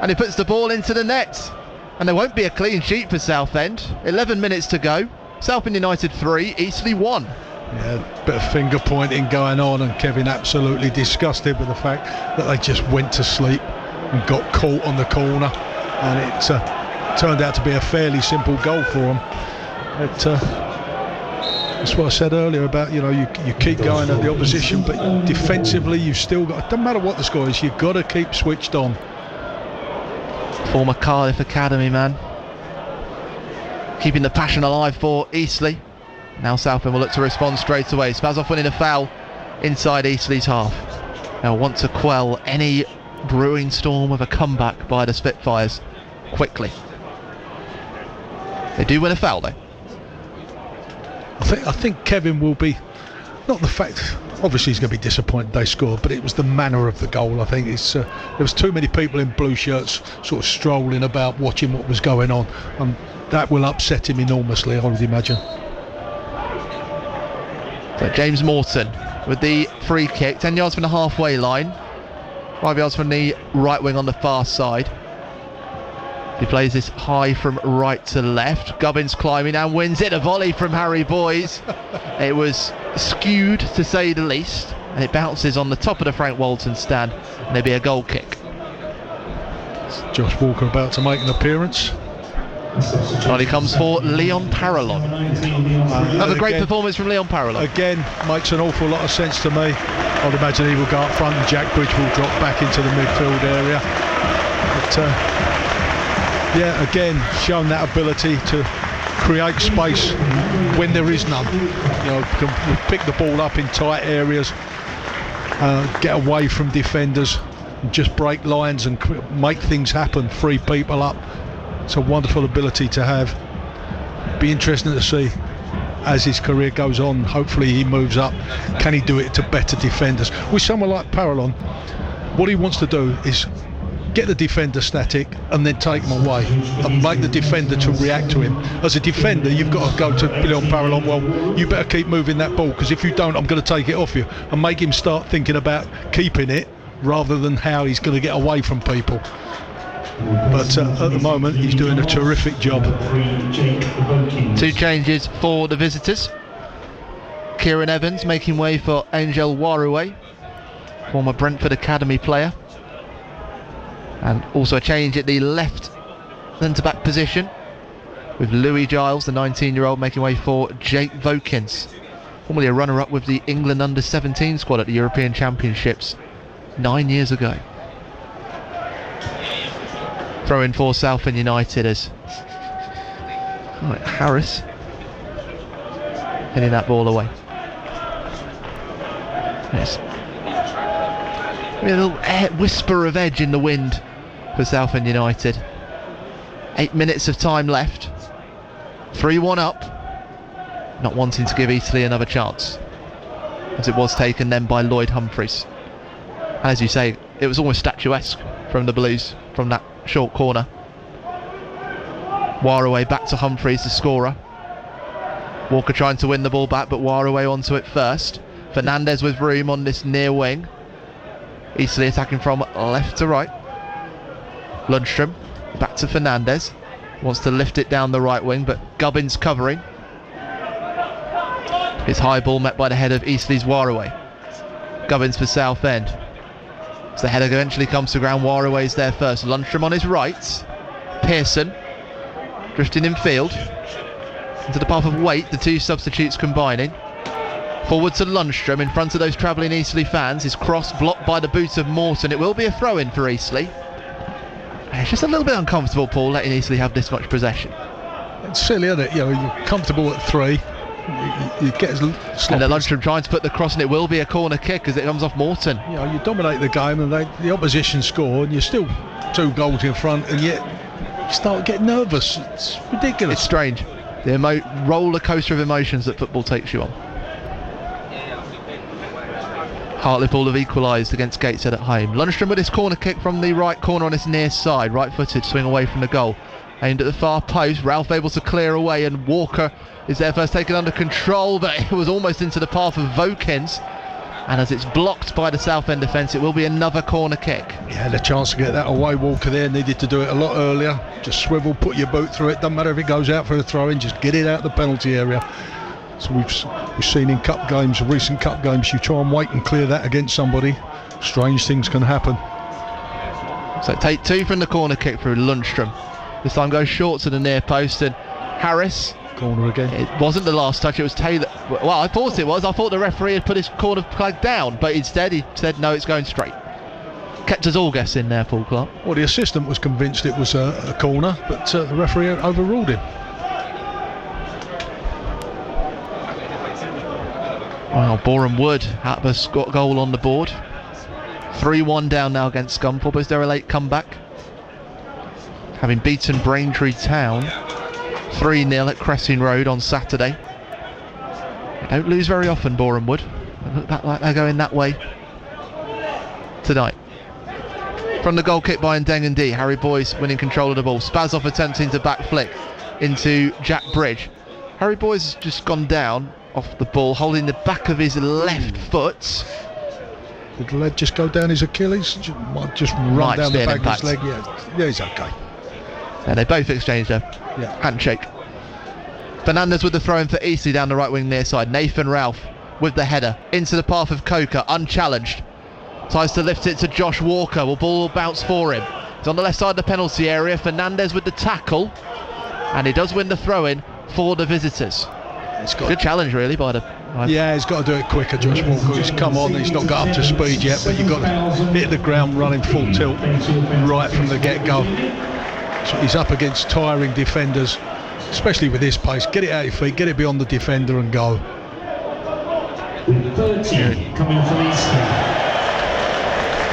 Speaker 1: And he puts the ball into the net. And there won't be a clean sheet for Southend. 11 minutes to go. Southend United 3, Eastleigh 1.
Speaker 2: Yeah, bit of finger pointing going on, and Kevin absolutely disgusted with the fact that they just went to sleep and got caught on the corner, and it turned out to be a fairly simple goal for them. That's what I said earlier about, you keep going at the opposition, but defensively you've still got, it doesn't matter what the score is, you've got to keep switched on.
Speaker 1: Former Cardiff Academy man, keeping the passion alive for Eastleigh. Now Southend will look to respond straight away. Spazov winning a foul inside Eastleigh's half. They'll want to quell any brewing storm of a comeback by the Spitfires quickly. They do win a foul though.
Speaker 2: I think Kevin will be, not the fact, obviously he's going to be disappointed they scored, but it was the manner of the goal. I think there was too many people in blue shirts sort of strolling about watching what was going on, and that will upset him enormously, I would imagine.
Speaker 1: So James Morton with the free kick, 10 yards from the halfway line, 5 yards from the right wing on the far side. He plays this high from right to left. Gubbins climbing and wins it. A volley from Harry Boyes. It was skewed to say the least, and it bounces on the top of the Frank Walton stand, and there'll be a goal kick.
Speaker 2: Josh Walker about to make an appearance.
Speaker 1: On he comes for Leon Parallon. Another great performance from Leon Parallon.
Speaker 2: Again, makes an awful lot of sense to me. I'd imagine he will go up front and Jack Bridge will drop back into the midfield area. But yeah, again, shown that ability to create space when there is none. Can pick the ball up in tight areas, get away from defenders, and just break lines and make things happen, free people up. It's a wonderful ability to have. Be interesting to see as his career goes on. Hopefully he moves up. Can he do it to better defenders? With someone like Parallon, what he wants to do is get the defender static and then take him away and make the defender to react to him. As a defender, you've got to go to Leon Parallon, well, you better keep moving that ball, because if you don't, I'm going to take it off you, and make him start thinking about keeping it rather than how he's going to get away from people. But at the moment he's doing a terrific job.
Speaker 1: 2 changes for the visitors. Kieran Evans making way for Angel Waruwe, former Brentford Academy player, and also a change at the left centre-back position, with Louis Giles, the 19-year-old, making way for Jake Vokins, formerly a runner-up with the England under-17 squad at the European Championships 9 years ago. Throw in for Southend United as Harris heading that ball away. Yes. A little whisper of edge in the wind for Southend United. 8 minutes of time left. 3-1 up. Not wanting to give Eastleigh another chance, as it was taken then by Lloyd Humphries. And as you say, it was almost statuesque from the Blues from that short corner. Waruwe back to Humphries, the scorer. Walker trying to win the ball back, but Waruwe onto it first. Fernandez with room on this near wing. Eastleigh attacking from left to right. Lundstrom back to Fernandez. Wants to lift it down the right wing, but Gubbins covering. His high ball met by the head of Eastleigh's Waruwe. Gubbins for Southend. So the header eventually comes to ground. Waruwe's there first. Lundstrom on his right. Pearson drifting in field. Into the path of Waite, the 2 substitutes combining. Forward to Lundstrom in front of those travelling Eastleigh fans. His cross blocked by the boot of Morton. It will be a throw-in for Eastleigh. It's just a little bit uncomfortable, Paul, letting Eastleigh have this much possession.
Speaker 2: It's silly, isn't it? You're comfortable at 3. You get sloppy.
Speaker 1: And then Lundstrom trying to put the cross, and it will be a corner kick as it comes off Morton.
Speaker 2: You dominate the game, and the opposition score, and you're still 2 goals in front, and yet you start getting nervous. It's ridiculous.
Speaker 1: It's strange. The roller coaster of emotions that football takes you on. Hartlepool have equalised against Gateshead at home. Lundstrom with his corner kick from the right corner on his near side, right-footed, swing away from the goal. aimed at the far post. Ralph able to clear away, and Walker is there first, taken under control, but it was almost into the path of Vokins. And as it's blocked by the Southend defence, it will be another corner kick.
Speaker 2: Yeah, the chance to get that away. Walker there needed to do it a lot earlier. Just swivel, put your boot through it. Doesn't matter if it goes out for a throw-in, just get it out of the penalty area. So we've seen in cup games, recent cup games, you try and wait and clear that against somebody, strange things can happen.
Speaker 1: So take 2 from the corner kick through Lundstrom. This time goes short to the near post, and Harris.
Speaker 2: Corner again.
Speaker 1: It wasn't the last touch, it was Taylor. Well, I thought it was. I thought the referee had put his corner flag down, but instead he said no, it's going straight. Kept us all guessing there, Paul Clark.
Speaker 2: Well, the assistant was convinced it was a corner, but the referee overruled him.
Speaker 1: Well, Boreham Wood had a goal on the board. 3-1 down now against Scunthorpe. Is there a late comeback? Having beaten Braintree Town 3-0 at Cressing Road on Saturday. They don't lose very often, Boreham Wood. They look like they're going that way tonight. From the goal kick by Ndengendi, Harry Boyce winning control of the ball. Spazov attempting to back flick into Jack Bridge. Harry Boyce has just gone down off the ball, holding the back of his left foot.
Speaker 2: Did the leg just go down his Achilles? Just run down the back of his leg? Yeah, he's okay.
Speaker 1: Yeah, they both exchanged a handshake. Fernandez with the throw in for Eastleigh down the right wing near side. Nathan Ralph with the header into the path of Coker, unchallenged. Tries to lift it to Josh Walker. Well, ball will bounce for him. He's on the left side of the penalty area. Fernandez with the tackle, and he does win the throw in for the visitors. Good challenge really by the...
Speaker 2: Yeah, he's got to do it quicker, Josh Walker. He's come on, he's not got up to speed yet, but you've got to hit the ground running full tilt right from the get-go. So he's up against tiring defenders, especially with his pace. Get it out of your feet, get it beyond the defender and go.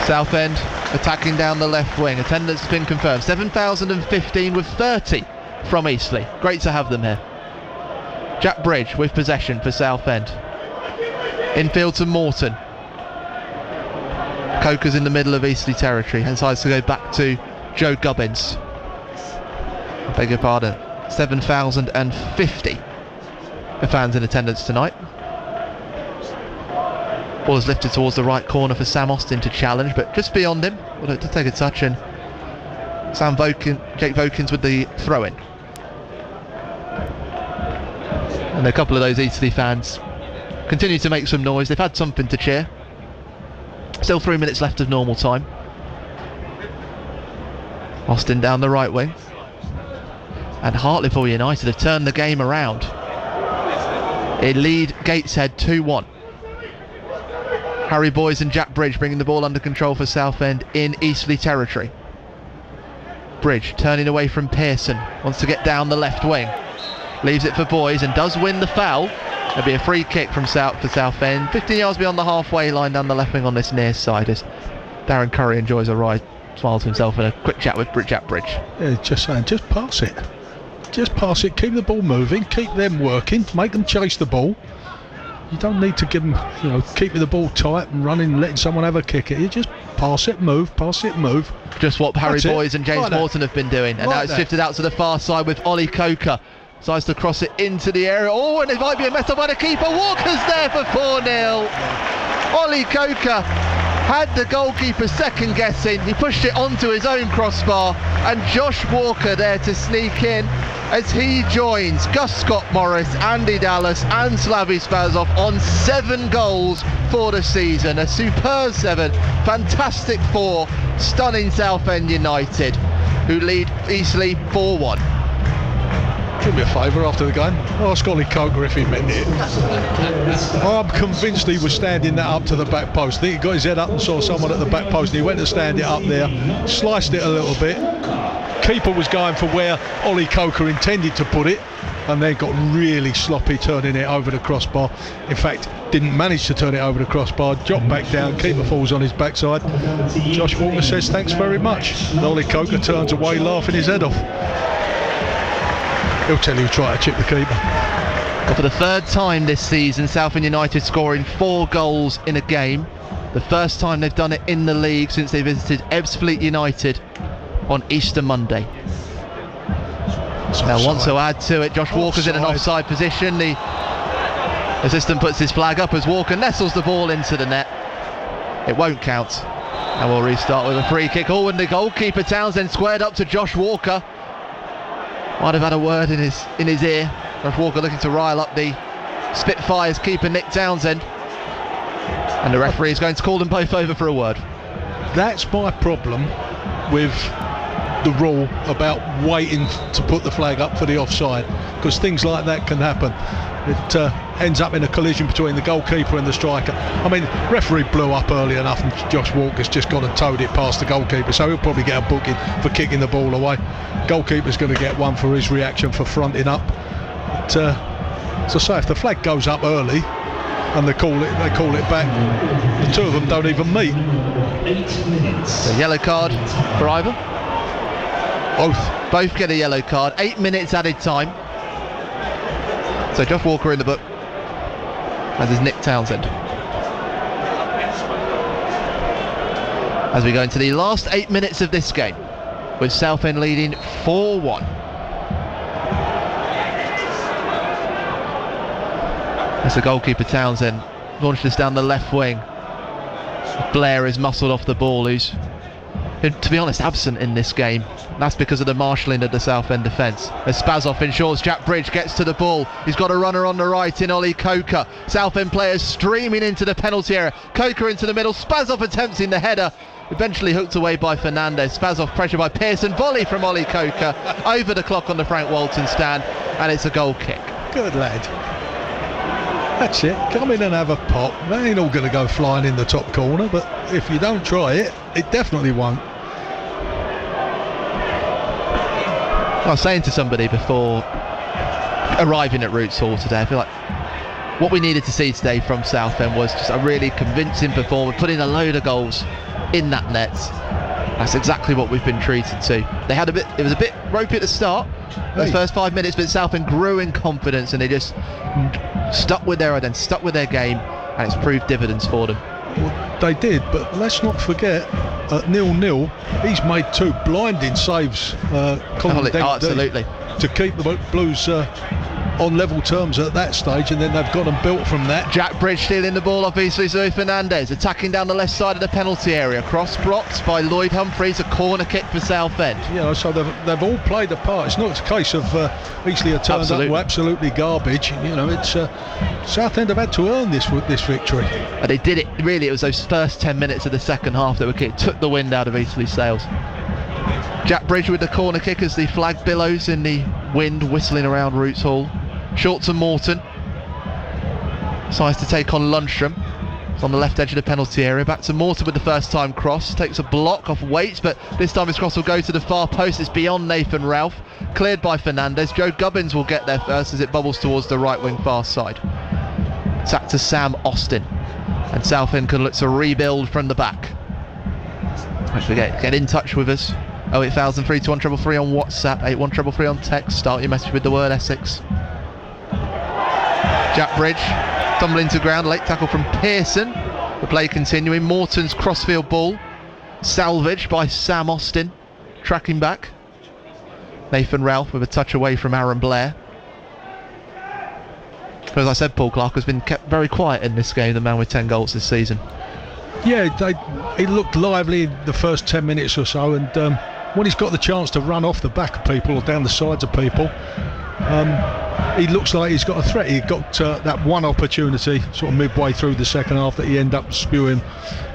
Speaker 1: Southend attacking down the left wing. Attendance has been confirmed. 7,015 with 30 from Eastleigh. Great to have them here. Jack Bridge with possession for Southend. Infield to Morton. Coker's in the middle of Eastleigh territory and decides to go back to Joe Gubbins. I beg your pardon. 7,050 for fans in attendance tonight. Ball is lifted towards the right corner for Sam Austin to challenge, but just beyond him, to take a touch, and Jake Vokins with the throw-in. And a couple of those Eastleigh fans continue to make some noise. They've had something to cheer. Still 3 minutes left of normal time. Austin down the right wing. And Hartlepool United have turned the game around. They lead Gateshead 2-1. Harry Boyce and Jack Bridge bringing the ball under control for Southend in Eastleigh territory. Bridge turning away from Pearson. Wants to get down the left wing. Leaves it for Boyce and does win the foul. There'll be a free kick from Southend. 15 yards beyond the halfway line down the left wing on this near side as Darren Curry enjoys a ride. Smiles to himself in a quick chat with Jack Bridge.
Speaker 2: Yeah, just saying, just pass it. Just pass it, keep the ball moving, keep them working, make them chase the ball. You don't need to give them, keeping the ball tight and running, letting someone have a kick at you. Just pass it, move.
Speaker 1: Just what Harry Boyce and James Morton have been doing. And now it's shifted out to the far side with Ollie Coker. Decides to cross it into the area. Oh, and it might be a mess up by the keeper. Walker's there for 4-0. Ollie Coker had the goalkeeper second guessing. He pushed it onto his own crossbar, and Josh Walker there to sneak in as he joins Gus Scott-Morris, Andy Dallas and Slavy Spazov on 7 goals for the season. A superb 7, fantastic 4, stunning Southend United, who lead Eastleigh 4-1.
Speaker 2: Do me a favour after the game. Ask Ollie Coker if he meant it. I'm convinced he was standing that up to the back post. I think he got his head up and saw someone at the back post and he went to stand it up there, sliced it a little bit. Keeper was going for where Ollie Coker intended to put it and then got really sloppy turning it over the crossbar. In fact, didn't manage to turn it over the crossbar, dropped back down, keeper falls on his backside. Josh Walker says thanks very much. And Ollie Coker turns away laughing his head off. He'll tell you try to chip the keeper.
Speaker 1: Well, for the third time this season, Southend United scoring 4 goals in a game. The first time they've done it in the league since they visited Ebbsfleet United on Easter Monday. They'll want to add to it. Josh Walker's in an offside position. The assistant puts his flag up as Walker nestles the ball into the net. It won't count. And we'll restart with a free kick. Oh, and the goalkeeper Townsend squared up to Josh Walker. Might have had a word in his ear. Josh Walker looking to rile up the Spitfires keeper Nick Townsend. And the referee is going to call them both over for a word.
Speaker 2: That's my problem with the rule about waiting to put the flag up for the offside, because things like that can happen. It ends up in a collision between the goalkeeper and the striker. I mean, referee blew up early enough and Josh Walker's just gone and towed it past the goalkeeper, so he'll probably get a booking for kicking the ball away. Goalkeeper's going to get one for his reaction for fronting up. But, so say if the flag goes up early and they call it back, the two of them don't even meet.
Speaker 1: The yellow card for either? Both get a yellow card. 8 minutes added time. So Josh Walker in the book, as is Nick Townsend. As we go into the last 8 minutes of this game, with Southend leading 4-1. As the goalkeeper Townsend launched this down the left wing. Blair is muscled off the ball, who's, to be honest, absent in this game. That's because of the marshalling of the Southend defence. As Spazoff ensures Jack Bridge gets to the ball. He's got a runner on the right in Ollie Coker. Southend players streaming into the penalty area. Coker into the middle. Spazoff attempting the header. Eventually hooked away by Fernandez. Spazoff pressure by Pearson. Volley from Ollie Coker. Over the clock on the Frank Walton stand. And it's a goal kick.
Speaker 2: Good lad. That's it. Come in and have a pop. They ain't all going to go flying in the top corner, but if you don't try it, it definitely won't.
Speaker 1: I was saying to somebody before arriving at Roots Hall today, I feel like what we needed to see today from Southend was just a really convincing performance, putting a load of goals in that net. That's exactly what we've been treated to. It was a bit ropey at the start, those first 5 minutes, but Southend grew in confidence and they just stuck with their identity, stuck with their game, and it's proved dividends for them.
Speaker 2: Well, they did, but let's not forget, at 0-0, he's made two blinding saves,
Speaker 1: absolutely,
Speaker 2: to keep the Blues on level terms at that stage, and then they've got them built from that.
Speaker 1: Jack Bridge stealing the ball off Eastleigh. Zoe Fernandez attacking down the left side of the penalty area. Cross blocked by Lloyd Humphreys, a corner kick for Southend.
Speaker 2: Yeah, so they've all played a part. It's not a case of Eastleigh have turned up to absolutely garbage. You know, it's Southend have had to earn this victory.
Speaker 1: And they did it, really. It was those first 10 minutes of the second half that took the wind out of Eastleigh's sails. Jack Bridge with the corner kick as the flag billows in the wind whistling around Roots Hall. Short to Morton. Decides to take on Lundstrom. It's on the left edge of the penalty area. Back to Morton with the first time cross. Takes a block off Waits, but this time his cross will go to the far post. It's beyond Nathan Ralph. Cleared by Fernandez. Joe Gubbins will get there first as it bubbles towards the right wing far side. Back to Sam Austin. And Southend can look to rebuild from the back. Don't forget, get in touch with us. 08000 321 on WhatsApp, 81333 on text. Start your message with the word Essex. Jack Bridge tumbling to ground, late tackle from Pearson. The play continuing. Morton's crossfield ball salvaged by Sam Austin, tracking back. Nathan Ralph with a touch away from Aaron Blair. But as I said, Paul Clark has been kept very quiet in this game, the man with 10 goals this season.
Speaker 2: Yeah, he looked lively in the first 10 minutes or so, and when he's got the chance to run off the back of people or down the sides of people, he looks like he's got a threat. He got that one opportunity sort of midway through the second half that he ended up spewing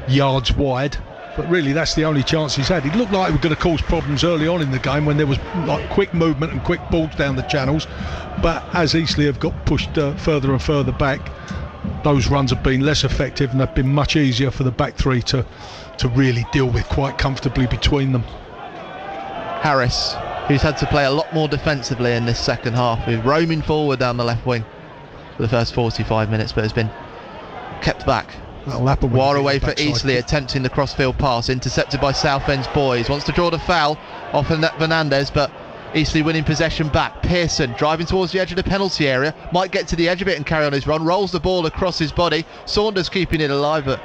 Speaker 2: yards wide, but really that's the only chance he's had. He looked like he was going to cause problems early on in the game when there was like quick movement and quick balls down the channels, but as Eastleigh have got pushed further and further back, those runs have been less effective and they've been much easier for the back three to really deal with quite comfortably between them.
Speaker 1: Harris, who's had to play a lot more defensively in this second half, who's roaming forward down the left wing for the first 45 minutes, but has been kept back. War away for Eastleigh, attempting the crossfield pass, intercepted by Southend's boys. Wants to draw the foul off Fernandez, but Eastleigh winning possession back. Pearson driving towards the edge of the penalty area, might get to the edge of it and carry on his run, rolls the ball across his body. Saunders keeping it alive, but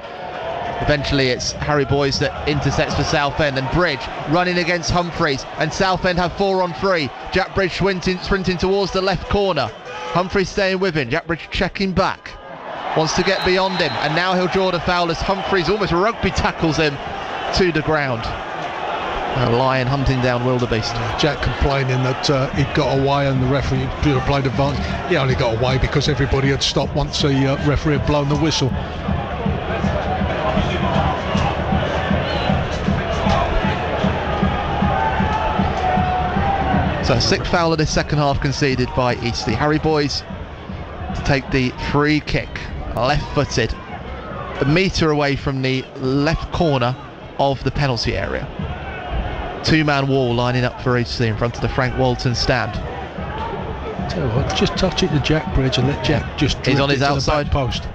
Speaker 1: eventually it's Harry Boyce that intercepts for Southend, and Bridge running against Humphreys, and Southend have 4 on 3. Jack Bridge sprinting towards the left corner. Humphreys staying with him. Jack Bridge checking back. Wants to get beyond him, and now he'll draw the foul as Humphreys almost rugby tackles him to the ground. A lion hunting down wildebeest.
Speaker 2: Jack complaining that he'd got away and the referee should have played advance. He only got away because everybody had stopped once the referee had blown the whistle.
Speaker 1: So 6th foul of this second half conceded by Eastleigh. Harry Boyes to take the free kick, left-footed, a metre away from the left corner of the penalty area. 2-man wall lining up for Eastleigh in front of the Frank Walton stand.
Speaker 2: Tell you what, just touch it to Jack Bridge and let Jack just drift.
Speaker 1: He's on his
Speaker 2: it to
Speaker 1: outside
Speaker 2: the back post.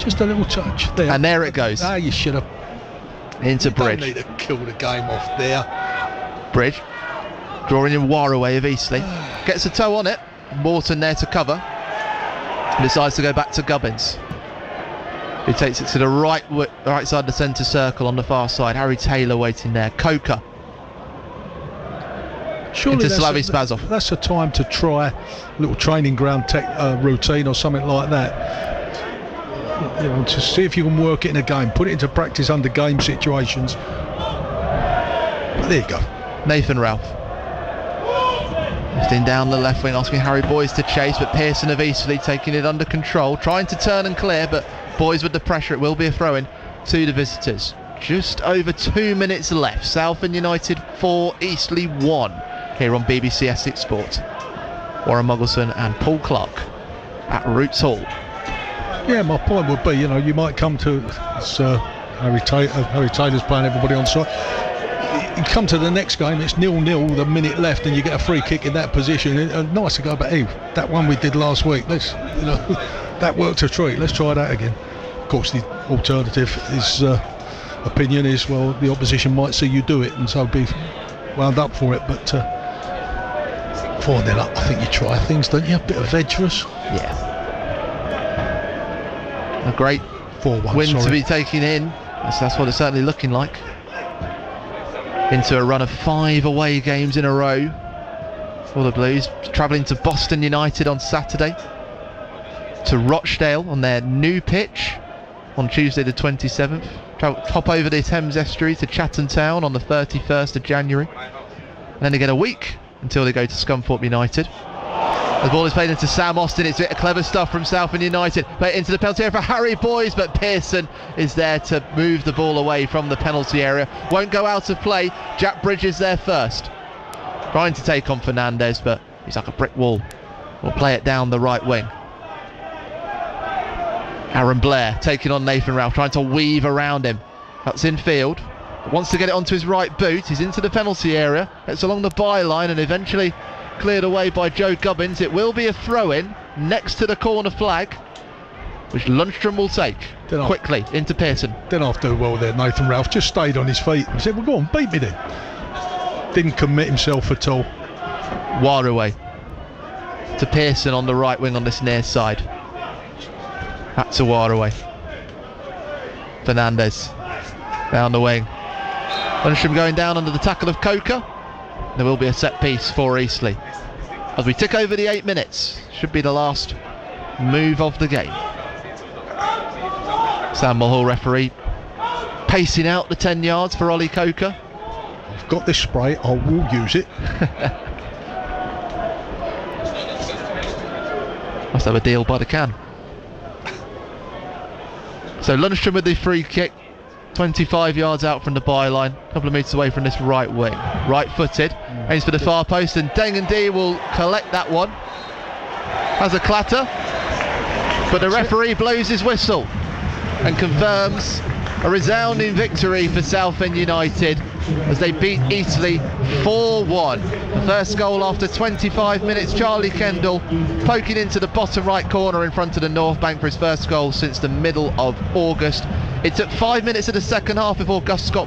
Speaker 2: Just a little touch there.
Speaker 1: And there it goes.
Speaker 2: You should have.
Speaker 1: Into Bridge.
Speaker 2: Don't need to kill the game off there.
Speaker 1: Bridge drawing in Warraway of Eastleigh. Gets a toe on it. Morton there to cover. Decides to go back to Gubbins, who takes it to the right side of the centre circle on the far side. Harry Taylor waiting there. Coker.
Speaker 2: Surely
Speaker 1: into Slavi Spazov.
Speaker 2: That's a time to try a little training ground routine or something like that. You know, to see if you can work it in a game, put it into practice under game situations. But there you go.
Speaker 1: Nathan Ralph lifting down the left wing, asking Harry Boyes to chase, but Pearson of Eastleigh taking it under control, trying to turn and clear, but Boyes with the pressure. It will be a throw-in to the visitors. Just over 2 minutes left. Southend United 4, Eastleigh 1 here on BBC Essex Sport. Warren Muggleson and Paul Clark at Roots Hall.
Speaker 2: Yeah, my point would be, you might come to Harry Taylor's playing everybody on side. You come to the next game, it's 0-0 with a minute left, and you get a free kick in that position. Nice to go, but hey, that one we did last week, that worked a treat. Let's try that again. Of course, the alternative is opinion is, well, the opposition might see you do it, and so be wound up for it. But 4-0 up, I think you try things, don't you? A bit adventurous.
Speaker 1: Yeah. A great
Speaker 2: 4-1
Speaker 1: win to be taken in. That's what it's certainly looking like. Into a run of 5 away games in a row for the Blues. Travelling to Boston United on Saturday, to Rochdale on their new pitch on Tuesday the 27th. Hop over the Thames Estuary to Chatham Town on the 31st of January. And then they get a week until they go to Scunthorpe United. The ball is played into Sam Austin. It's a bit of clever stuff from Southend United. Played into the penalty area for Harry Boyes, but Pearson is there to move the ball away from the penalty area. Won't go out of play. Jack Bridge is there first, trying to take on Fernandez, but he's like a brick wall. We'll play it down the right wing. Aaron Blair taking on Nathan Ralph, trying to weave around him. That's in field. Wants to get it onto his right boot. He's into the penalty area. It's along the byline and eventually cleared away by Joe Gubbins. It will be a throw-in next to the corner flag, which Lundstrom will take quickly into Pearson.
Speaker 2: Didn't have to do well there, Nathan Ralph. Just stayed on his feet and said, well, go on, beat me then. Didn't commit himself at all.
Speaker 1: Warraway to Pearson on the right wing on this near side. Back to Warraway. Fernandez down the wing. Lundstrom going down under the tackle of Coker. There will be a set piece for Eastleigh as we tick over the 8 minutes. Should be the last move of the game. Sam Mulhall, referee, pacing out the 10 yards for Ollie Coker.
Speaker 2: I've got this spray, I will use it.
Speaker 1: Must have a deal by the can. So Lundstrom with the free kick, 25 yards out from the byline, a couple of metres away from this right wing. Right-footed, aims for the far post, and Dengendy will collect that one. Has a clatter, but the referee blows his whistle and confirms a resounding victory for Southend United as they beat Eastleigh 4-1. The first goal after 25 minutes, Charlie Kendall poking into the bottom right corner in front of the North Bank for his first goal since the middle of August. It took 5 minutes of the second half before Gus Scott